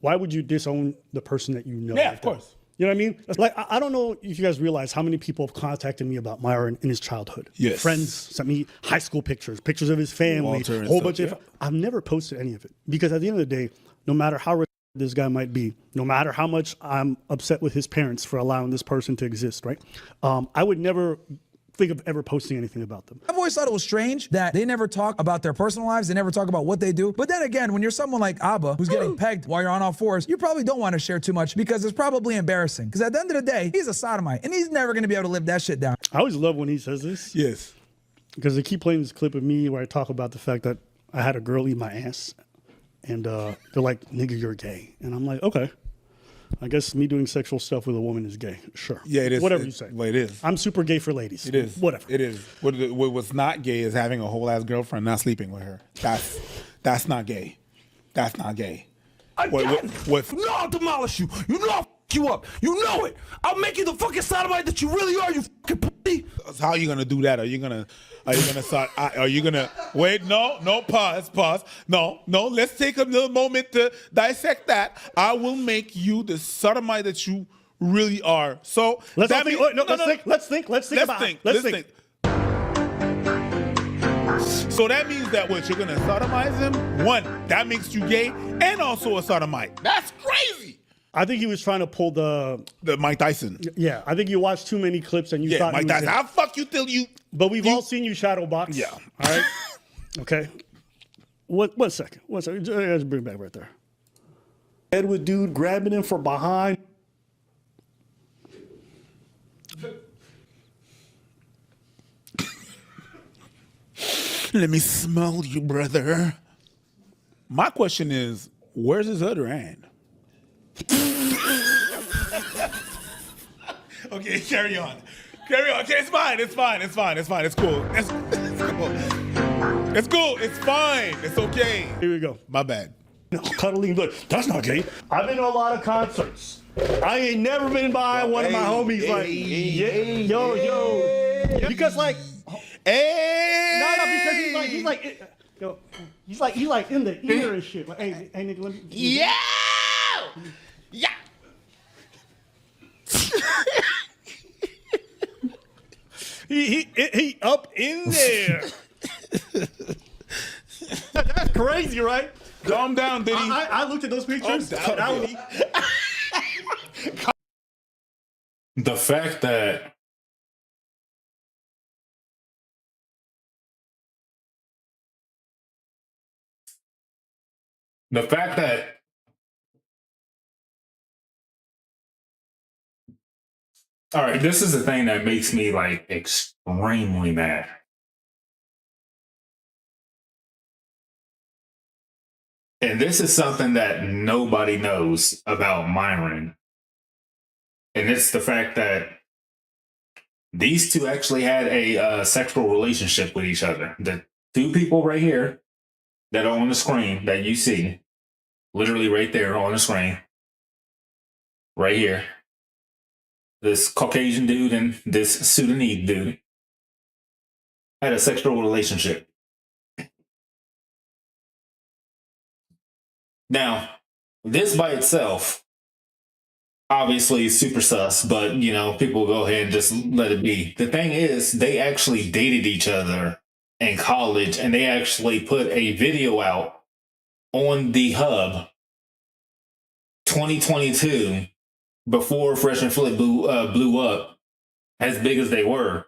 why would you disown the person that you know? Yeah, of course. You know what I mean? Like, I don't know if you guys realize how many people have contacted me about Myron in his childhood. Yes. Friends sent me high school pictures of his family, Walter and a whole stuff, bunch of. I've never posted any of it because at the end of the day, no matter how rich this guy might be, no matter how much I'm upset with his parents for allowing this person to exist, right? I would never think of ever posting anything about them. I've always thought it was strange that they never talk about their personal lives. They never talk about what they do. But then again, when you're someone like Abba, who's getting pegged while you're on all fours, you probably don't want to share too much because it's probably embarrassing. Because at the end of the day, he's a sodomite and he's never going to be able to live that shit down. I always love when he says this. Yes. Because they keep playing this clip of me where I talk about the fact that I had a girl eat my ass. And they're like, nigga, you're gay. And I'm like, okay. I guess me doing sexual stuff with a woman is gay. Sure. Yeah, it is. Whatever you say. Well, it is. I'm super gay for ladies. It is. Whatever. It is. What's not gay is having a whole ass girlfriend, not sleeping with her. That's not gay. That's not gay. I'll demolish you. You know I'll f you up. You know it. I'll make you the fucking sodomite that you really are, you fucking pussy. How are you gonna do that? Are you gonna wait? No, pause. No, let's take a little moment to dissect that. I will make you the sodomite that you really are. So let's think. So that means that you're gonna sodomize him. One, that makes you gay and also a sodomite. That's crazy. I think he was trying to pull the Mike Tyson. Yeah, I think you watched too many clips and you thought Mike Tyson. I'll fuck you till you. But we've all seen you shadow box. Yeah. All right. Okay. One second. Just bring it back right there. Edward dude grabbing him from behind. Let me smell you, brother. My question is, where's his other hand? Okay, carry on. Carry on. Okay, it's fine. It's fine. It's fine. It's fine. It's cool. It's cool. It's cool. It's fine. It's okay. Here we go. My bad. No, cuddling, look, that's not gay. I've been to a lot of concerts. I ain't never been by one of my homies yo. Because like, because he's like in the ear and shit. Like, hey nigga, let me. Yeah. Yeah. he up in there. That's crazy, right? Calm down, Diddy. I looked at those pictures. The fact that all right, this is the thing that makes me like extremely mad. And this is something that nobody knows about Myron. And it's the fact that these two actually had a sexual relationship with each other. The two people right here that are on the screen that you see, literally right there on the screen, right here. This Caucasian dude and this Sudanese dude had a sexual relationship. Now, this by itself, obviously is super sus, but, you know, people go ahead and just let it be. The thing is, they actually dated each other in college, and they actually put a video out on the Hub 2022 before Fresh and Fit blew up as big as they were.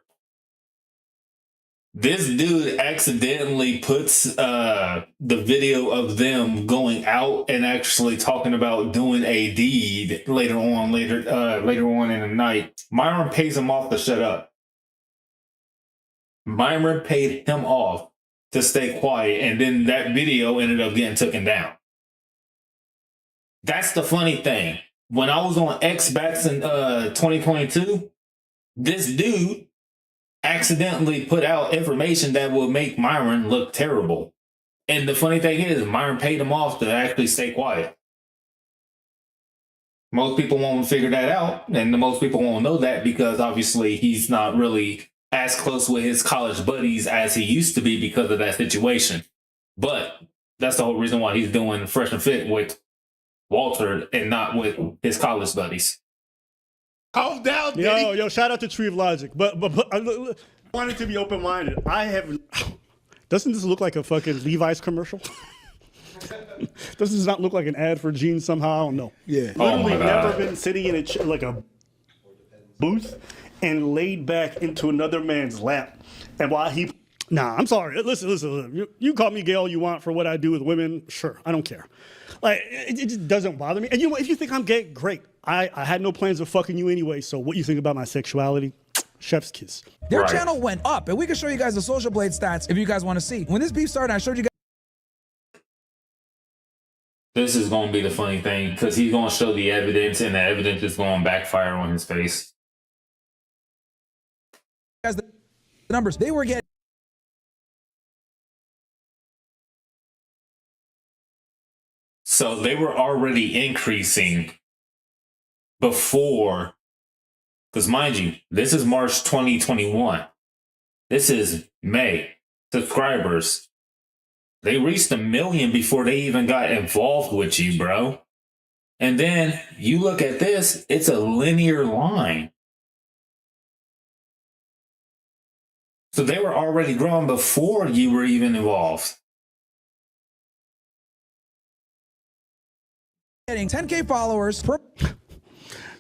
This dude accidentally puts the video of them going out and actually talking about doing a deed later on in the night. Myron pays him off to shut up. Myron paid him off to stay quiet, and then that video ended up getting taken down. That's the funny thing. When I was on Xbox in 2022, this dude accidentally put out information that will make Myron look terrible. And the funny thing is, Myron paid him off to actually stay quiet. Most people won't figure that out, and most people won't know that because obviously he's not really as close with his college buddies as he used to be because of that situation. But that's the whole reason why he's doing Fresh and Fit with Walter and not with his college buddies. Calm down, Diddy. Yo, shout out to Tree of Logic. But I wanted to be open-minded. Doesn't this look like a fucking Levi's commercial? Does this not look like an ad for jeans somehow? I don't know. Yeah. Literally never been sitting in like a booth and laid back into another man's lap. And while he... Nah, I'm sorry. Listen. You call me gay all you want for what I do with women. Sure, I don't care. Like, it just doesn't bother me. And you know, if you think I'm gay, great. I had no plans of fucking you anyway, so what you think about my sexuality? Chef's kiss. Their channel went up, and we can show you guys the Social Blade stats if you guys want to see. When this beef started, I showed you guys. This is going to be the funny thing, because he's going to show the evidence, and the evidence is going to backfire on his face. Guys, the numbers, they were getting. So they were already increasing before, because mind you, this is March 2021. This is May. Subscribers. They reached 1 million before they even got involved with you, bro. And then you look at this, it's a linear line. So they were already growing before you were even involved. Getting 10K followers per.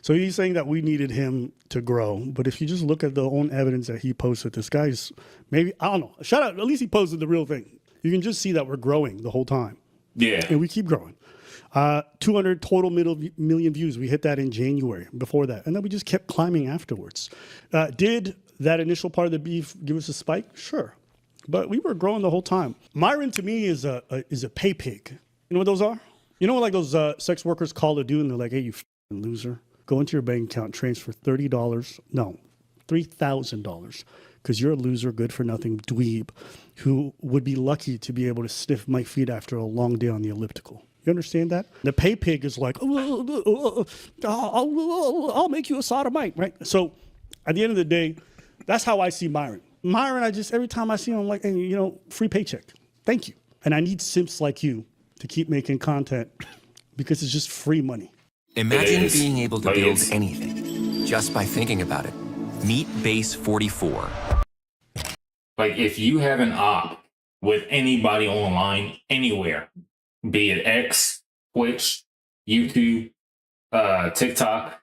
So he's saying that we needed him to grow, but if you just look at the own evidence that he posted, this guy's maybe, I don't know, shout out, at least he posted the real thing. You can just see that we're growing the whole time. Yeah. And we keep growing. 200 total million views. We hit that in January before that. And then we just kept climbing afterwards. Did that initial part of the beef give us a spike? Sure. but we were growing the whole time. Myron to me is a pay pig. You know what those are? You know what like those sex workers call to do and they're like, hey, you f***ing loser. Go into your bank account, transfer $30. No, $3,000. Because you're a loser, good for nothing dweeb who would be lucky to be able to sniff my feet after a long day on the elliptical. You understand that? The pay pig is like, I'll make you a sodomite, right? So at the end of the day, that's how I see Myron. Myron, every time I see him, I'm like, hey, you know, free paycheck. Thank you. And I need simps like you to keep making content because it's just free money. Imagine being able to build anything just by thinking about it. Meet Base 44. Like, if you have an op with anybody online, anywhere, be it X, Twitch, YouTube, TikTok,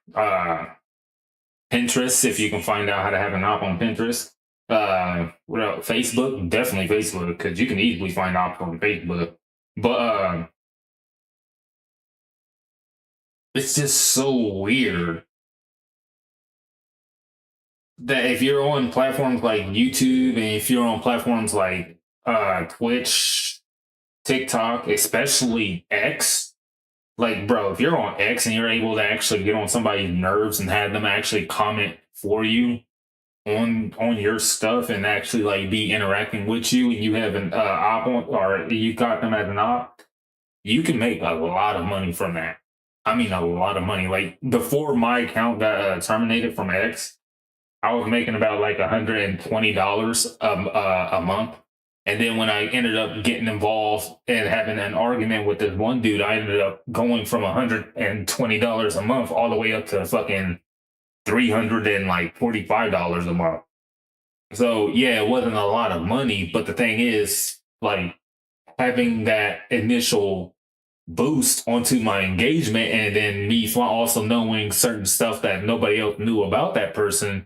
Pinterest, if you can find out how to have an op on Pinterest, what else? Facebook, definitely Facebook, because you can easily find ops on Facebook. But it's just so weird that if you're on platforms like YouTube and if you're on platforms like Twitch, TikTok, especially X, like, bro, if you're on X and you're able to actually get on somebody's nerves and have them actually comment for you on your stuff and actually like be interacting with you, and you have an op on, or you got them as an op, you can make a lot of money from that. I mean, a lot of money. Like, before my account got terminated from X, I was making about like $120 a month. And then when I ended up getting involved and having an argument with this one dude, I ended up going from $120 a month all the way up to fucking $345 a month. So yeah, it wasn't a lot of money, but the thing is, like, having that initial boost onto my engagement and then me also knowing certain stuff that nobody else knew about that person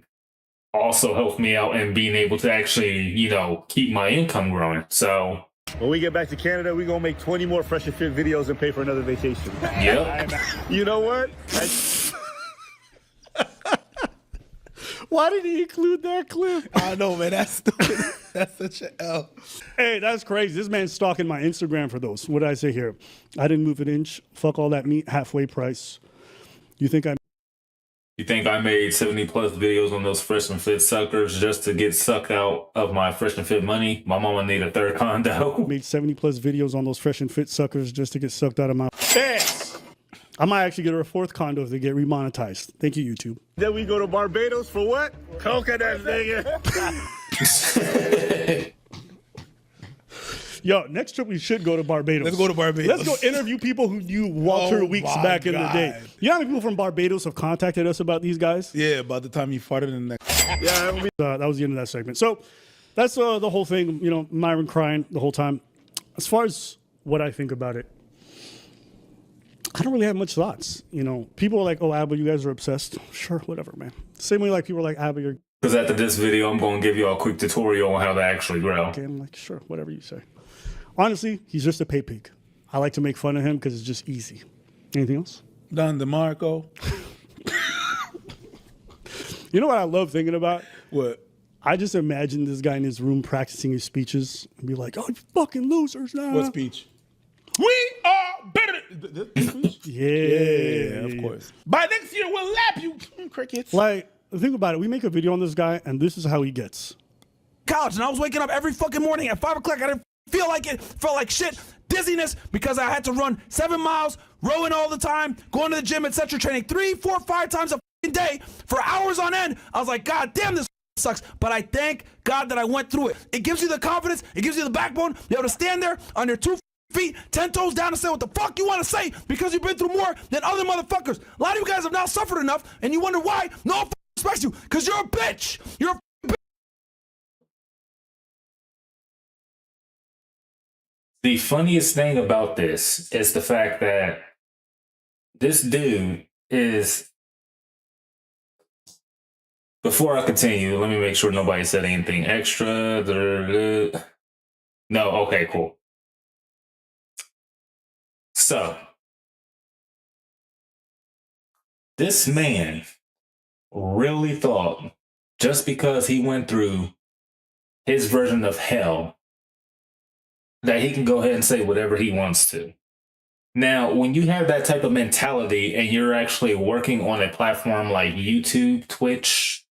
also helped me out in being able to actually, you know, keep my income growing. So when we get back to Canada, we're going to make 20 more Fresh and Fit videos and pay for another vacation. Yep. You know what? Why did he include that clip? I know, man. That's stupid. That's such an L. Hey, that's crazy. This man's stalking my Instagram for those. What did I say here? I didn't move an inch. Fuck all that meat. Halfway price. You think I made 70 plus videos on those Fresh and Fit suckers just to get sucked out of my Fresh and Fit money? My mama need a third condo. Made 70 plus videos on those Fresh and Fit suckers just to get sucked out of my ass. I might actually get her a fourth condo if they get remonetized. Thank you, YouTube. Then we go to Barbados for what? Coconut, nigga. Yo, next trip we should go to Barbados. Let's go to Barbados. Let's go interview people who knew Walter Weeks back in the day. You know how many people from Barbados have contacted us about these guys? Yeah, about the time you farted in the neck. Yeah, that was the end of that segment. So that's the whole thing, you know, Myron crying the whole time. As far as what I think about it, I don't really have much thoughts. You know, people are like, oh, Abba, you guys are obsessed. Sure, whatever, man. Same way like people are like, Abba, you're... Because after this video, I'm going to give you all a quick tutorial on how to actually grow. Okay, I'm like, sure, whatever you say. Honestly, he's just a pay pig. I like to make fun of him because it's just easy. Anything else? Don DeMarco. You know what I love thinking about? What? I just imagine this guy in his room practicing his speeches and be like, oh, you fucking losers now. What speech? We are better than... Yeah, of course. By next year, we'll lap you, crickets. Like, think about it. We make a video on this guy, and this is how he gets. College, and I was waking up every fucking morning at 5 o'clock. I didn't feel like it. Felt like shit. Dizziness because I had to run 7 miles, rowing all the time, going to the gym, etc. Training 3, 4, 5 times a fucking day for hours on end. I was like, God damn, this sucks. But I thank God that I went through it. It gives you the confidence. It gives you the backbone. You're able to stand there on your 2 feet, 10 toes down and say what the fuck you want to say because you've been through more than other motherfuckers. A lot of you guys have now suffered enough and you wonder why no one respects you because you're a bitch. You're a bitch. The funniest thing about this is the fact that this dude is... Before I continue, let me make sure nobody said anything extra. No, okay, cool. So, this man really thought just because he went through his version of hell that he can go ahead and say whatever he wants to. Now, when you have that type of mentality and you're actually working on a platform like YouTube, Twitch,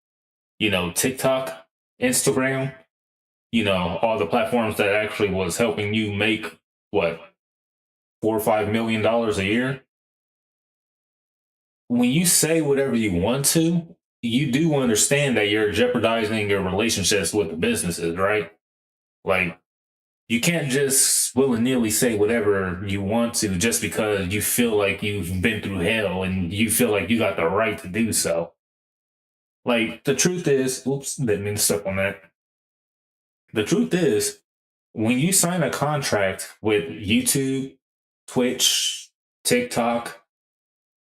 TikTok, Instagram, all the platforms that actually was helping you make what, $4 or $5 million a year. When you say whatever you want to, you do understand that you're jeopardizing your relationships with the businesses, right? Like, you can't just willy-nilly say whatever you want to just because you feel like you've been through hell and you feel like you got the right to do so. Like, the truth is, oops, didn't mean to step on that. The truth is, when you sign a contract with YouTube, Twitch, TikTok,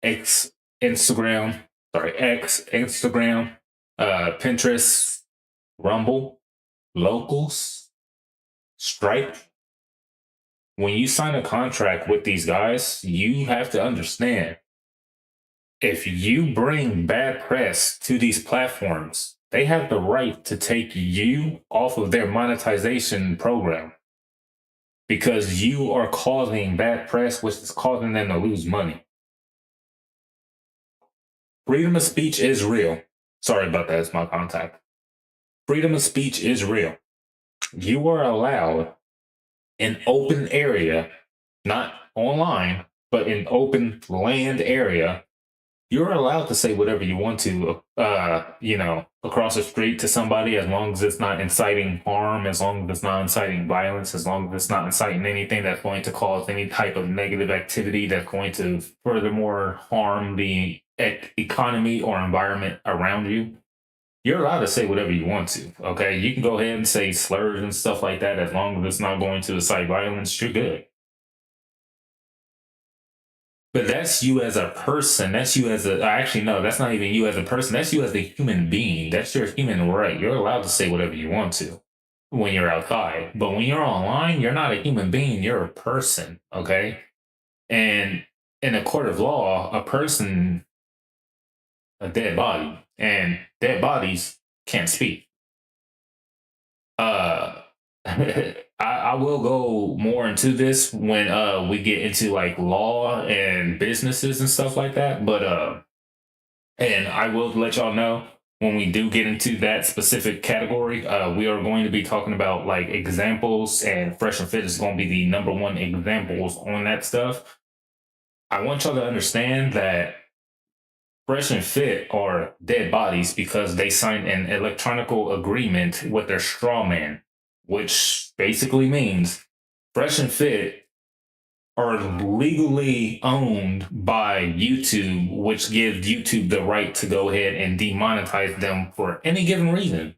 Instagram, Pinterest, Rumble, Locals, Stripe. When you sign a contract with these guys, you have to understand, if you bring bad press to these platforms, they have the right to take you off of their monetization program because you are causing bad press, which is causing them to lose money. Freedom of speech is real. Sorry about that, it's my contact. Freedom of speech is real. You are allowed in open area, not online, but in open land area. You're allowed to say whatever you want to, across the street to somebody, as long as it's not inciting harm, as long as it's not inciting violence, as long as it's not inciting anything that's going to cause any type of negative activity that's going to furthermore harm the economy or environment around you. You're allowed to say whatever you want to, okay? You can go ahead and say slurs and stuff like that. As long as it's not going to incite violence, you're good. But that's you as a person. That's you as actually, no, that's not even you as a person. That's you as a human being. That's your human right. You're allowed to say whatever you want to when you're outside. But when you're online, you're not a human being. You're a person, okay? And in a court of law, a person, a dead body, and dead bodies can't speak. I will go more into this when we get into like law and businesses and stuff like that. But and I will let y'all know when we do get into that specific category, we are going to be talking about like examples, and Fresh and Fit is going to be the #1 examples on that stuff. I want y'all to understand that Fresh and Fit are dead bodies because they signed an electronic agreement with their straw man, which basically means Fresh and Fit are legally owned by YouTube, which gives YouTube the right to go ahead and demonetize them for any given reason,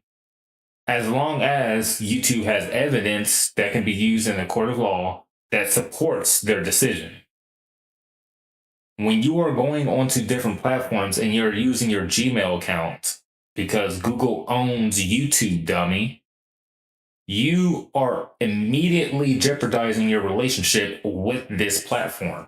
as long as YouTube has evidence that can be used in a court of law that supports their decision. When you are going onto different platforms and you're using your Gmail account because Google owns YouTube, dummy, you are immediately jeopardizing your relationship with this platform.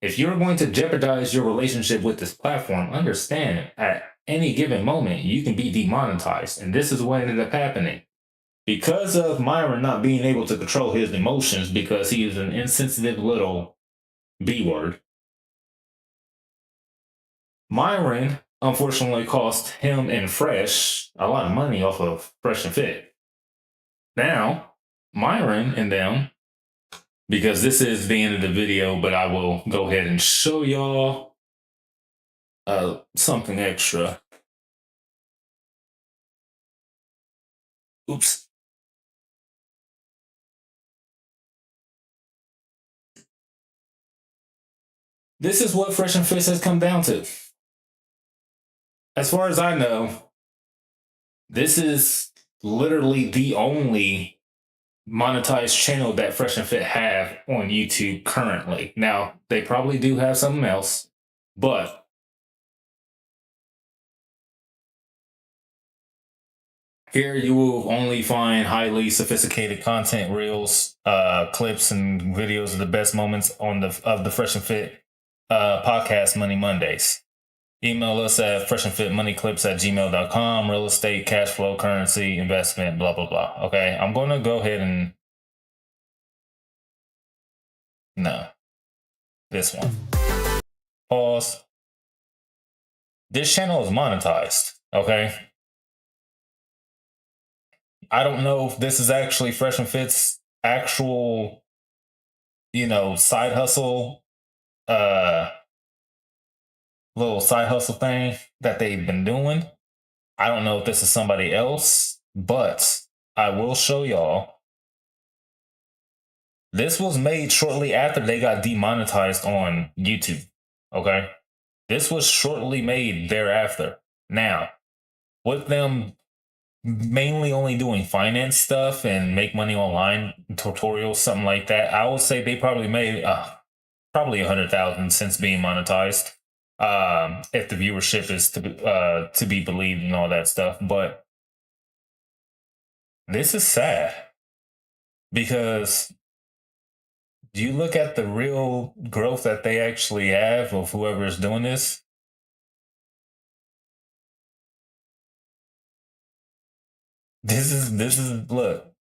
If you're going to jeopardize your relationship with this platform, understand at any given moment, you can be demonetized. And this is what ended up happening. Because of Myron not being able to control his emotions because he is an insensitive little B-word, Myron unfortunately cost him and Fresh a lot of money off of Fresh and Fit. Now, Myron and them, because this is the end of the video, but I will go ahead and show y'all something extra. Oops. This is what Fresh and Fit has come down to. As far as I know, this is literally the only monetized channel that Fresh and Fit have on YouTube currently. Now, they probably do have something else, but here you will only find highly sophisticated content, reels, clips, and videos of the best moments of the Fresh and Fit podcast Money Mondays. Email us at freshandfitmoneyclips@gmail.com. Real estate, cash flow, currency, investment, blah, blah, blah. Okay, I'm going to go ahead and... No. This one. Pause. This channel is monetized, okay? I don't know if this is actually Fresh and Fit's actual, side hustle, little side hustle thing that they've been doing. I don't know if this is somebody else, but I will show y'all. This was made shortly after they got demonetized on YouTube, okay? This was shortly made thereafter. Now, with them mainly only doing finance stuff and make money online, tutorials, something like that, I would say they probably made probably 100,000 since being monetized. If the viewership is to be believed and all that stuff. But this is sad because do you look at the real growth that they actually have of whoever is doing this? This is look.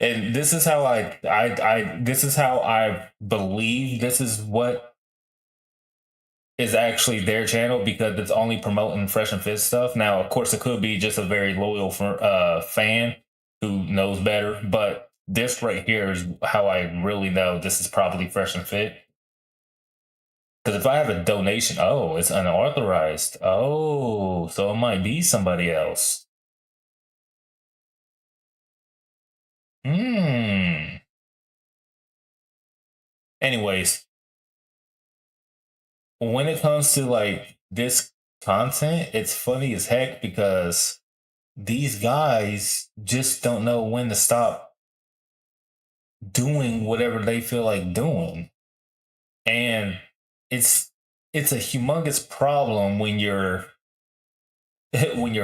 And this is how this is how I believe this is what is actually their channel, because it's only promoting Fresh and Fit stuff. Now, of course, it could be just a very loyal fan who knows better, but this right here is how I really know this is probably Fresh and Fit. Because if I have a donation, oh, it's unauthorized. Oh, so it might be somebody else. Anyways, when it comes to like this content, it's funny as heck because these guys just don't know when to stop doing whatever they feel like doing. And it's a humongous problem when your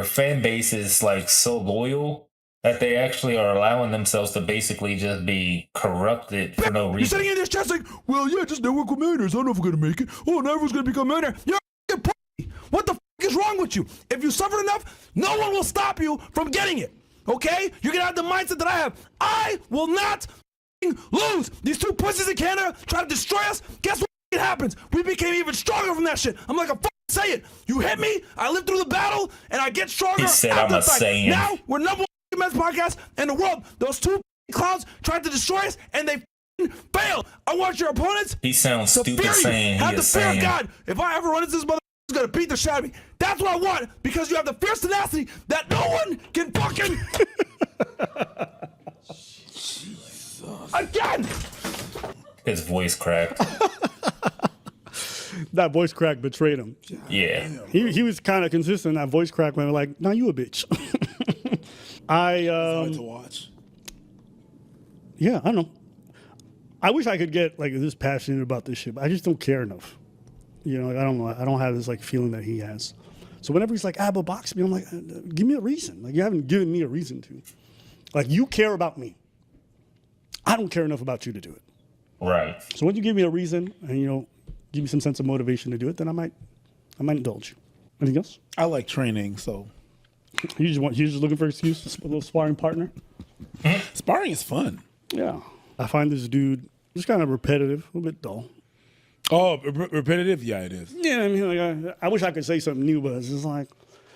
fan base is like so loyal that they actually are allowing themselves to basically just be corrupted for no reason. You're sitting in this chest like, well, yeah, just network with millionaires. I don't know if we're going to make it. Oh, now everyone's going to become a millionaire. You're a pussy. What the f*** is wrong with you? If you suffer enough, no one will stop you from getting it. Okay? You're going to have the mindset that I have. I will not lose. These two pussies in Canada try to destroy us. Guess what happens? We became even stronger from that shit. I'm like a say it. You hit me, I live through the battle, and I get stronger. He said I'm a saying. Now we're number one men's podcast in the world. Those two clowns tried to destroy us, and they failed. I want your opponents. He sounds stupid saying have he the is fear saying. of God. If I ever run into this mother, he's gonna beat the shit out of me. That's what I want, because you have the fierce tenacity that no one can fucking. Again. His voice cracked. That voice crack betrayed him. Yeah. He was kind of consistent. That voice crack when like, now you a bitch. It's hard to watch. Yeah, I don't know. I wish I could get like this passionate about this shit, but I just don't care enough. Like, I don't know. I don't have this like feeling that he has. So whenever he's like, but box me, I'm like, give me a reason. Like, you haven't given me a reason to. Like, you care about me. I don't care enough about you to do it. Right. So when you give me a reason and give me some sense of motivation to do it, then I might indulge you. Anything else? I like training, so you're just looking for an excuse, a little sparring partner. Sparring is fun. Yeah, I find this dude just kind of repetitive, a little bit dull. Oh, repetitive? Yeah, it is. Yeah, I mean, like I wish I could say something new, but it's just like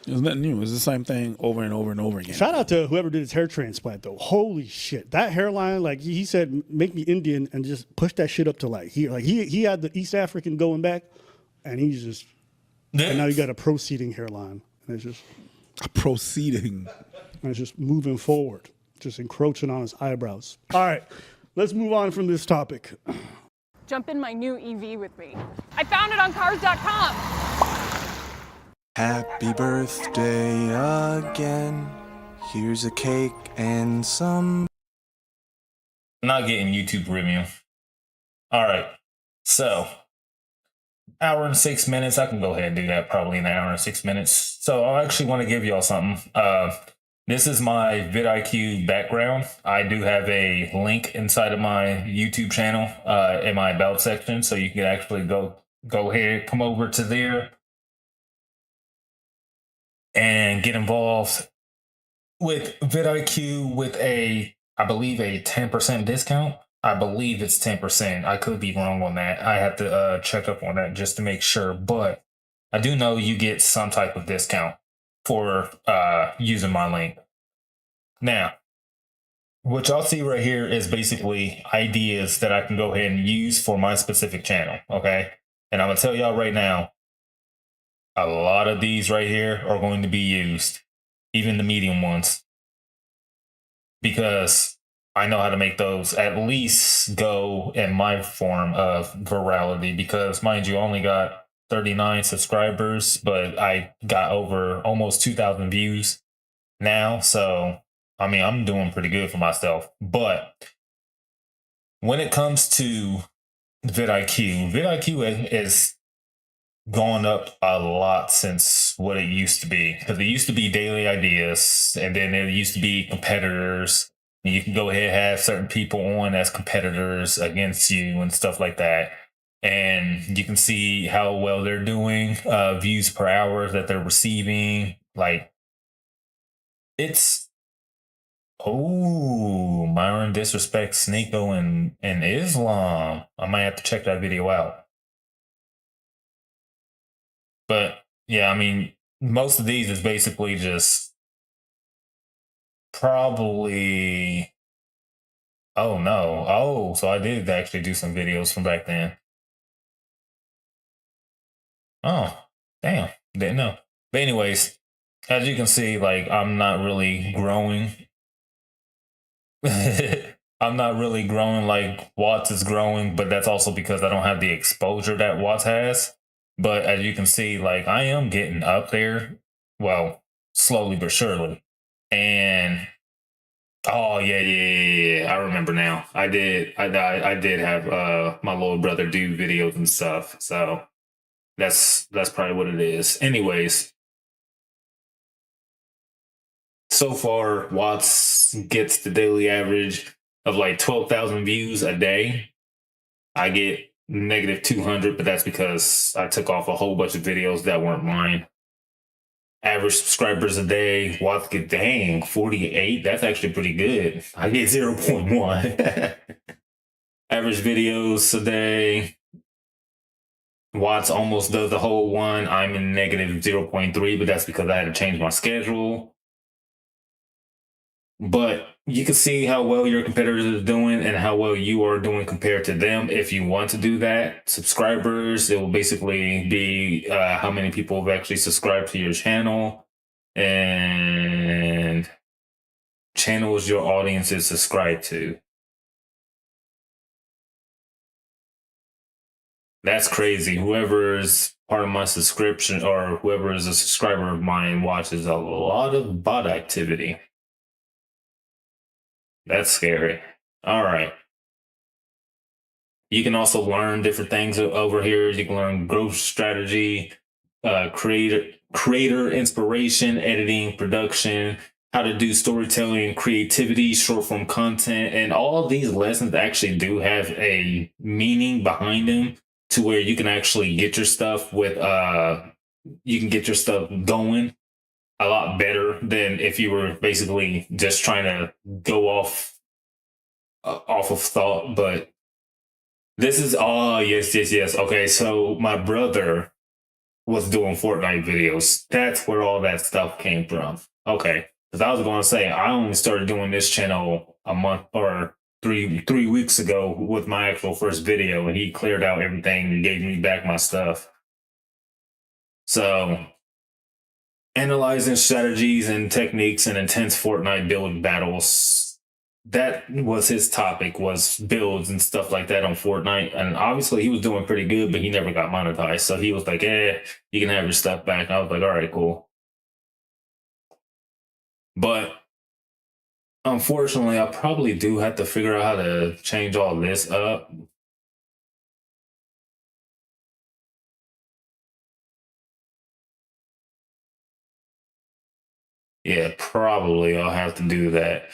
it's nothing new. It's the same thing over and over and over again. Shout out to whoever did his hair transplant, though. Holy shit, that hairline! Like he said, make me Indian and just push that shit up to like here. Like he had the East African going back, and he's just and now you got a proceeding hairline, and it's just a proceeding, and it's just moving forward, just encroaching on his eyebrows. All right, let's move on from this topic. Jump in my new EV with me. I found it on cars.com. Happy birthday again. Here's a cake and some. Not getting YouTube Premium. All right. So, hour and 6 minutes. I can go ahead and do that probably in an hour and 6 minutes. So, I actually want to give y'all something. This is my vidIQ background. I do have a link inside of my YouTube channel in my about section. So, you can actually go ahead, come over to there. and get involved with vidIQ with I believe a 10% discount. I believe it's 10%. I could be wrong on that. I have to check up on that just to make sure. But I do know you get some type of discount for using my link. Now, what y'all see right here is basically ideas that I can go ahead and use for my specific channel, okay? And I'm going to tell y'all right now, a lot of these right here are going to be used, even the medium ones, because I know how to make those at least go in my form of virality, because mind you, I only got 39 subscribers, but I got over almost 2,000 views now. So, I mean, I'm doing pretty good for myself. But when it comes to vidIQ is gone up a lot since what it used to be. Because it used to be daily ideas, and then it used to be competitors. And you can go ahead and have certain people on as competitors against you and stuff like that. And you can see how well they're doing, views per hour that they're receiving. Like, it's, oh, Myron disrespects Sneeko and Islam. I might have to check that video out. But yeah, I mean, most of these is basically just probably, oh no, oh, so I did actually do some videos from back then. Oh, damn, didn't know. But anyways, as you can see, like, I'm not really growing. I'm not really growing like Watts is growing, but that's also because I don't have the exposure that Watts has. But as you can see, like, I am getting up there, well, slowly but surely. And oh yeah, I remember now. I did have my little brother do videos and stuff. So that's probably what it is. Anyways, so far Watts gets the daily average of like 12,000 views a day. I get negative 200, but that's because I took off a whole bunch of videos that weren't mine. Average subscribers a day, Watts get, dang, 48. That's actually pretty good. I get 0.1. Average videos a day, Watts almost does the whole one. I'm in negative 0.3, but that's because I had to change my schedule. But you can see how well your competitors are doing and how well you are doing compared to them. If you want to do that, subscribers, it will basically be how many people have actually subscribed to your channel, and channels your audience is subscribed to. That's crazy. Whoever is part of my subscription or whoever is a subscriber of mine watches a lot of bot activity. That's scary. All right. You can also learn different things over here. You can learn growth strategy, creator inspiration, editing, production, how to do storytelling, creativity, short form content. And all of these lessons actually do have a meaning behind them to where you can actually get your stuff with, you can get your stuff going a lot better than if you were basically just trying to go off of thought. But this is, oh, yes. Okay, so my brother was doing Fortnite videos. That's where all that stuff came from. Okay, because I was going to say, I only started doing this channel a month or three weeks ago with my actual first video, and he cleared out everything and gave me back my stuff. So analyzing strategies and techniques and intense Fortnite build battles. That was his topic, was builds and stuff like that on Fortnite. And obviously he was doing pretty good, but he never got monetized. So he was like, you can have your stuff back. And I was like, all right, cool. But unfortunately, I probably do have to figure out how to change all this up. Yeah, probably I'll have to do that.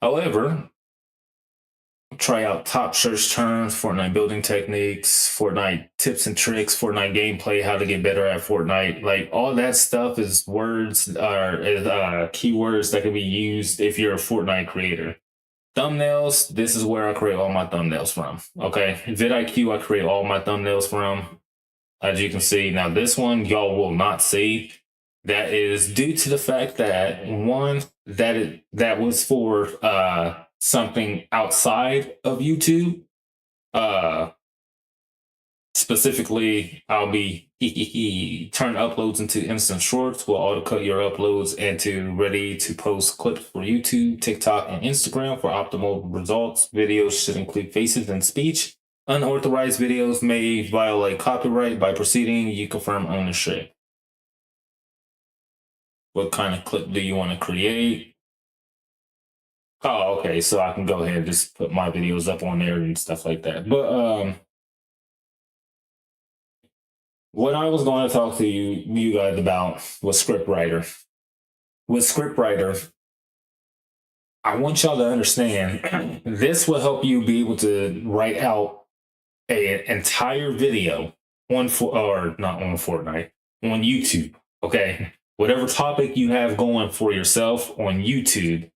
However, try out top search terms, Fortnite building techniques, Fortnite tips and tricks, Fortnite gameplay, how to get better at Fortnite. Like all that stuff is words or keywords that can be used if you're a Fortnite creator. Thumbnails, this is where I create all my thumbnails from. Okay, vidIQ, I create all my thumbnails from. As you can see, now this one y'all will not see. That is due to the fact that one, that was for something outside of YouTube. Specifically, I'll be turn uploads into instant shorts. Will auto cut your uploads into ready to post clips for YouTube, TikTok, and Instagram for optimal results. Videos should include faces and speech. Unauthorized videos may violate copyright. By proceeding, you confirm ownership. What kind of clip do you want to create? Oh, okay. So I can go ahead and just put my videos up on there and stuff like that. But what I was going to talk to you guys about was Scriptwriter. With Scriptwriter, I want y'all to understand this will help you be able to write out an entire video on not on Fortnite, on YouTube. Okay, whatever topic you have going for yourself on YouTube.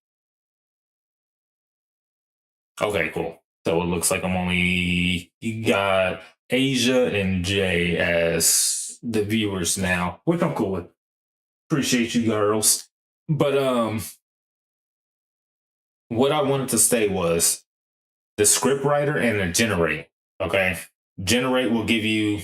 Okay, cool. So it looks like you got Asia and Jay as the viewers now, which I'm cool with. Appreciate you girls. But what I wanted to say was the Scriptwriter and the Generate. Okay, Generate will give you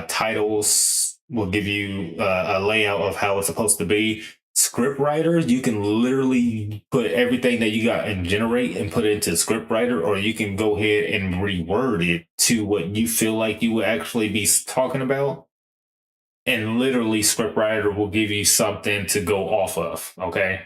titles, will give you a layout of how it's supposed to be. Scriptwriter, you can literally put everything that you got in Generate and put it into Scriptwriter, or you can go ahead and reword it to what you feel like you would actually be talking about. And literally Scriptwriter will give you something to go off of, okay?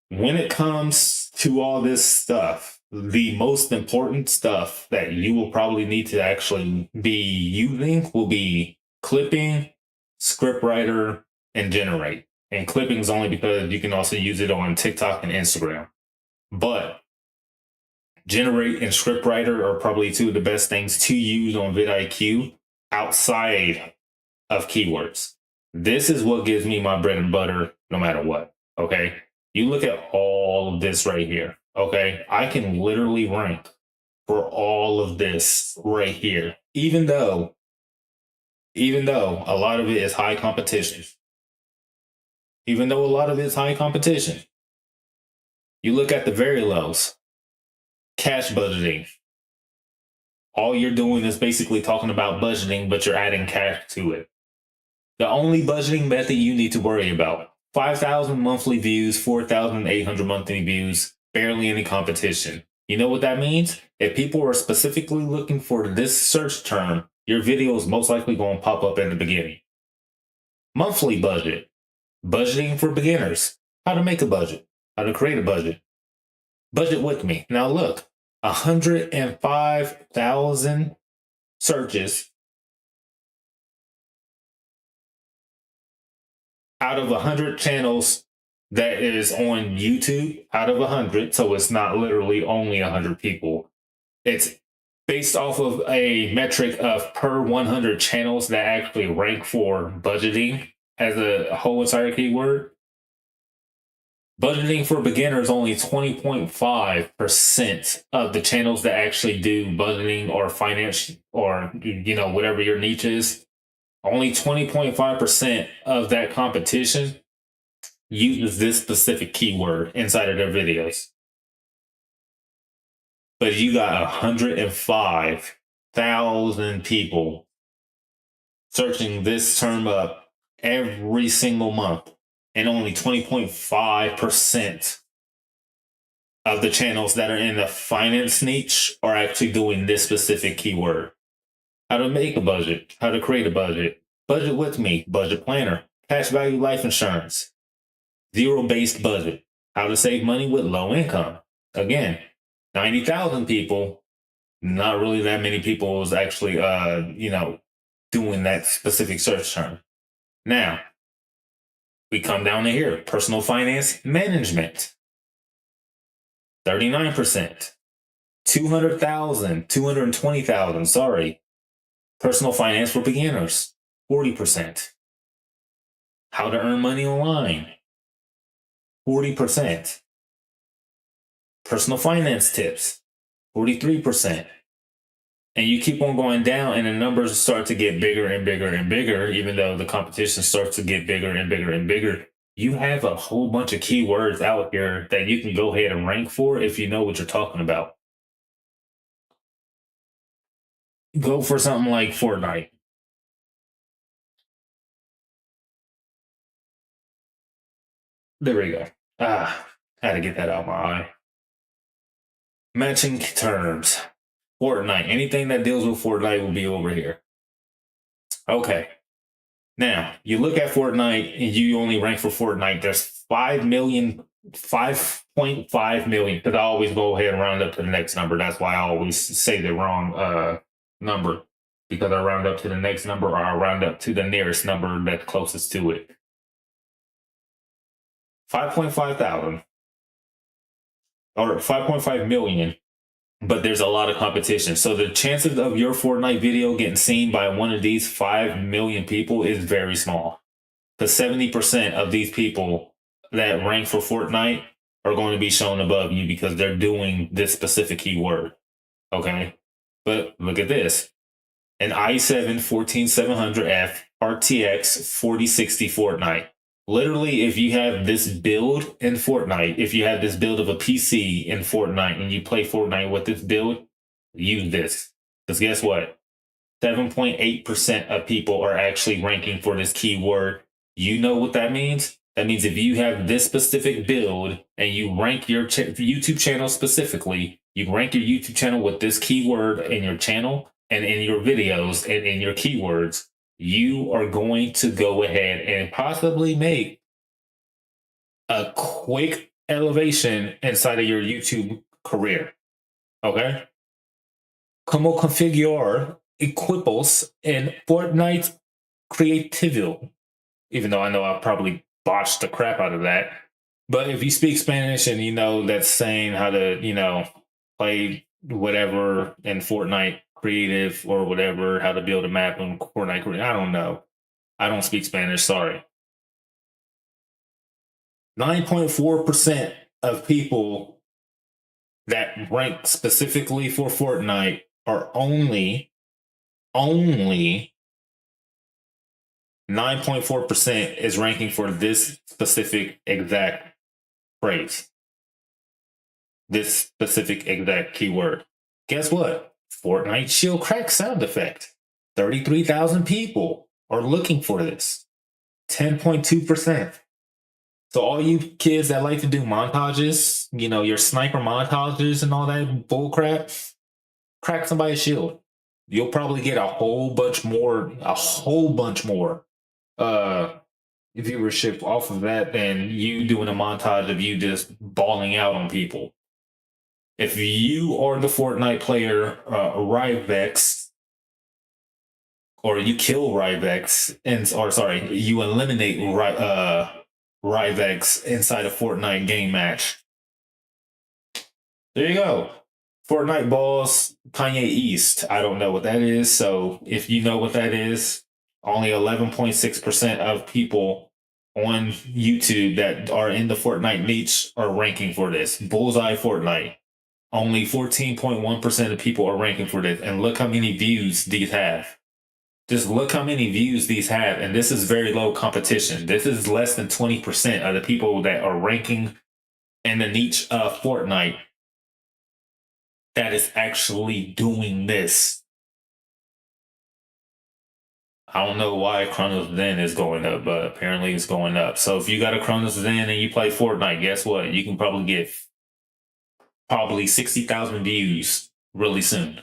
When it comes to all this stuff, the most important stuff that you will probably need to actually be using will be clipping, Scriptwriter, and Generate. And clipping is only because you can also use it on TikTok and Instagram. But Generate and Scriptwriter are probably two of the best things to use on vidIQ outside of keywords. This is what gives me my bread and butter no matter what, okay? You look at all of this right here, okay? I can literally rank for all of this right here, even though a lot of it is high competition. You look at the very lows, cash budgeting. All you're doing is basically talking about budgeting, but you're adding cash to it. The only budgeting method you need to worry about, 5,000 monthly views, 4,800 monthly views, barely any competition. You know what that means? If people are specifically looking for this search term, your video is most likely going to pop up in the beginning. Monthly budget. Budgeting for beginners. How to make a budget. How to create a budget. Budget with me. Now look, 105,000 searches out of 100 channels that is on YouTube, out of 100. So it's not literally only 100 people. It's based off of a metric of per 100 channels that actually rank for budgeting as a whole entire keyword. Budgeting for beginners, only 20.5% of the channels that actually do budgeting or finance or, you know, whatever your niche is. Only 20.5% of that competition uses this specific keyword inside of their videos. But you got 105,000 people searching this term up every single month, and only 20.5% of the channels that are in the finance niche are actually doing this specific keyword. How to make a budget, how to create a budget, budget with me, budget planner, cash value life insurance, zero-based budget, how to save money with low income. Again, 90,000 people, not really that many people is actually, doing that specific search term. Now, we come down to here, personal finance management. 39%. 200,000, 220,000, sorry. Personal finance for beginners, 40%. How to earn money online, 40%. Personal finance tips, 43%. And you keep on going down, and the numbers start to get bigger and bigger and bigger, even though the competition starts to get bigger and bigger and bigger. You have a whole bunch of keywords out here that you can go ahead and rank for if you know what you're talking about. Go for something like Fortnite. There we go. Had to get that out of my eye. Matching terms. Fortnite. Anything that deals with Fortnite will be over here. Okay. Now, you look at Fortnite and you only rank for Fortnite. There's 5.5 million. Because I always go ahead and round up to the next number. That's why I always say the wrong number. Because I round up to the next number, or I round up to the nearest number that's closest to it. 5.5 thousand. Or 5.5 million. But there's a lot of competition. So the chances of your Fortnite video getting seen by one of these 5 million people is very small. Because 70% of these people that rank for Fortnite are going to be shown above you because they're doing this specific keyword. Okay? But look at this. An i7-14700F RTX 4060 Fortnite. Literally, if you have this build in Fortnite, if you have this build of a PC in Fortnite and you play Fortnite with this build, use this. Because guess what? 7.8% of people are actually ranking for this keyword. You know what that means? That means if you have this specific build and you rank your YouTube channel specifically, you rank your YouTube channel with this keyword in your channel and in your videos and in your keywords, you are going to go ahead and possibly make a quick elevation inside of your YouTube career. Okay? Como configurar equipos en Fortnite Creativo. Even though I know I probably botched the crap out of that. But if you speak Spanish and you know that's saying how to, play whatever in Fortnite Creative or whatever, how to build a map on Fortnite Creative. I don't know. I don't speak Spanish, sorry. 9.4% of people that rank specifically for Fortnite are only 9.4% is ranking for this specific exact phrase. This specific exact keyword. Guess what? Fortnite shield crack sound effect. 33,000 people are looking for this. 10.2%. So all you kids that like to do montages, your sniper montages and all that bull crap, crack somebody's shield. You'll probably get a whole bunch more viewership off of that than you doing a montage of you just bawling out on people. If you are the Fortnite player, Ryvex, or you kill Ryvex, you eliminate Ryvex inside a Fortnite game match. There you go. Fortnite Balls, Kanye East. I don't know what that is. So if you know what that is, only 11.6% of people on YouTube that are in the Fortnite niche are ranking for this. Bullseye Fortnite. Only 14.1% of people are ranking for this. And look how many views these have. Just look how many views these have. And this is very low competition. This is less than 20% of the people that are ranking in the niche of Fortnite that is actually doing this. I don't know why Chronos Zen is going up, but apparently it's going up. So if you got a Chronos Zen and you play Fortnite, guess what? You can probably get 60,000 views really soon.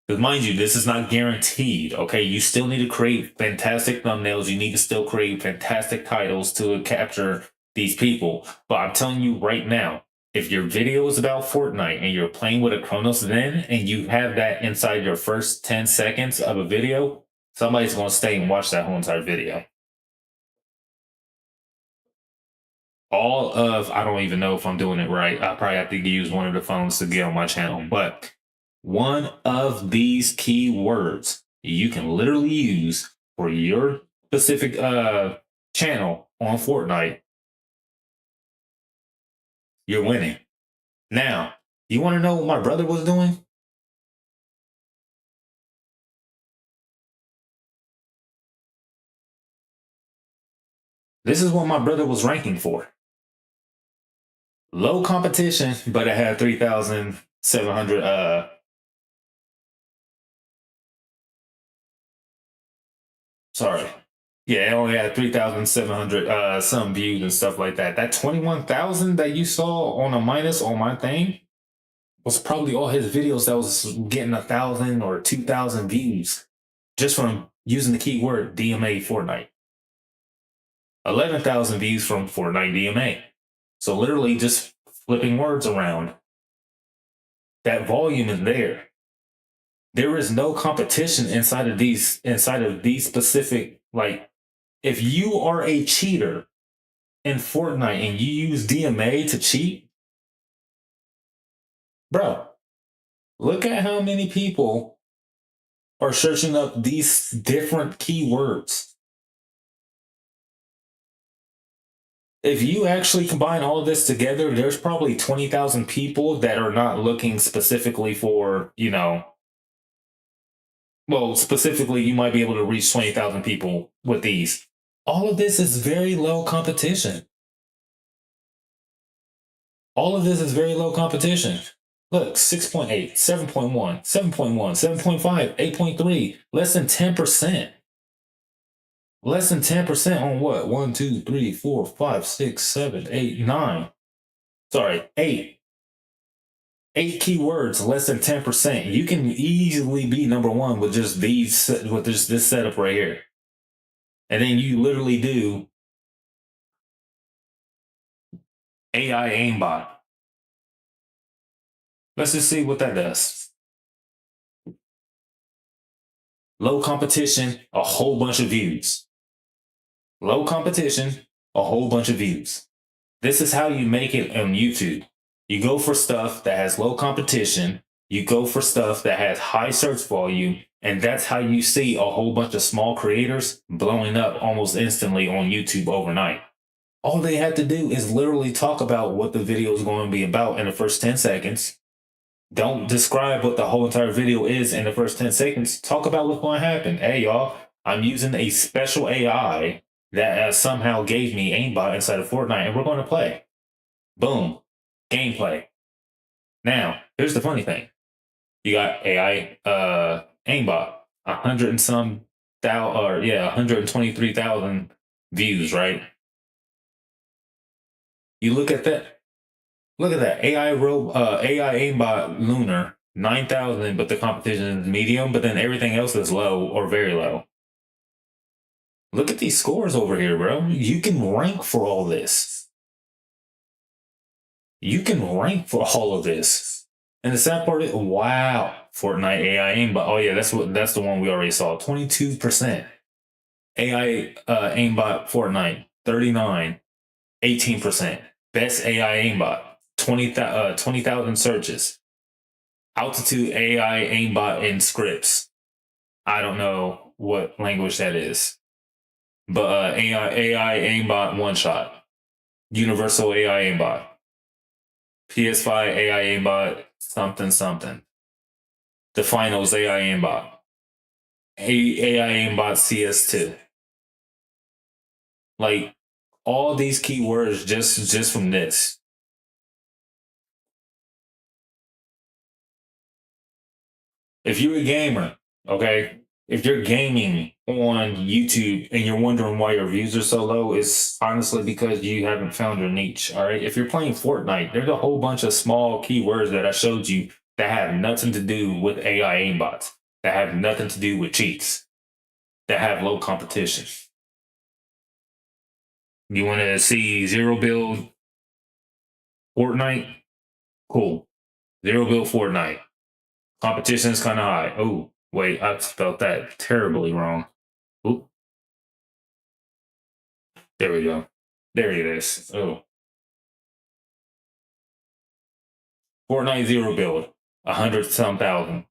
Because mind you, this is not guaranteed, okay? You still need to create fantastic thumbnails. You need to still create fantastic titles to capture these people. But I'm telling you right now, if your video is about Fortnite and you're playing with a Chronos Zen and you have that inside your first 10 seconds of a video, somebody's going to stay and watch that whole entire video. all of, I don't even know if I'm doing it right. I probably have to use one of the phones to get on my channel, but one of these keywords you can literally use for your specific channel on Fortnite, you're winning. Now, you want to know what my brother was doing? This is what my brother was ranking for. Low competition, but it had 3,700 sorry. Yeah, it only had 3,700 some views and stuff like that. That 21,000 that you saw on a minus on my thing was probably all his videos that was getting 1,000 or 2,000 views just from using the keyword DMA Fortnite. 11,000 views from Fortnite DMA. So literally just flipping words around. That volume is there. There is no competition inside of these specific, like, if you are a cheater in Fortnite and you use DMA to cheat, bro, look at how many people are searching up these different keywords. If you actually combine all of this together, there's probably 20,000 people that are not looking specifically for, you know, well, specifically, you might be able to reach 20,000 people with these. All of this is very low competition. All of this is very low competition. Look, 6.8, 7.1, 7.1, 7.5, 8.3, less than 10%. Less than 10% on what? 1, 2, 3, 4, 5, 6, 7, 8, 9. Sorry, 8. 8 keywords, less than 10%. You can easily be number one with just these, with this setup right here. And then you literally do AI aimbot. Let's just see what that does. Low competition, a whole bunch of views. Low competition, a whole bunch of views. This is how you make it on YouTube. You go for stuff that has low competition. You go for stuff that has high search volume. And that's how you see a whole bunch of small creators blowing up almost instantly on YouTube overnight. All they have to do is literally talk about what the video is going to be about in the first 10 seconds. Don't describe what the whole entire video is in the first 10 seconds. Talk about what's going to happen. Hey, y'all, I'm using a special AI that somehow gave me aimbot inside of Fortnite, and we're going to play. Boom. Gameplay. Now, here's the funny thing. You got AI aimbot, 100 and some thousand, or yeah, 123,000 views, right? You look at that. Look at that. AI aimbot Lunar, 9,000, but the competition is medium, but then everything else is low or very low. Look at these scores over here, bro. You can rank for all this. You can rank for all of this. And the sad part is, wow, Fortnite AI aimbot. Oh yeah, that's the one we already saw. 22%. AI aimbot Fortnite, 39, 18%. Best AI aimbot, 20,000 searches. Altitude AI aimbot in scripts. I don't know what language that is. But AI aimbot one shot. Universal AI aimbot. PS5 AI aimbot something something. The finals AI aimbot. AI aimbot CS2. Like all these keywords just from this. If you're a gamer, okay, if you're gaming on YouTube and you're wondering why your views are so low, it's honestly because you haven't found your niche, all right? If you're playing Fortnite, there's a whole bunch of small keywords that I showed you that have nothing to do with AI aimbots, that have nothing to do with cheats, that have low competition. You want to see zero build Fortnite? Cool. Zero build Fortnite. Competition is kind of high. Oh, wait, I spelled that terribly wrong. Oop. There we go. There it is. Oh, Fortnite zero build, 100 some thousand.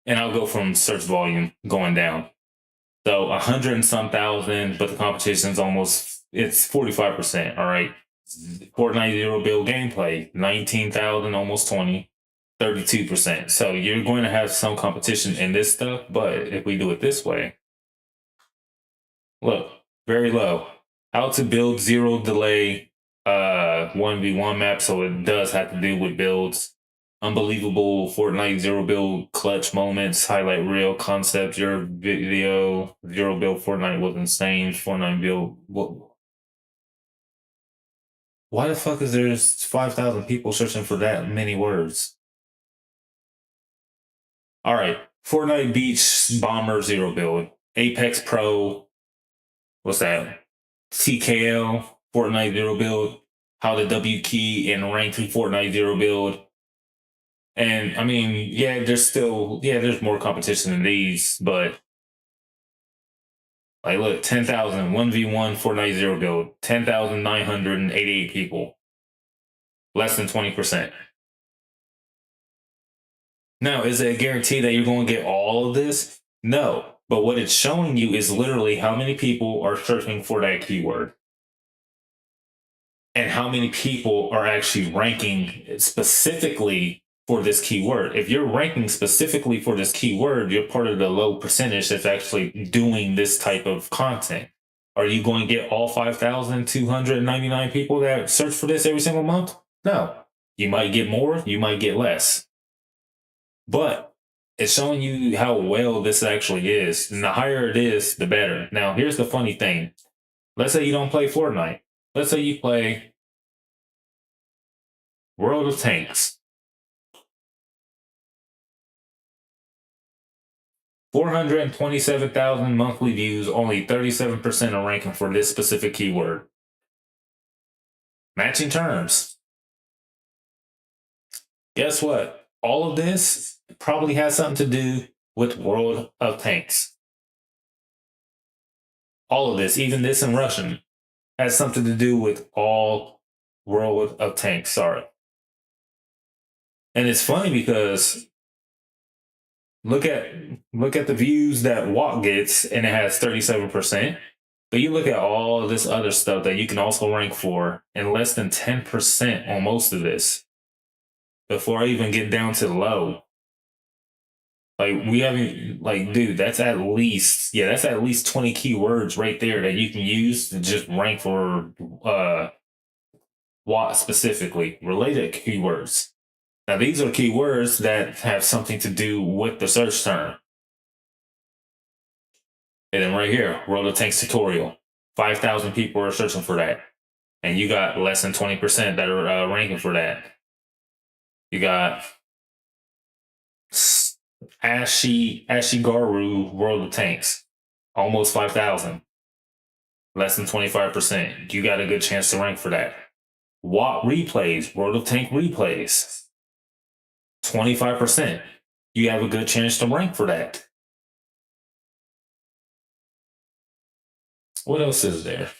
And I'll go from search volume going down. So 100 and some thousand, but the competition's it's 45%. All right. Fortnite zero build gameplay, 19,000, almost 20, 32%. So you're going to have some competition in this stuff, but if we do it this way, look, very low. How to build zero delay 1v1 map, so it does have to do with builds. Unbelievable Fortnite zero build clutch moments, highlight real concept, your video, zero build Fortnite was insane. Fortnite build, why the fuck is there 5,000 people searching for that many words? All right, Fortnite Beach Bomber zero build, Apex Pro, what's that? TKL, Fortnite zero build, how the W key and rank in Fortnite zero build. And I mean, yeah, there's more competition than these, but like, look, 10,000, 1v1 Fortnite zero build, 10,988 people, less than 20%. Now, is it a guarantee that you're going to get all of this? No. But what it's showing you is literally how many people are searching for that keyword and how many people are actually ranking specifically for this keyword. If you're ranking specifically for this keyword, you're part of the low percentage that's actually doing this type of content. Are you going to get all 5,299 people that search for this every single month? No. You might get more, you might get less. But it's showing you how well this actually is. And the higher it is, the better. Now, here's the funny thing. Let's say you don't play Fortnite. Let's say you play World of Tanks. 427,000 monthly views, only 37% are ranking for this specific keyword. Matching terms. Guess what? All of this probably has something to do with World of Tanks. All of this, even this in Russian, has something to do with all World of Tanks. Sorry. And it's funny because look at the views that WOT gets, and it has 37%. But you look at all this other stuff that you can also rank for, and less than 10% on most of this. Before I even get down to low. Like, we haven't, like, dude, that's at least 20 keywords right there that you can use to just rank for WOT specifically, related keywords. Now, these are keywords that have something to do with the search term. And then right here, World of Tanks tutorial. 5,000 people are searching for that. And you got less than 20% that are ranking for that. You got Ashigaru World of Tanks. Almost 5,000. Less than 25%. You got a good chance to rank for that. WOT replays, World of Tank replays. 25%. You have a good chance to rank for that. What else is there?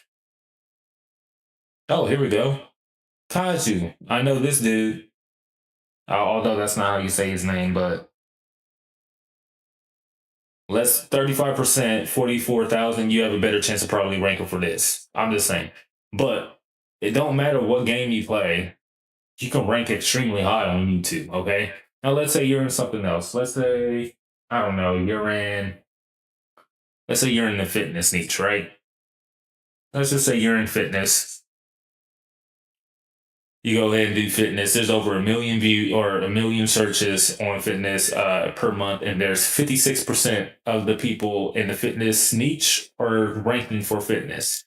Oh, here we go. Kaiju. I know this dude. Although that's not how you say his name, but less 35%, 44,000, you have a better chance of probably ranking for this. I'm just saying. But it don't matter what game you play, you can rank extremely high on YouTube, okay? Now let's say you're in something else. Let's say, I don't know, let's say you're in the fitness niche, right? Let's just say you're in fitness. You go ahead and do fitness. There's over 1 million views or 1 million searches on fitness per month. And there's 56% of the people in the fitness niche are ranking for fitness.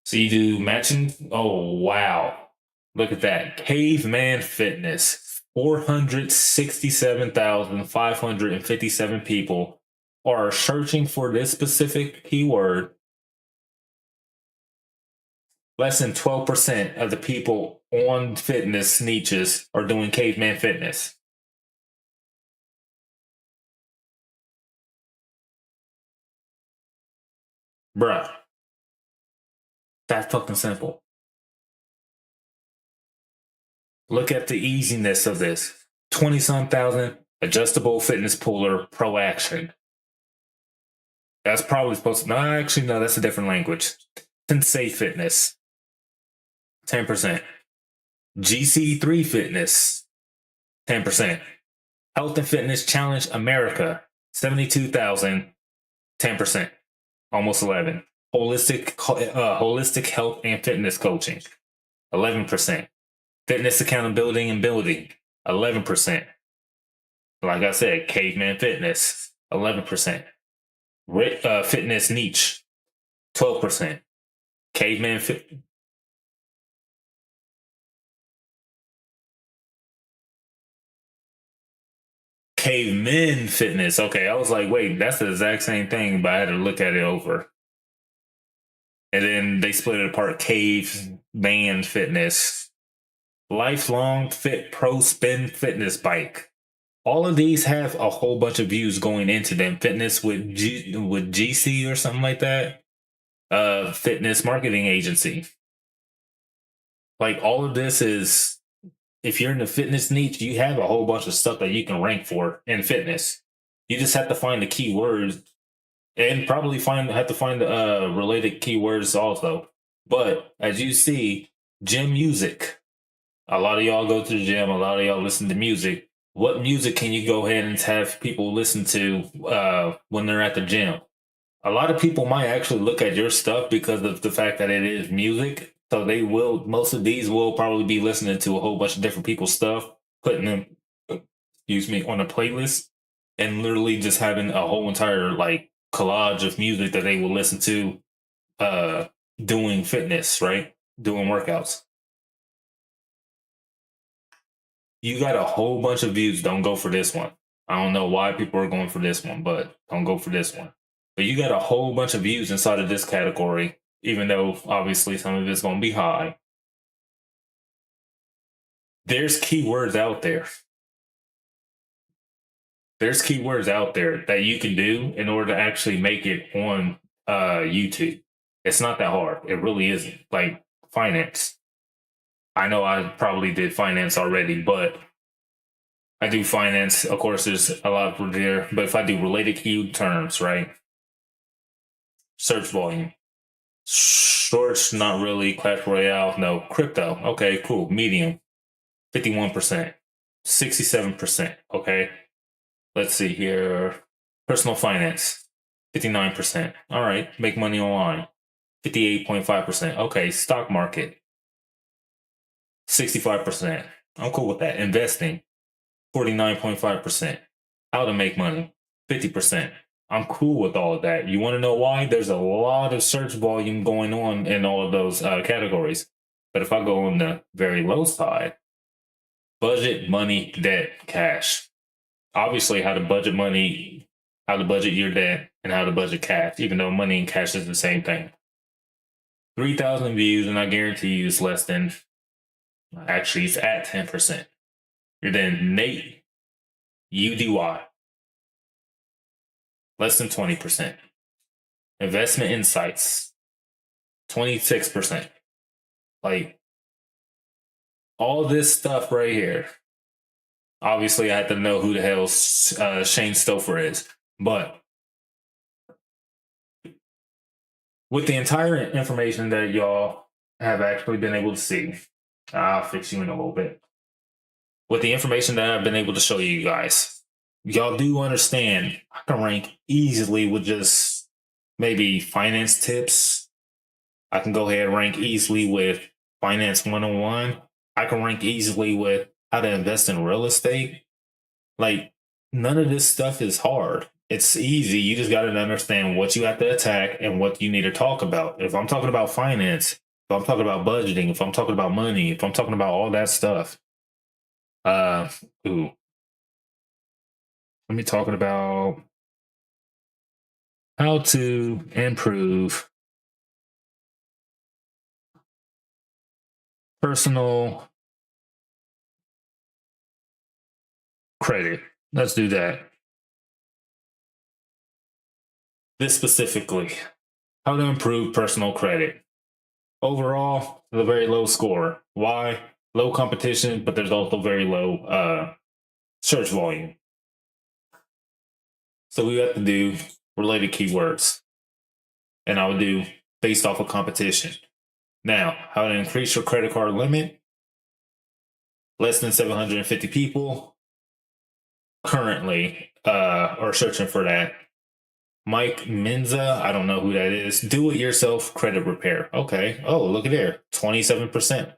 So you do matching. Oh, wow. Look at that. Caveman Fitness. 467,557 people are searching for this specific keyword. Less than 12% of the people on fitness niches are doing Caveman Fitness. Bruh. That's fucking simple. Look at the easiness of this. 20-some thousand adjustable fitness puller Pro Action. That's probably supposed to, no, actually, no, that's a different language. Sensei Fitness, 10%. GC3 Fitness, 10%. Health and Fitness Challenge America, 72,000, 10%. Almost 11. Holistic Health and Fitness Coaching, 11%. Fitness Accountability and Building, 11%. Like I said, Caveman Fitness, 11%. Fitness Niche, 12%. Caveman Cavemen Fitness. Okay, I was like, wait, that's the exact same thing, but I had to look at it over. And then they split it apart. Caveman Fitness. Lifelong Fit Pro Spin Fitness Bike. All of these have a whole bunch of views going into them. Fitness with GC or something like that. Fitness marketing agency. Like, all of this is, if you're in the fitness niche, you have a whole bunch of stuff that you can rank for in fitness. You just have to find the keywords and probably have to find the related keywords also. But as you see, gym music. A lot of y'all go to the gym. A lot of y'all listen to music. What music can you go ahead and have people listen to when they're at the gym? A lot of people might actually look at your stuff because of the fact that it is music. So they will, most of these will probably be listening to a whole bunch of different people's stuff, putting them, on a playlist, and literally just having a whole entire like collage of music that they will listen to doing fitness, right? Doing workouts. You got a whole bunch of views. Don't go for this one. I don't know why people are going for this one, but don't go for this one. But you got a whole bunch of views inside of this category, even though obviously some of it's going to be high. There's keywords out there. There's keywords out there that you can do in order to actually make it on YouTube. It's not that hard. It really isn't. Like finance. I know I probably did finance already, but I do finance. Of course, there's a lot of there. But if I do related key terms, right? Search volume. Shorts, not really. Clash Royale, no. Crypto, okay, cool. Medium, 51%. 67%, okay. Let's see here. Personal finance, 59%. All right, make money online, 58.5%. Okay, stock market, 65%. I'm cool with that. Investing, 49.5%. How to make money, 50%. I'm cool with all of that. You want to know why? There's a lot of search volume going on in all of those categories. But if I go on the very low side, budget, money, debt, cash. Obviously, how to budget money, how to budget your debt, and how to budget cash, even though money and cash is the same thing. 3,000 views, and I guarantee you it's less than, actually, it's at 10%. You're then Nate UDY. Less than 20%. Investment Insights, 26%. Like, all this stuff right here. Obviously, I had to know who the hell Shane Stouffer is. But with the entire information that y'all have actually been able to see, I'll fix you in a little bit. With the information that I've been able to show you guys, y'all do understand I can rank easily with just maybe finance tips. I can go ahead and rank easily with finance 101. I can rank easily with how to invest in real estate. Like, none of this stuff is hard. It's easy. You just got to understand what you have to attack and what you need to talk about. If I'm talking about finance, if I'm talking about budgeting, if I'm talking about money, if I'm talking about all that stuff. Let me talk about how to improve personal credit. Let's do that. This specifically, how to improve personal credit. Overall, a very low score. Why? low competition, but there's also very low search volume. So we have to do related keywords. And I would do based off of competition. Now, how to increase your credit card limit. Less than 750 people currently are searching for that. Mike Menza, I don't know who that is. Do-it-yourself credit repair. Okay. Oh, look at there. 27%.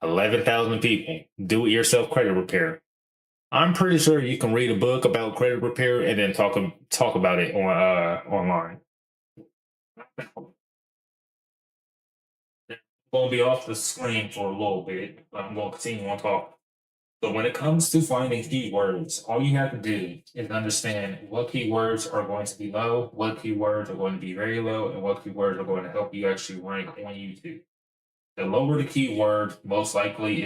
11,000 people. Do-it-yourself credit repair. I'm pretty sure you can read a book about credit repair and then talk about it on online. I'm going to be off the screen for a little bit, but I'm going to continue on talking. So when it comes to finding keywords, all you have to do is understand what keywords are going to be low, what keywords are going to be very low, and what keywords are going to help you actually rank on YouTube. The lower the keyword, most likely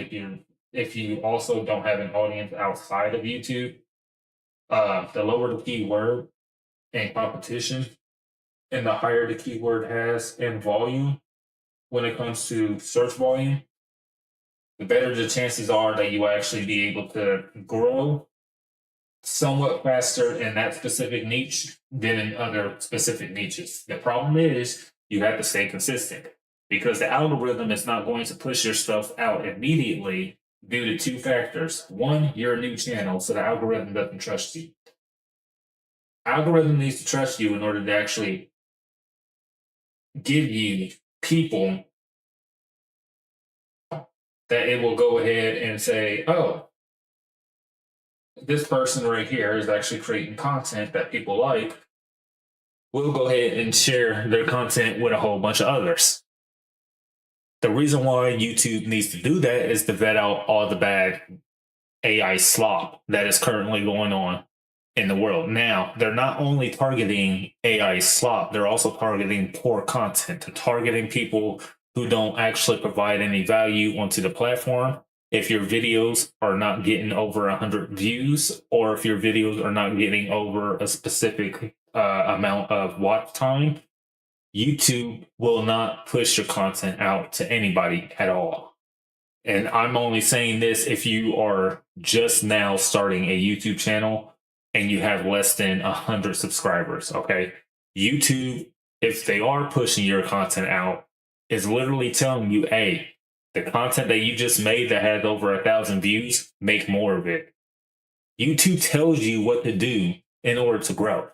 if you also don't have an audience outside of YouTube, the lower the keyword and competition, and the higher the keyword has in volume when it comes to search volume, the better the chances are that you will actually be able to grow somewhat faster in that specific niche than in other specific niches. The problem is you have to stay consistent because the algorithm is not going to push your stuff out immediately due to two factors. One, you're a new channel, so the algorithm doesn't trust you. Algorithm needs to trust you in order to actually give you people that it will go ahead and say, oh, this person right here is actually creating content that people like. We'll go ahead and share their content with a whole bunch of others. The reason why YouTube needs to do that is to vet out all the bad AI slop that is currently going on in the world. Now, they're not only targeting AI slop, they're also targeting poor content. They're targeting people who don't actually provide any value onto the platform. If your videos are not getting over 100 views, or if your videos are not getting over a specific amount of watch time, YouTube will not push your content out to anybody at all. And I'm only saying this if you are just now starting a YouTube channel and you have less than 100 subscribers, okay? YouTube, if they are pushing your content out, is literally telling you, hey, the content that you just made that has over 1,000 views, make more of it. YouTube tells you what to do in order to grow.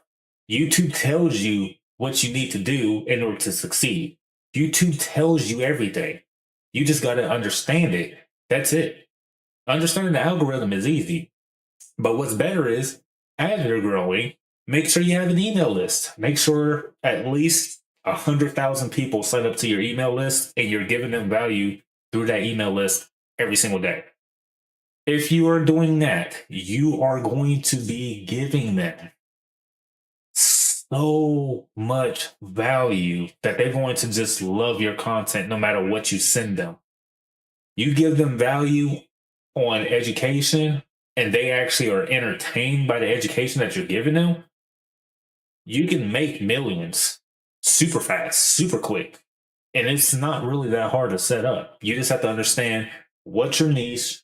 YouTube tells you what you need to do in order to succeed. YouTube tells you everything. You just got to understand it. That's it. Understanding the algorithm is easy. But what's better is, as you're growing, make sure you have an email list. Make sure at least 100,000 people sign up to your email list and you're giving them value through that email list every single day. If you are doing that, you are going to be giving them so much value that they're going to just love your content no matter what you send them. You give them value on education and they actually are entertained by the education that you're giving them, you can make millions super fast, super quick. And it's not really that hard to set up. You just have to understand what's your niche.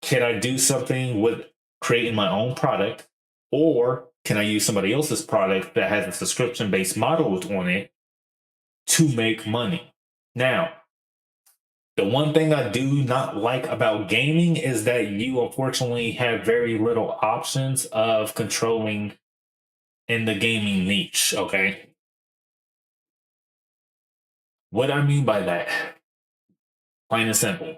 Can I do something with creating my own product? Or can I use somebody else's product that has a subscription-based model on it to make money? Now, the one thing I do not like about gaming is that you unfortunately have very little options of controlling in the gaming niche, okay? What I mean by that, plain and simple,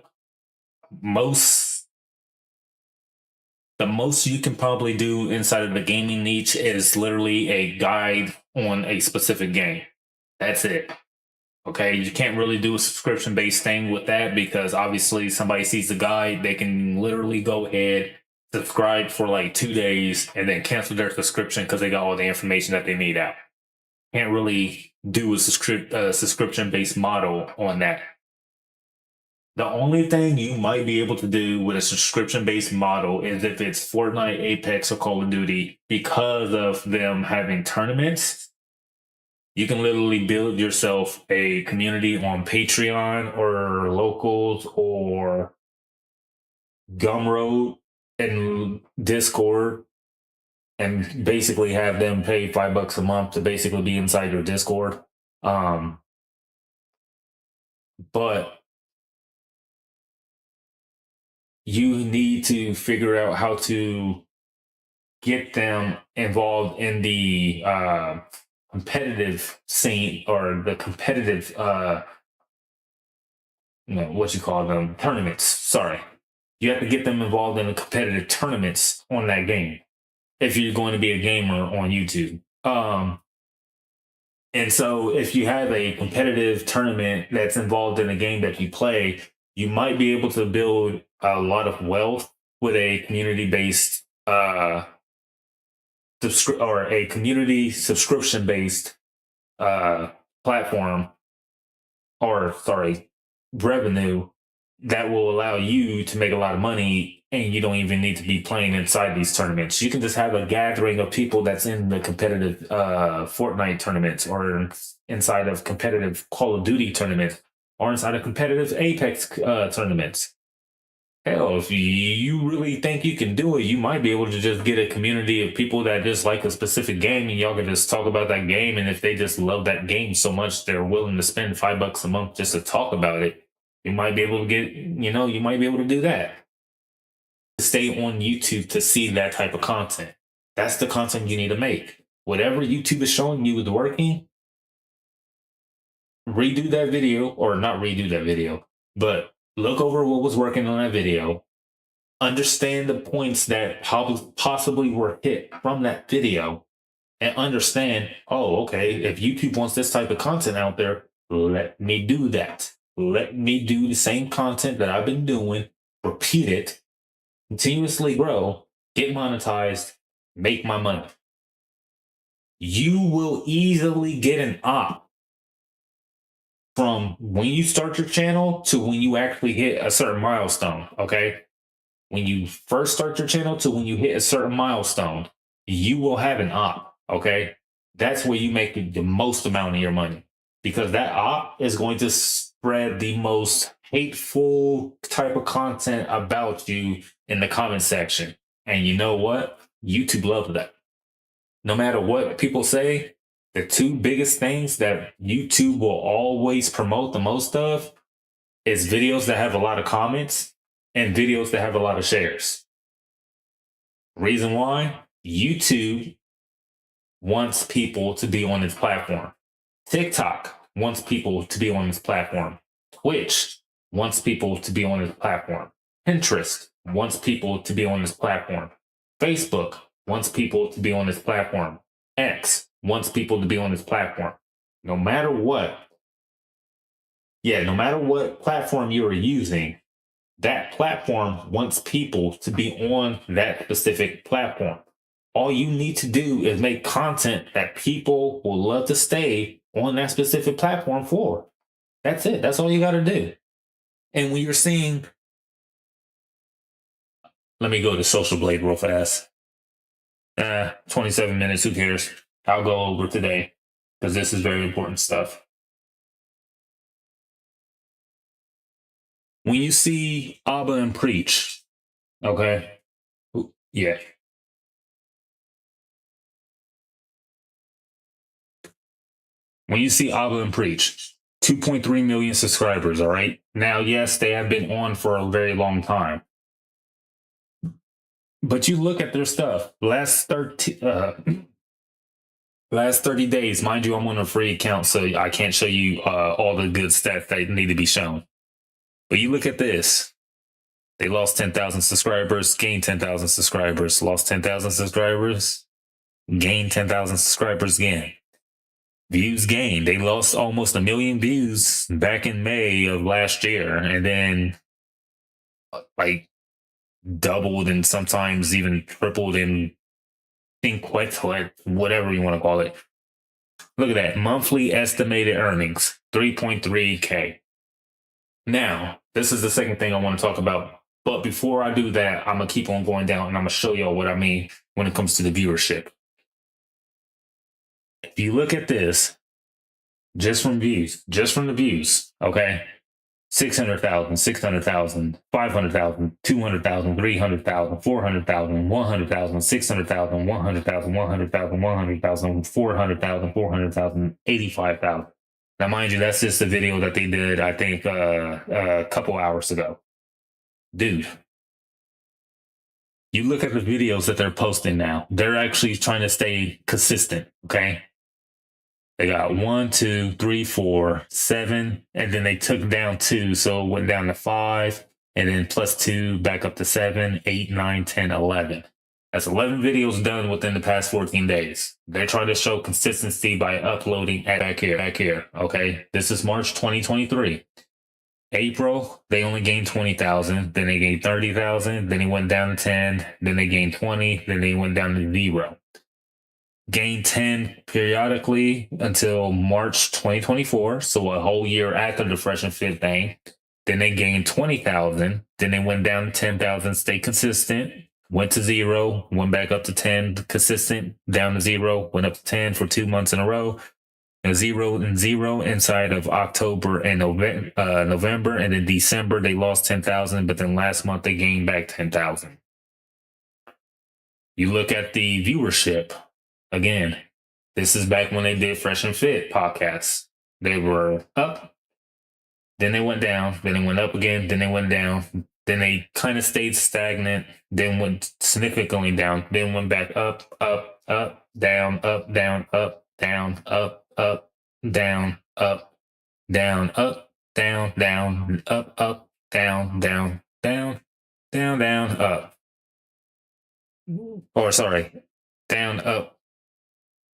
the most you can probably do inside of the gaming niche is literally a guide on a specific game. That's it. Okay, you can't really do a subscription-based thing with that because obviously somebody sees the guide, they can literally go ahead, subscribe for like 2 days, and then cancel their subscription because they got all the information that they need out. Can't really do a subscription-based model on that. The only thing you might be able to do with a subscription-based model is if it's Fortnite, Apex, or Call of Duty, because of them having tournaments. You can literally build yourself a community on Patreon or Locals or Gumroad and Discord and basically have them pay $5 a month to basically be inside your Discord. But you need to figure out how to get them involved in the competitive scene or the competitive, tournaments. Sorry. You have to get them involved in the competitive tournaments on that game if you're going to be a gamer on YouTube. And so if you have a competitive tournament that's involved in a game that you play, you might be able to build a lot of wealth with a community-based or a community subscription-based platform, revenue that will allow you to make a lot of money, and you don't even need to be playing inside these tournaments. You can just have a gathering of people that's in the competitive Fortnite tournaments, or inside of competitive Call of Duty tournaments, or inside of competitive Apex tournaments. Hell, if you really think you can do it, you might be able to just get a community of people that just like a specific game, and y'all can just talk about that game. And if they just love that game so much, they're willing to spend $5 a month just to talk about it. You might be able to you might be able to do that. Stay on YouTube to see that type of content. That's the content you need to make. Whatever YouTube is showing you is working, redo that video, or not redo that video, but look over what was working on that video, understand the points that possibly were hit from that video, and understand, if YouTube wants this type of content out there, let me do that. Let me do the same content that I've been doing, repeat it, continuously grow, get monetized, make my money. You will easily get an op from when you start your channel to when you actually hit a certain milestone, okay? When you first start your channel to when you hit a certain milestone, you will have an op, okay? That's where you make the most amount of your money, because that op is going to spread the most hateful type of content about you in the comment section. And you know what? YouTube loves that. No matter what people say, the two biggest things that YouTube will always promote the most of is videos that have a lot of comments and videos that have a lot of shares. Reason why? YouTube wants people to be on its platform. TikTok wants people to be on this platform. Twitch wants people to be on this platform. Pinterest wants people to be on this platform. Facebook wants people to be on this platform. X wants people to be on this platform. No matter what platform you are using, that platform wants people to be on that specific platform. All you need to do is make content that people will love to stay on that specific platform for. That's it. That's all you got to do. And when you're seeing, let me go to Social Blade real fast. 27 minutes, who cares? I'll go over today because this is very important stuff. When you see Abba and Preach, okay? Yeah. When you see Abba and Preach, 2.3 million subscribers, all right? Now, yes, they have been on for a very long time. But you look at their stuff. Last 30 days, mind you, I'm on a free account, so I can't show you all the good stats that need to be shown. But you look at this. They lost 10,000 subscribers, gained 10,000 subscribers, lost 10,000 subscribers, gained 10,000 subscribers again. Views gained. They lost almost 1 million views back in May of last year, and then doubled and sometimes even tripled in whatever you want to call it. Look at that. Monthly estimated earnings, 3.3K. Now, this is the second thing I want to talk about. But before I do that, I'm going to keep on going down and I'm going to show y'all what I mean when it comes to the viewership. If you look at this, just from the views, okay? 600,000, 600,000, 500,000, 200,000, 300,000, 400,000, 100,000, 600,000, 100,000, 100,000, 100,000, 400,000, 400,000, 85,000. Now, mind you, that's just the video that they did, I think, a couple hours ago. Dude, you look at the videos that they're posting now, they're actually trying to stay consistent, okay? They got 1, 2, 3, 4, 7, and then they took down 2, so it went down to 5, and then plus 2, back up to 7, 8, 9, 10, 11. That's 11 videos done within the past 14 days. They're trying to show consistency by uploading back here, okay? This is March 2023. April, they only gained 20,000, then they gained 30,000, then they went down to 10, then they gained 20, then they went down to 0. Gained 10 periodically until March 2024, so a whole year after the Fresh and Fit thing. Then they gained 20,000, then they went down to 10,000, stayed consistent, went to 0, went back up to 10, consistent, down to 0, went up to 10 for 2 months in a row, and 0 and 0 inside of October and November, and in December they lost 10,000, but then last month they gained back 10,000. You look at the viewership. Again, this is back when they did Fresh and Fit podcasts. They were up, then they went down, then they went up again, then they went down, then they kind of stayed stagnant, then went significantly down, then went back up, down, up, down, up, down, up, down, up, down, up, down, down, up, down, down, down, down, down, up. Or sorry, down, up,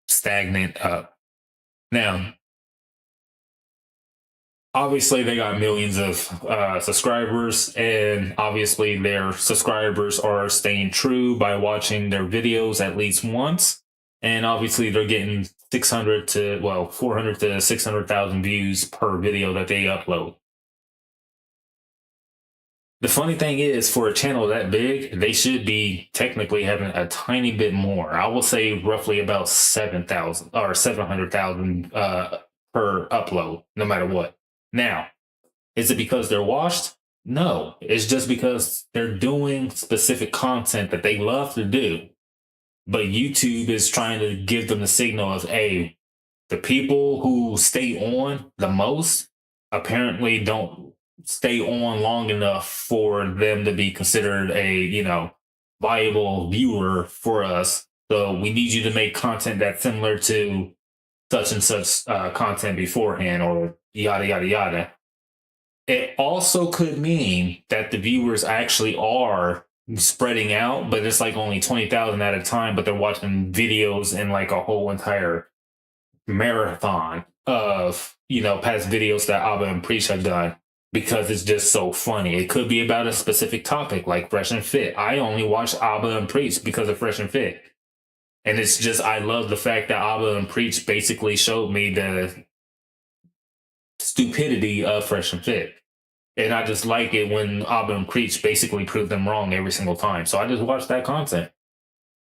stagnant, up. Now, obviously they got millions of subscribers, and obviously their subscribers are staying true by watching their videos at least once, and obviously they're getting 400 to 600,000 views per video that they upload. The funny thing is, for a channel that big, they should be technically having a tiny bit more. I will say roughly about 7,000 or 700,000 per upload, no matter what. Now, is it because they're washed? No, it's just because they're doing specific content that they love to do. But YouTube is trying to give them the signal of, hey, the people who stay on the most apparently don't stay on long enough for them to be considered a, viable viewer for us. So we need you to make content that's similar to such and such content beforehand, or yada, yada, yada. It also could mean that the viewers actually are spreading out, but it's like only 20,000 at a time, but they're watching videos in like a whole entire marathon of, past videos that Abba and Preach have done, because it's just so funny. It could be about a specific topic like Fresh and Fit. I only watch Abba and Preach because of Fresh and Fit. And it's just, I love the fact that Abba and Preach basically showed me the stupidity of Fresh and Fit. And I just like it when Abba and Preach basically prove them wrong every single time. So I just watch that content.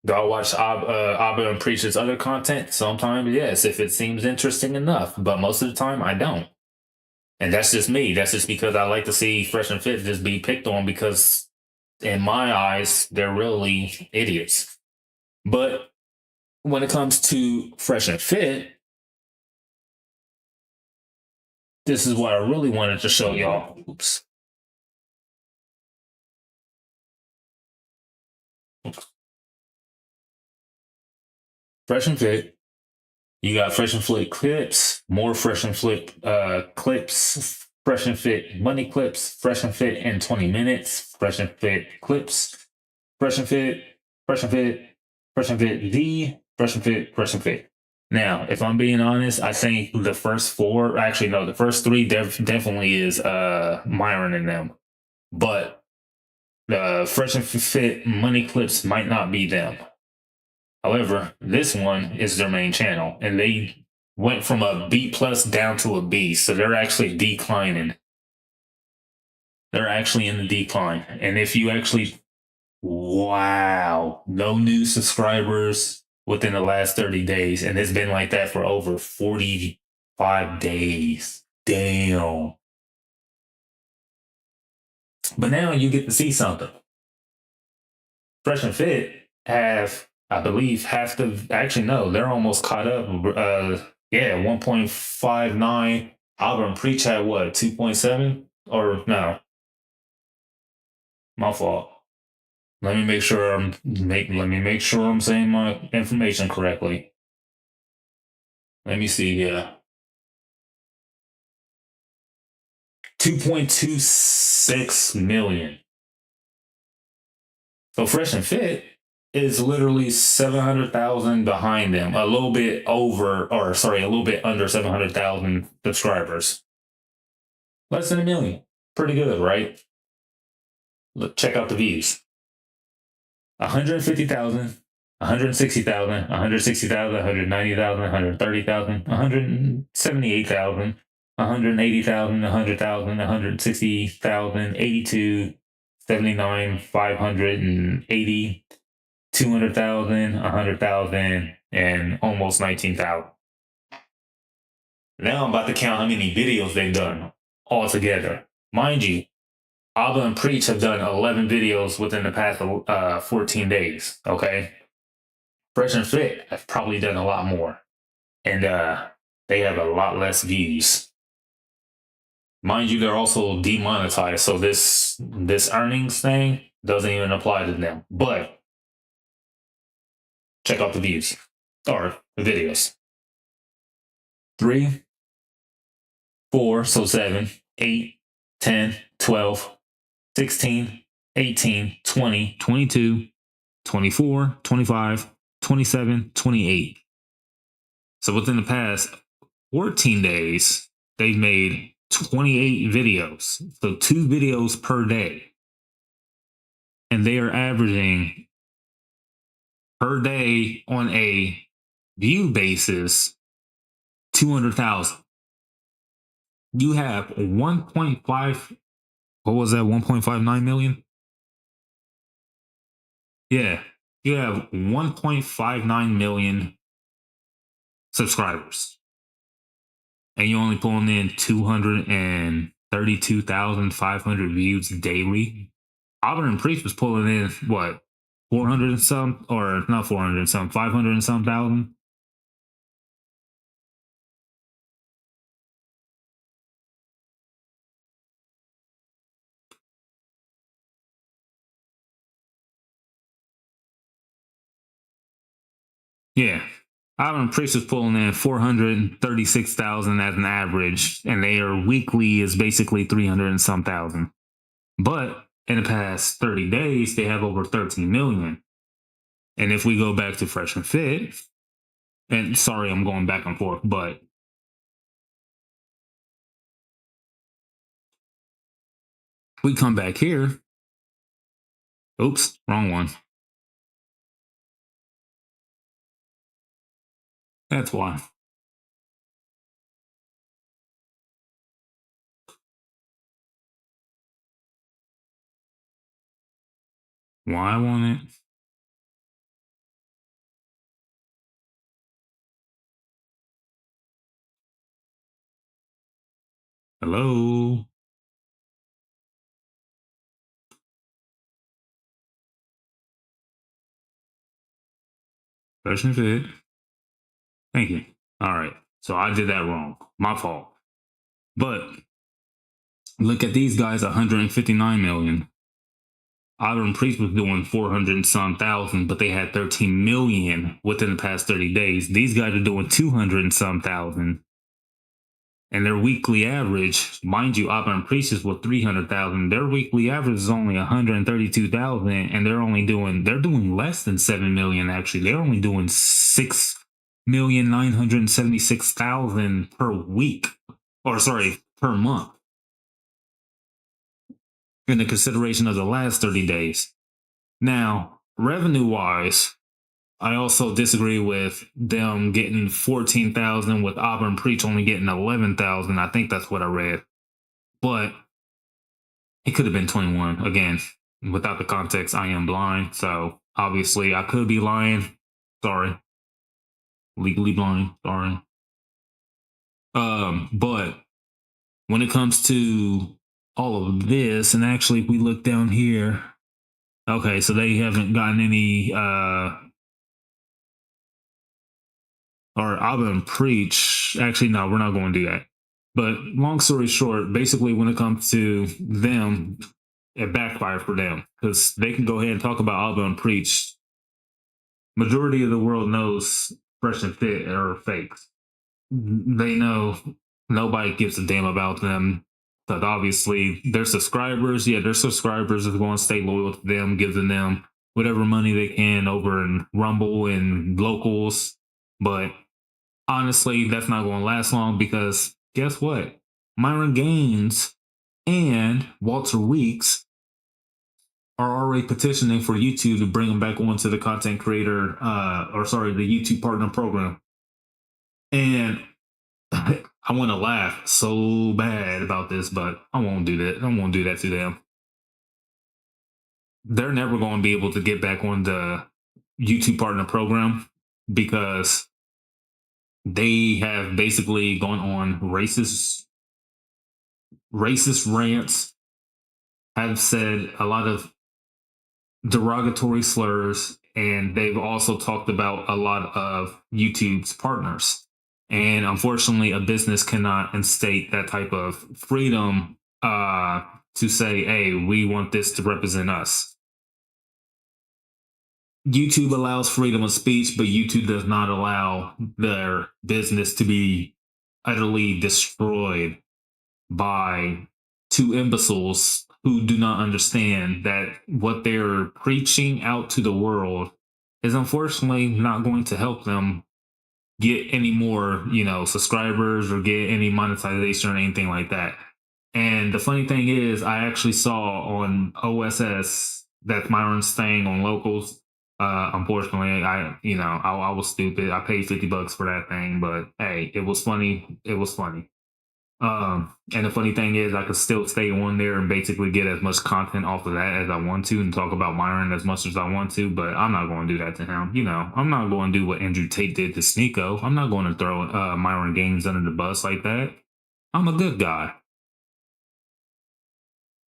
Do I watch Abba and Preach's other content? Sometimes, yes, if it seems interesting enough. But most of the time, I don't. And that's just me. That's just because I like to see Fresh and Fit just be picked on, because in my eyes, they're really idiots. But when it comes to Fresh and Fit, this is what I really wanted to show y'all. Oops. Fresh and Fit. You got Fresh and Fit clips, more Fresh and Fit clips, Fresh and Fit money clips, Fresh and Fit in 20 minutes, Fresh and Fit clips, Fresh and Fit, Fresh and Fit, Fresh and Fit V, Fresh and Fit, Fresh and Fit. Now, if I'm being honest, I think the first four, actually no, the first three definitely is Myron in them. But the Fresh and Fit money clips might not be them. However, this one is their main channel, and they went from a B+ down to a B, so they're actually declining. They're actually in the decline. And if you actually, wow, no new subscribers within the last 30 days, and it's been like that for over 45 days. Damn. But now you get to see something. Fresh and Fit have, I believe, half the. Actually, no, they're almost caught up. 1.59. Auburn Preach had what, 2.7? Or no? My fault. Let me make sure I'm saying my information correctly. Let me see here. 2.26 million. So Fresh and Fit is literally 700,000 behind them, a little bit under 700,000 subscribers. Less than a million. Pretty good, right? Look, check out the views. 150,000, 160,000, 160,000, 190,000, 130,000, 178,000, 180,000, 100,000, 160,000, 82, 79, 580, 200,000, 100,000, and almost 19,000. Now I'm about to count how many videos they've done altogether. Mind you, Abba and Preach have done 11 videos within the past 14 days, okay? Fresh and Fit have probably done a lot more. And they have a lot less views. Mind you, they're also demonetized, so this earnings thing doesn't even apply to them. But check out the views, or the videos. 3, 4, so 7, 8, 10, 12, 16, 18, 20, 22, 24, 25, 27, 28. So within the past 14 days, they've made 28 videos. So 2 videos per day. And they are averaging per day on a view basis 200,000. You have 1.5, what was that, 1.59 million? Yeah, you have 1.59 million subscribers. And you're only pulling in 232,500 views daily. Auburn and Preach was pulling in, what, 400 and some, or not 400 and some, 500 and some thousand? Yeah. Auburn Preach is pulling in 436,000 as an average, and their weekly is basically 300 and some thousand. But in the past 30 days, they have over 13 million. And if we go back to Fresh and Fit, and sorry, I'm going back and forth, but we come back here. Oops, wrong one. That's why. Why I want it? Hello? Fresh and Fit. Thank you. All right. So I did that wrong. My fault. But look at these guys, 159 million. Auburn Preach was doing 400 and some thousand, but they had 13 million within the past 30 days. These guys are doing 200 and some thousand. And their weekly average, mind you, Auburn Preach is with 300,000. Their weekly average is only 132,000, and they're doing less than 7 million actually. They're only doing 6,976,000 per week, or sorry, per month. In the consideration of the last 30 days. Now, revenue-wise, I also disagree with them getting 14,000 with Auburn Preach only getting 11,000. I think that's what I read. But it could have been 21. Again, without the context, I am blind. So obviously I could be lying. Sorry. Legally blind. Sorry. But when it comes to all of this, and actually, if we look down here, okay, so they haven't gotten any, or Abba and Preach. Actually, no, we're not going to do that. But long story short, basically, when it comes to them, it backfired for them because they can go ahead and talk about Abba and Preach. Majority of the world knows Fresh and Fit are fakes. They know nobody gives a damn about them. But obviously, their subscribers, their subscribers are going to stay loyal to them, giving them whatever money they can over in Rumble and locals. But honestly, that's not going to last long because guess what? Myron Gaines and Walter Weeks are already petitioning for YouTube to bring them back onto the content creator, the YouTube partner program. And I want to laugh so bad about this, but I won't do that. I won't do that to them. They're never going to be able to get back on the YouTube partner program because they have basically gone on racist rants, have said a lot of derogatory slurs, and they've also talked about a lot of YouTube's partners. And unfortunately, a business cannot instate that type of freedom to say, hey, we want this to represent us. YouTube allows freedom of speech, but YouTube does not allow their business to be utterly destroyed by two imbeciles who do not understand that what they're preaching out to the world is unfortunately not going to help them get any more, subscribers or get any monetization or anything like that. And the funny thing is, I actually saw on OSS that Myron's staying on locals. Unfortunately, I was stupid. I paid $50 for that thing, but hey, it was funny. It was funny. And the funny thing is, I could still stay on there and basically get as much content off of that as I want to and talk about Myron as much as I want to, but I'm not going to do that to him. I'm not going to do what Andrew Tate did to Sneeko. I'm not going to throw Myron Gaines under the bus like that. I'm a good guy.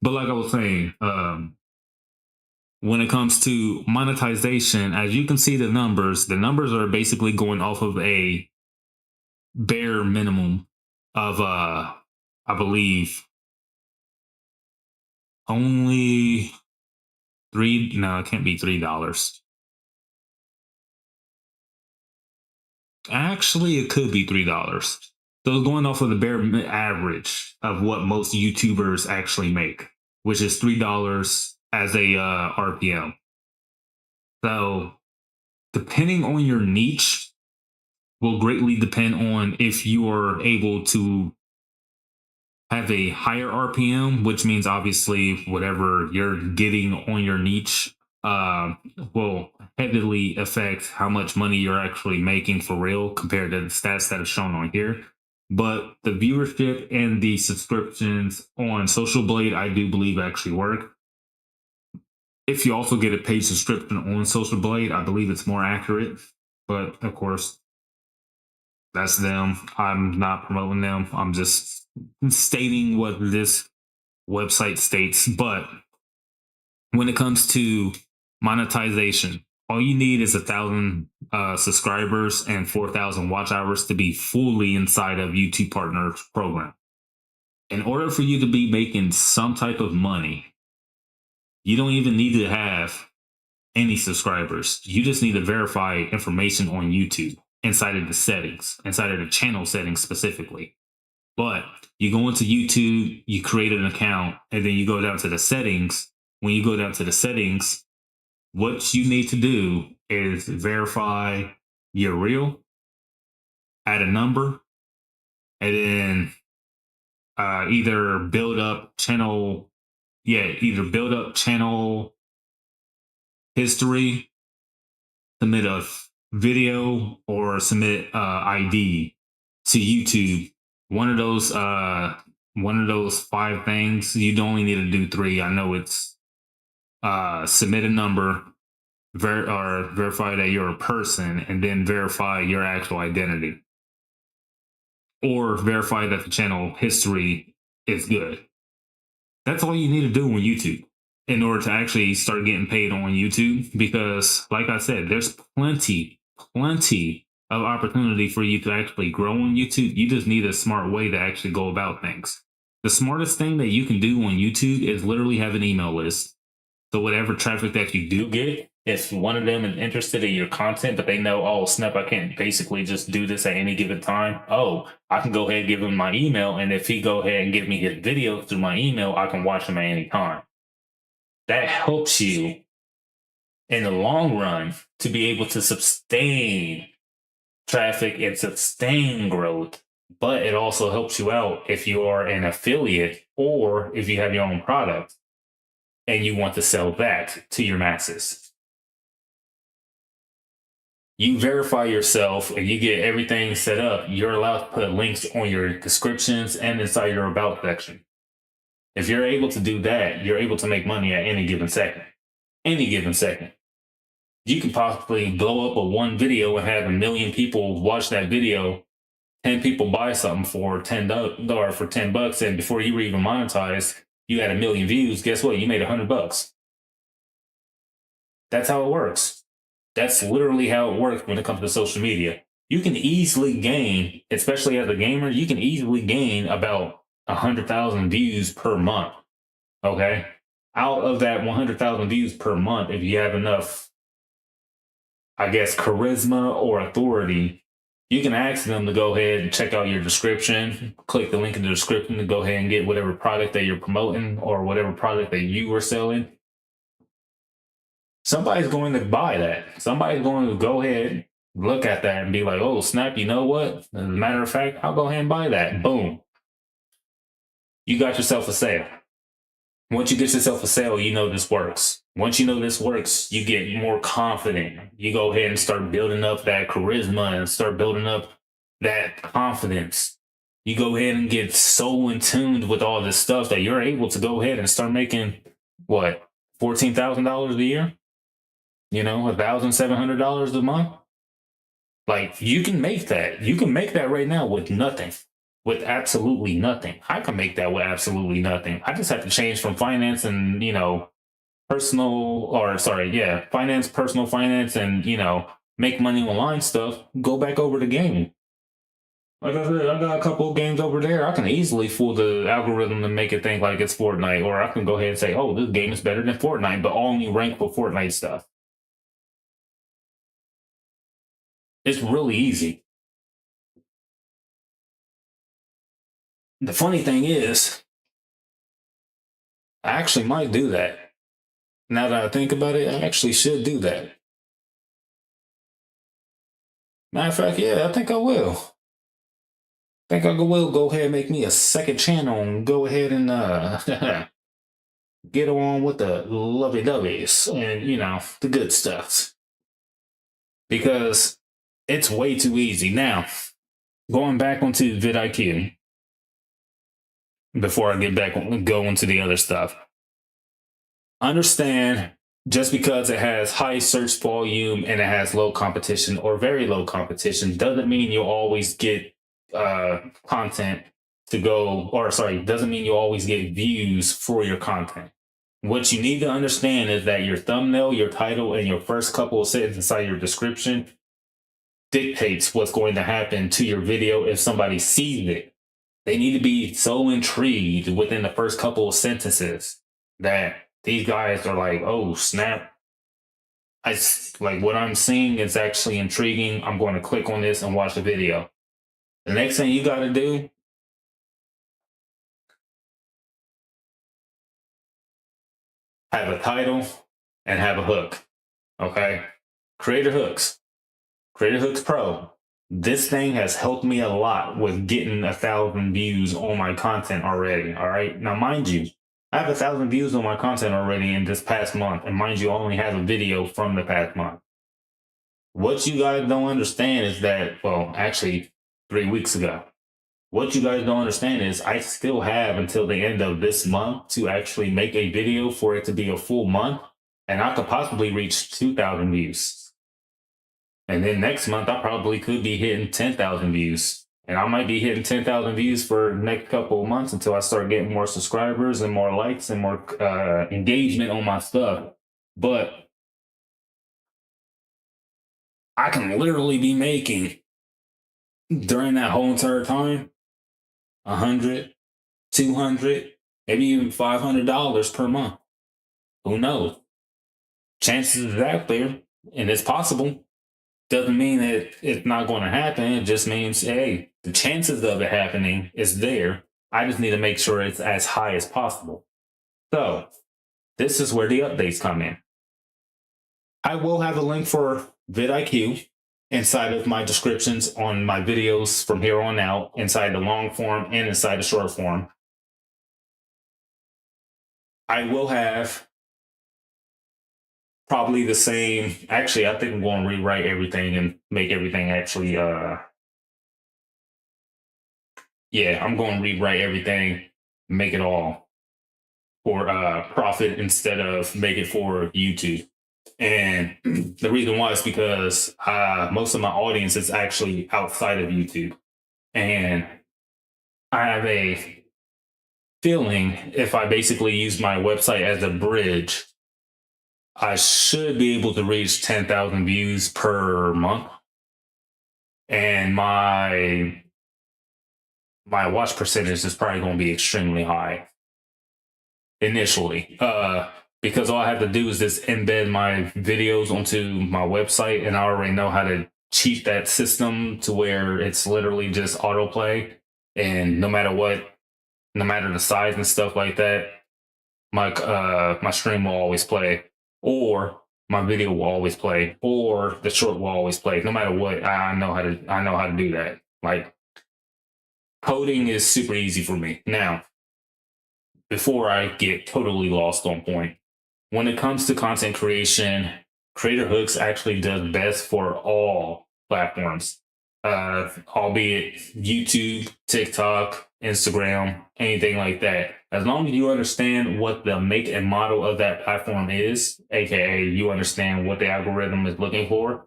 But like I was saying, when it comes to monetization, as you can see the numbers are basically going off of a bare minimum of I believe only it can't be $3. Actually, it could be $3. So it's going off of the bare average of what most YouTubers actually make, which is $3 as a RPM. So depending on your niche will greatly depend on if you are able to have a higher RPM, which means obviously whatever you're getting on your niche will heavily affect how much money you're actually making for real compared to the stats that are shown on here. But the viewership and the subscriptions on Social Blade, I do believe actually work. If you also get a paid subscription on Social Blade, I believe it's more accurate. But of course, that's them. I'm not promoting them. I'm just stating what this website states. But when it comes to monetization, all you need is 1,000 subscribers and 4,000 watch hours to be fully inside of YouTube Partner program. In order for you to be making some type of money, you don't even need to have any subscribers. You just need to verify information on YouTube inside of the settings, inside of the channel settings specifically. But you go into YouTube, you create an account, and then you go down to the settings. When you go down to the settings, what you need to do is verify your reel, add a number, and then either build up channel history, submit a video, or submit ID to YouTube. One of those 5 things. You only need to do 3. I know it's submit a number, verify that you're a person, and then verify your actual identity, or verify that the channel history is good. That's all you need to do on YouTube in order to actually start getting paid on YouTube. Because like I said, there's plenty of opportunity for you to actually grow on YouTube. You just need a smart way to actually go about things. The smartest thing that you can do on YouTube is literally have an email list. So whatever traffic that you do get, if one of them is interested in your content, but they know, oh, snap, I can't basically just do this at any given time. Oh, I can go ahead and give him my email. And if he go ahead and give me his videos through my email, I can watch them at any time. That helps you in the long run to be able to sustain traffic and sustain growth. But it also helps you out if you are an affiliate or if you have your own product and you want to sell that to your masses. You verify yourself and you get everything set up, you're allowed to put links on your descriptions and inside your about section. If you're able to do that, you're able to make money at any given second. Any given second. You can possibly blow up a one video and have 1 million people watch that video, 10 people buy something for $10, and before you were even monetized, you had 1 million views. Guess what? You made $100. That's how it works. That's literally how it works when it comes to social media. You can easily gain, especially as a gamer, you can easily gain about 100,000 views per month. Okay? Out of that 100,000 views per month, if you have enough, I guess, charisma or authority, you can ask them to go ahead and check out your description, click the link in the description to go ahead and get whatever product that you're promoting or whatever product that you are selling. Somebody's going to buy that. Somebody's going to go ahead, look at that and be like, oh, snap, you know what? As a matter of fact, I'll go ahead and buy that. Boom. You got yourself a sale. Once you get yourself a sale, you know this works. Once you know this works, you get more confident. You go ahead and start building up that charisma and start building up that confidence. You go ahead and get so in tune with all this stuff that you're able to go ahead and start making, what, $14,000 a year? You know, $1,700 a month? Like, you can make that. You can make that right now with nothing. With absolutely nothing. I can make that with absolutely nothing. I just have to change from finance and, personal finance and, make money online stuff, go back over to gaming. Like I said, I got a couple of games over there. I can easily fool the algorithm to make it think like it's Fortnite, or I can go ahead and say, oh, this game is better than Fortnite, but only rank for Fortnite stuff. It's really easy. The funny thing is, I actually might do that. Now that I think about it, I actually should do that. Matter of fact, yeah, I think I will. I think I will go ahead and make me a second channel and go ahead and get on with the lovey-doveys and, the good stuff. Because it's way too easy. Now, going back onto vidIQ, before I go into the other stuff. Understand, just because it has high search volume and it has low competition or very low competition doesn't mean you'll always get content to go, or sorry, doesn't mean you always get views for your content. What you need to understand is that your thumbnail, your title, and your first couple of sentences inside your description dictates what's going to happen to your video if somebody sees it. They need to be so intrigued within the first couple of sentences that these guys are like, oh, snap. Like what I'm seeing is actually intriguing. I'm going to click on this and watch the video. The next thing you got to do, have a title and have a hook. Okay? Creator Hooks. Creator Hooks Pro. This thing has helped me a lot with getting 1,000 views on my content already. All right. Now, mind you, I have 1,000 views on my content already in this past month. And mind you, I only have a video from the past month. What you guys don't understand is that, well, actually 3 weeks ago, what you guys don't understand is I still have until the end of this month to actually make a video for it to be a full month. And I could possibly reach 2,000 views. And then next month, I probably could be hitting 10,000 views. And I might be hitting 10,000 views for the next couple of months until I start getting more subscribers and more likes and more engagement on my stuff. But I can literally be making, during that whole entire time, $100, $200, maybe even $500 per month. Who knows? Chances is out there, and it's possible. Doesn't mean that it's not going to happen. It just means, hey, the chances of it happening is there. I just need to make sure it's as high as possible. So this is where the updates come in. I will have a link for vidIQ inside of my descriptions on my videos from here on out, inside the long form and inside the short form. I will have probably the same. Actually, I think I'm going to rewrite everything and make everything actually, yeah, I'm going to rewrite everything, make it all for profit instead of make it for YouTube. And the reason why is because most of my audience is actually outside of YouTube. And I have a feeling if I basically use my website as a bridge, I should be able to reach 10,000 views per month. And my watch percentage is probably going to be extremely high initially. Because all I have to do is just embed my videos onto my website, and I already know how to cheat that system to where it's literally just autoplay. And no matter what, no matter the size and stuff like that, my stream will always play, or my video will always play, or the short will always play. No matter what, I know how to do that. Like, coding is super easy for me. Now, before I get totally lost on point, when it comes to content creation, Creator Hooks actually does best for all platforms, albeit YouTube, TikTok, Instagram, anything like that. As long as you understand what the make and model of that platform is, aka you understand what the algorithm is looking for,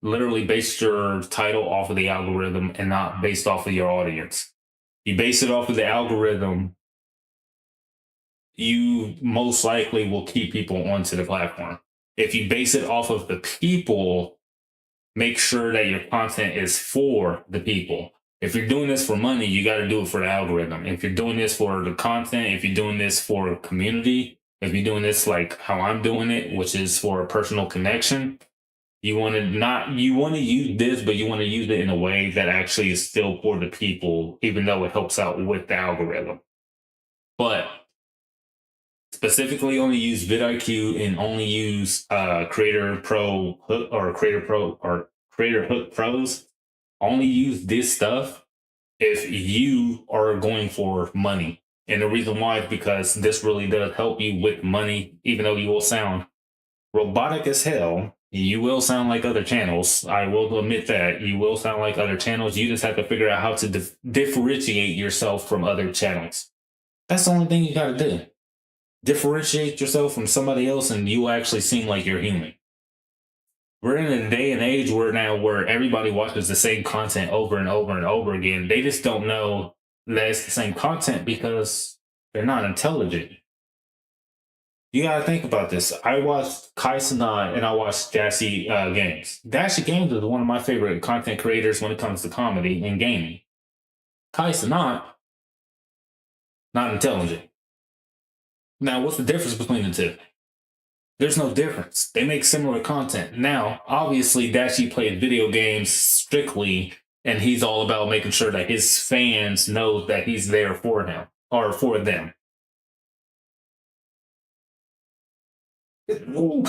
literally base your title off of the algorithm and not based off of your audience. You base it off of the algorithm, you most likely will keep people onto the platform. If you base it off of the people, make sure that your content is for the people. If you're doing this for money, you got to do it for the algorithm. If you're doing this for the content, if you're doing this for community, if you're doing this like how I'm doing it, which is for a personal connection, you want to use this, but you want to use it in a way that actually is still for the people, even though it helps out with the algorithm. But specifically only use vidIQ and only use Creator Pro Hook or Creator Hook Pros. Only use this stuff if you are going for money. And the reason why is because this really does help you with money, even though you will sound robotic as hell. You will sound like other channels. I will admit that. You will sound like other channels. You just have to figure out how to differentiate yourself from other channels. That's the only thing you got to do. Differentiate yourself from somebody else and you will actually seem like you're human. We're in a day and age where everybody watches the same content over and over and over again. They just don't know that it's the same content because they're not intelligent. You gotta think about this. I watched Kai Cenat and I watched Dashy Games. Dashy Games is one of my favorite content creators when it comes to comedy and gaming. Kai Cenat, not intelligent. Now, what's the difference between the two? There's no difference. They make similar content. Now, obviously, Dashy played video games strictly, and he's all about making sure that his fans know that he's there for him or for them. Ooh.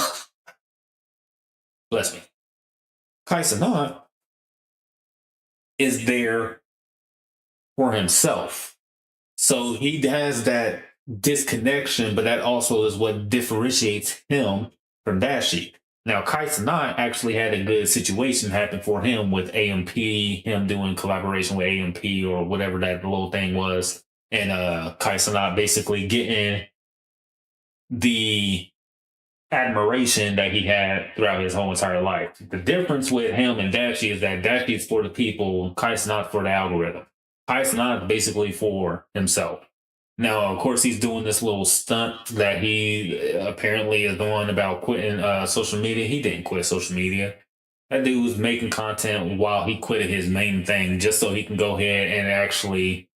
Bless me. Kai Cenat is there for himself. So he has that disconnection, but that also is what differentiates him from Dashy. Now, Kai Cenat actually had a good situation happen for him with AMP, him doing collaboration with AMP or whatever that little thing was. And Kai Cenat basically getting the admiration that he had throughout his whole entire life. The difference with him and Dashie is that Dashie is for the people, Kai's not for the algorithm. Kai's not basically for himself. Now, of course, he's doing this little stunt that he apparently is doing about quitting social media. He didn't quit social media. That dude was making content while he quitted his main thing just so he can go ahead and actually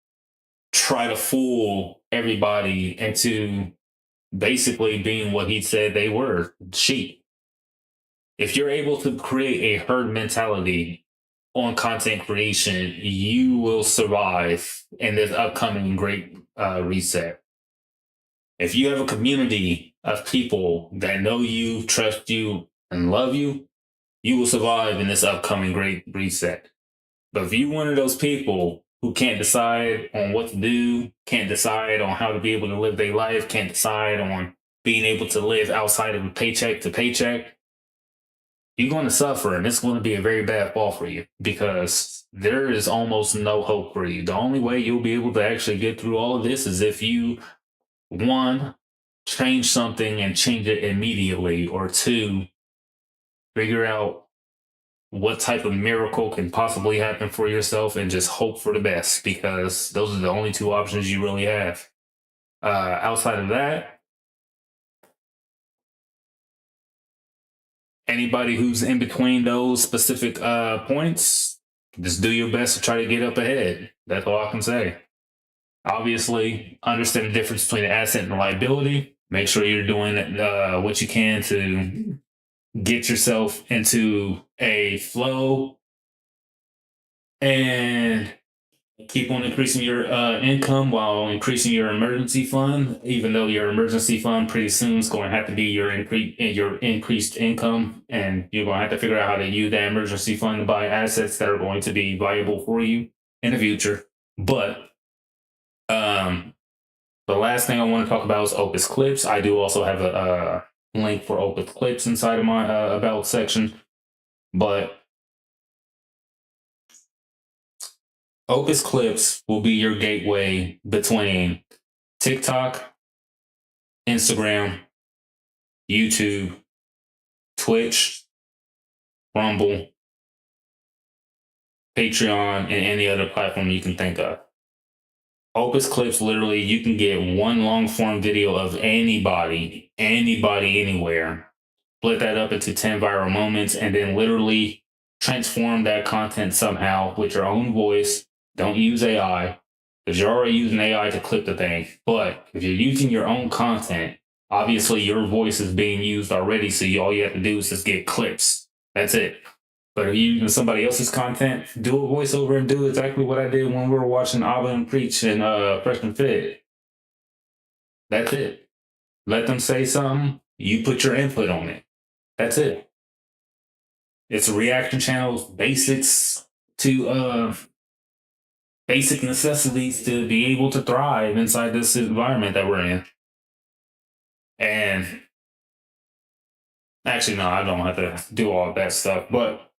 try to fool everybody into basically being what he said they were, sheep. If you're able to create a herd mentality on content creation, you will survive in this upcoming great reset. If you have a community of people that know you, trust you, and love you, you will survive in this upcoming great reset. But if you're one of those people who can't decide on what to do, can't decide on how to be able to live their life, can't decide on being able to live outside of a paycheck to paycheck, you're going to suffer, and it's going to be a very bad fall for you because there is almost no hope for you. The only way you'll be able to actually get through all of this is if you, one, change something and change it immediately, or two, figure out what type of miracle can possibly happen for yourself and just hope for the best, because those are the only two options you really have. Outside of that, anybody who's in between those specific points, just do your best to try to get up ahead. That's all I can say. Obviously, understand the difference between an asset and a liability. Make sure you're doing what you can to get yourself into a flow and keep on increasing your income while increasing your emergency fund, even though your emergency fund pretty soon is going to have to be your increased income, and you're going to have to figure out how to use that emergency fund to buy assets that are going to be viable for you in the future. But the last thing I want to talk about is Opus Clips. I do also have a link for Opus Clips inside of my about section, but Opus Clips will be your gateway between TikTok, Instagram, YouTube, Twitch, Rumble, Patreon, and any other platform you can think of. Opus Clips, literally, you can get one long form video of anybody, anywhere, split that up into 10 viral moments, and then literally transform that content somehow with your own voice. Don't use AI, because you're already using AI to clip the thing. But if you're using your own content, obviously your voice is being used already, so all you have to do is just get clips. That's it. But if you're using somebody else's content, do a voiceover and do exactly what I did when we were watching Abba and Preach and Fresh and Fit. That's it. Let them say something, you put your input on it. That's it. It's a reaction channel, basics to basic necessities to be able to thrive inside this environment that we're in. And actually, no, I don't have to do all of that stuff, but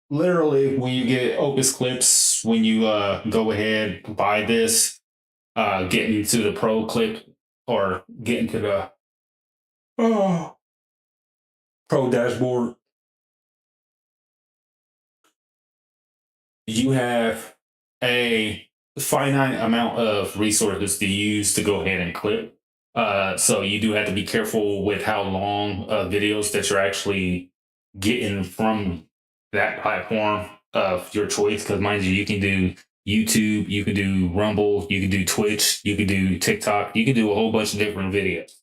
literally, when you get Opus Clips, when you go ahead, buy this, get into the Pro Clip, or get into the Pro Dashboard, you have a finite amount of resources to use to go ahead and clip. So you do have to be careful with how long videos that you're actually getting from that platform of your choice, because mind you can do YouTube, you can do Rumble, you can do Twitch, you can do TikTok, you can do a whole bunch of different videos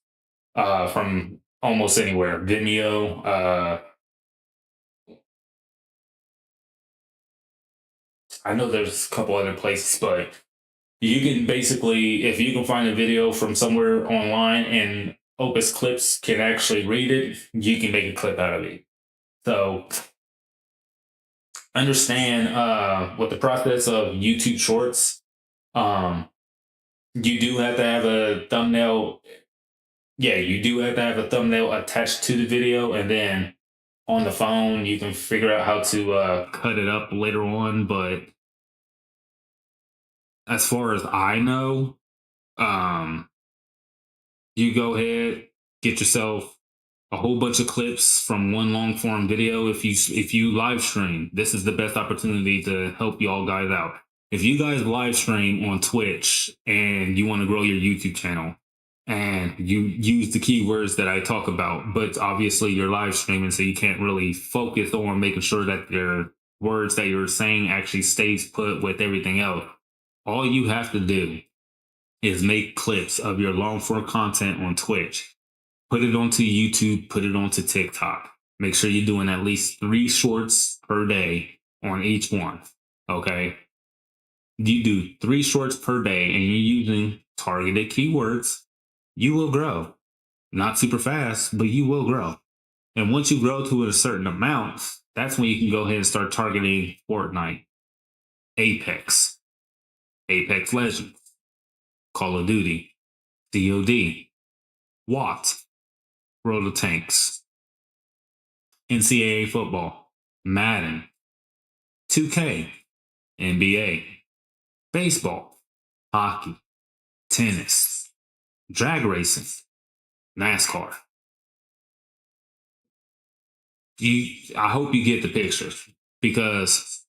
from almost anywhere. Vimeo, I know there's a couple other places, but you can basically, if you can find a video from somewhere online and Opus Clips can actually read it, you can make a clip out of it. So understand with the process of YouTube Shorts, you do have to have a thumbnail. Yeah, you do have to have a thumbnail attached to the video, and then on the phone you can figure out how to cut it up later on. But as far as I know, you go ahead, get yourself a whole bunch of clips from one long form video. If you live stream, this is the best opportunity to help y'all guys out. If you guys live stream on Twitch and you want to grow your YouTube channel and you use the keywords that I talk about, but obviously you're live streaming, so you can't really focus on making sure that your words that you're saying actually stays put with everything else. All you have to do is make clips of your long form content on Twitch. Put it onto YouTube, put it onto TikTok. Make sure you're doing at least 3 shorts per day on each one, okay? You do 3 shorts per day and you're using targeted keywords, you will grow. Not super fast, but you will grow. And once you grow to a certain amount, that's when you can go ahead and start targeting Fortnite, Apex, Apex Legends, Call of Duty, COD, WOT, World of Tanks, NCAA football, Madden, 2K, NBA, baseball, hockey, tennis, drag racing, NASCAR. I hope you get the picture, because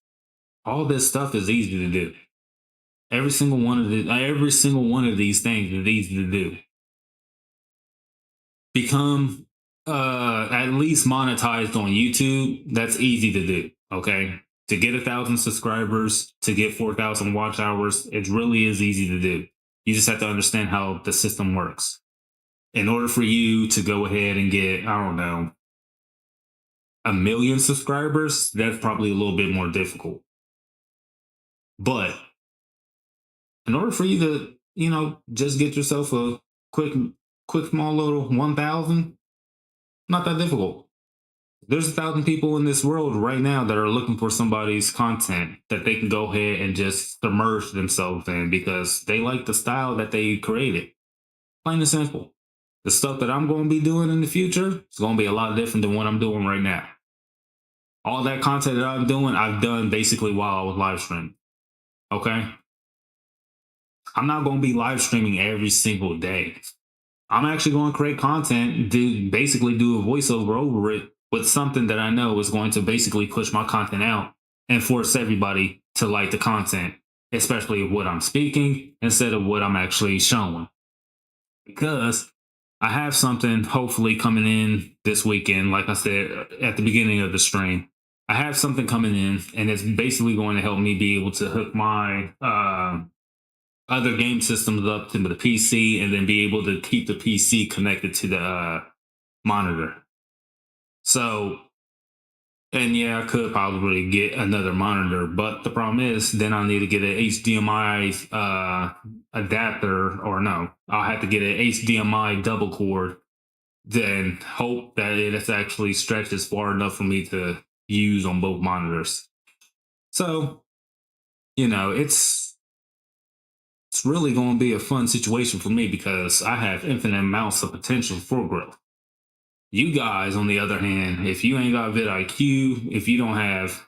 all this stuff is easy to do. Every single one of these things is easy to do. Become at least monetized on YouTube. That's easy to do. Okay, to get 1,000 subscribers, to get 4,000 watch hours, it really is easy to do. You just have to understand how the system works. In order for you to go ahead and get, I don't know, 1 million subscribers, that's probably a little bit more difficult. But in order for you to, you know, just get yourself a quick small little 1,000, not that difficult. There's 1,000 people in this world right now that are looking for somebody's content that they can go ahead and just submerge themselves in because they like the style that they created. Plain and simple. The stuff that I'm going to be doing in the future is going to be a lot different than what I'm doing right now. All that content that I'm doing, I've done basically while I was live streaming. Okay? I'm not going to be live streaming every single day. I'm actually going to create content, basically do a voiceover over it with something that I know is going to basically push my content out and force everybody to like the content, especially what I'm speaking instead of what I'm actually showing. Because I have something hopefully coming in this weekend, like I said at the beginning of the stream. I have something coming in, and it's basically going to help me be able to hook my other game systems up to the PC and then be able to keep the PC connected to the monitor. So, and yeah, I could probably get another monitor, but the problem is then I need to get an HDMI adapter, or no, I'll have to get an HDMI double cord, then hope that it actually stretches far enough for me to use on both monitors. So, you know, it's really going to be a fun situation for me because I have infinite amounts of potential for growth. You guys, on the other hand, if you ain't got vidIQ, if you don't have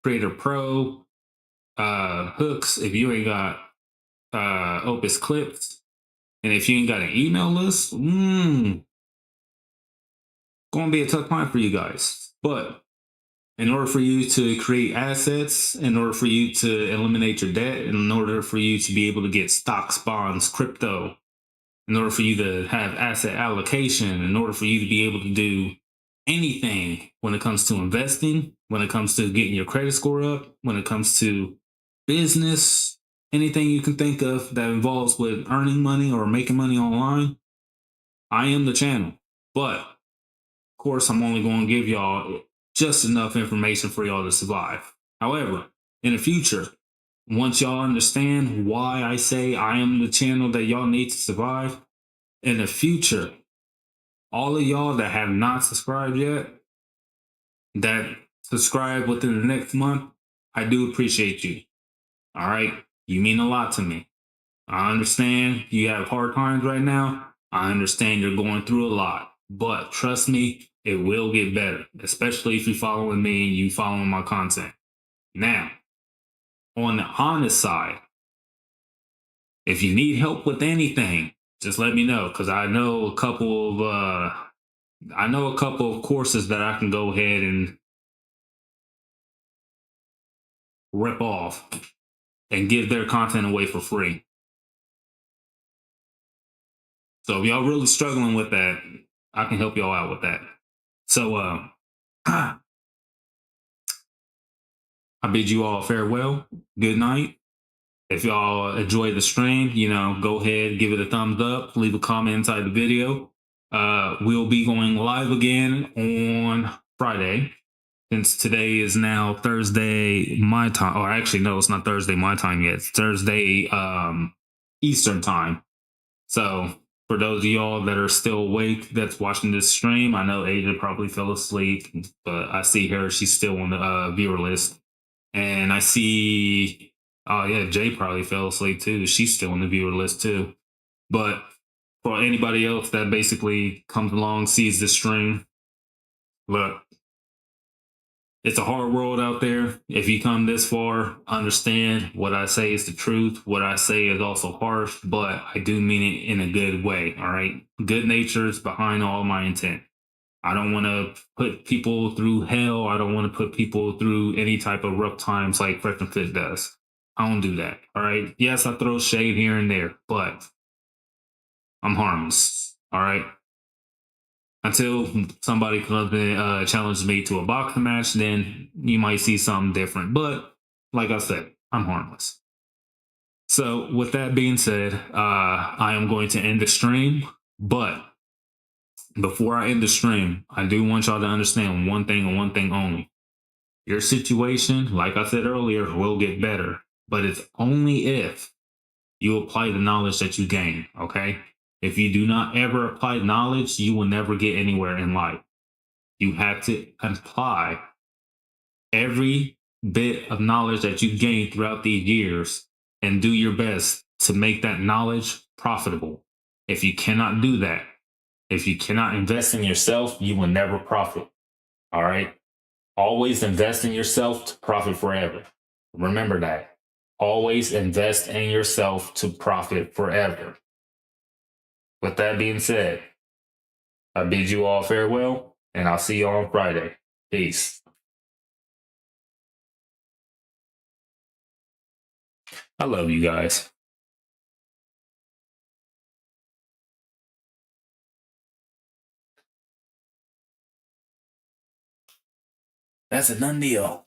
Creator Pro hooks, if you ain't got Opus Clips, and if you ain't got an email list, going to be a tough time for you guys. But in order for you to create assets, in order for you to eliminate your debt, in order for you to be able to get stocks, bonds, crypto, in order for you to have asset allocation, in order for you to be able to do anything when it comes to investing, when it comes to getting your credit score up, when it comes to business, anything you can think of that involves with earning money or making money online, I am the channel. But of course, I'm only going to give y'all just enough information for y'all to survive. However, in the future, once y'all understand why I say I am the channel that y'all need to survive, in the future, all of y'all that have not subscribed yet, that subscribe within the next month, I do appreciate you. All right? You mean a lot to me. I understand you have hard times right now. I understand you're going through a lot. But trust me, it will get better, especially if you're following me and you following my content. Now, on the honest side, if you need help with anything, just let me know, because I know a couple of I know a couple of courses that I can go ahead and rip off and give their content away for free. So if y'all really struggling with that, I can help y'all out with that. So I bid you all farewell. Good night. If y'all enjoyed the stream, you know, go ahead, give it a thumbs up, leave a comment inside the video. We'll be going live again on Friday, since today is now Thursday my time. Or actually, no, it's not Thursday my time yet. It's Thursday Eastern time. So for those of y'all that are still awake that's watching this stream, I know Asia probably fell asleep, but I see her, she's still on the viewer list. And I see, oh yeah, Jay probably fell asleep too. She's still on the viewer list too. But for anybody else that basically comes along, sees this stream, look, it's a hard world out there. If you come this far, understand what I say is the truth. What I say is also harsh, but I do mean it in a good way, all right? Good nature is behind all my intent. I don't want to put people through hell. I don't want to put people through any type of rough times like Fresh and Fit does. I don't do that, all right? Yes, I throw shade here and there, but I'm harmless, all right? Until somebody comes and challenges me to a boxing match, then you might see something different. But like I said, I'm harmless. So with that being said, I am going to end the stream. But before I end the stream, I do want y'all to understand one thing and one thing only. Your situation, like I said earlier, will get better. But it's only if you apply the knowledge that you gain, okay? If you do not ever apply knowledge, you will never get anywhere in life. You have to apply every bit of knowledge that you gained throughout these years and do your best to make that knowledge profitable. If you cannot do that, if you cannot invest in yourself, you will never profit. All right? Always invest in yourself to profit forever. Remember that. Always invest in yourself to profit forever. With that being said, I bid you all farewell, and I'll see you on Friday. Peace. I love you guys. That's a done deal.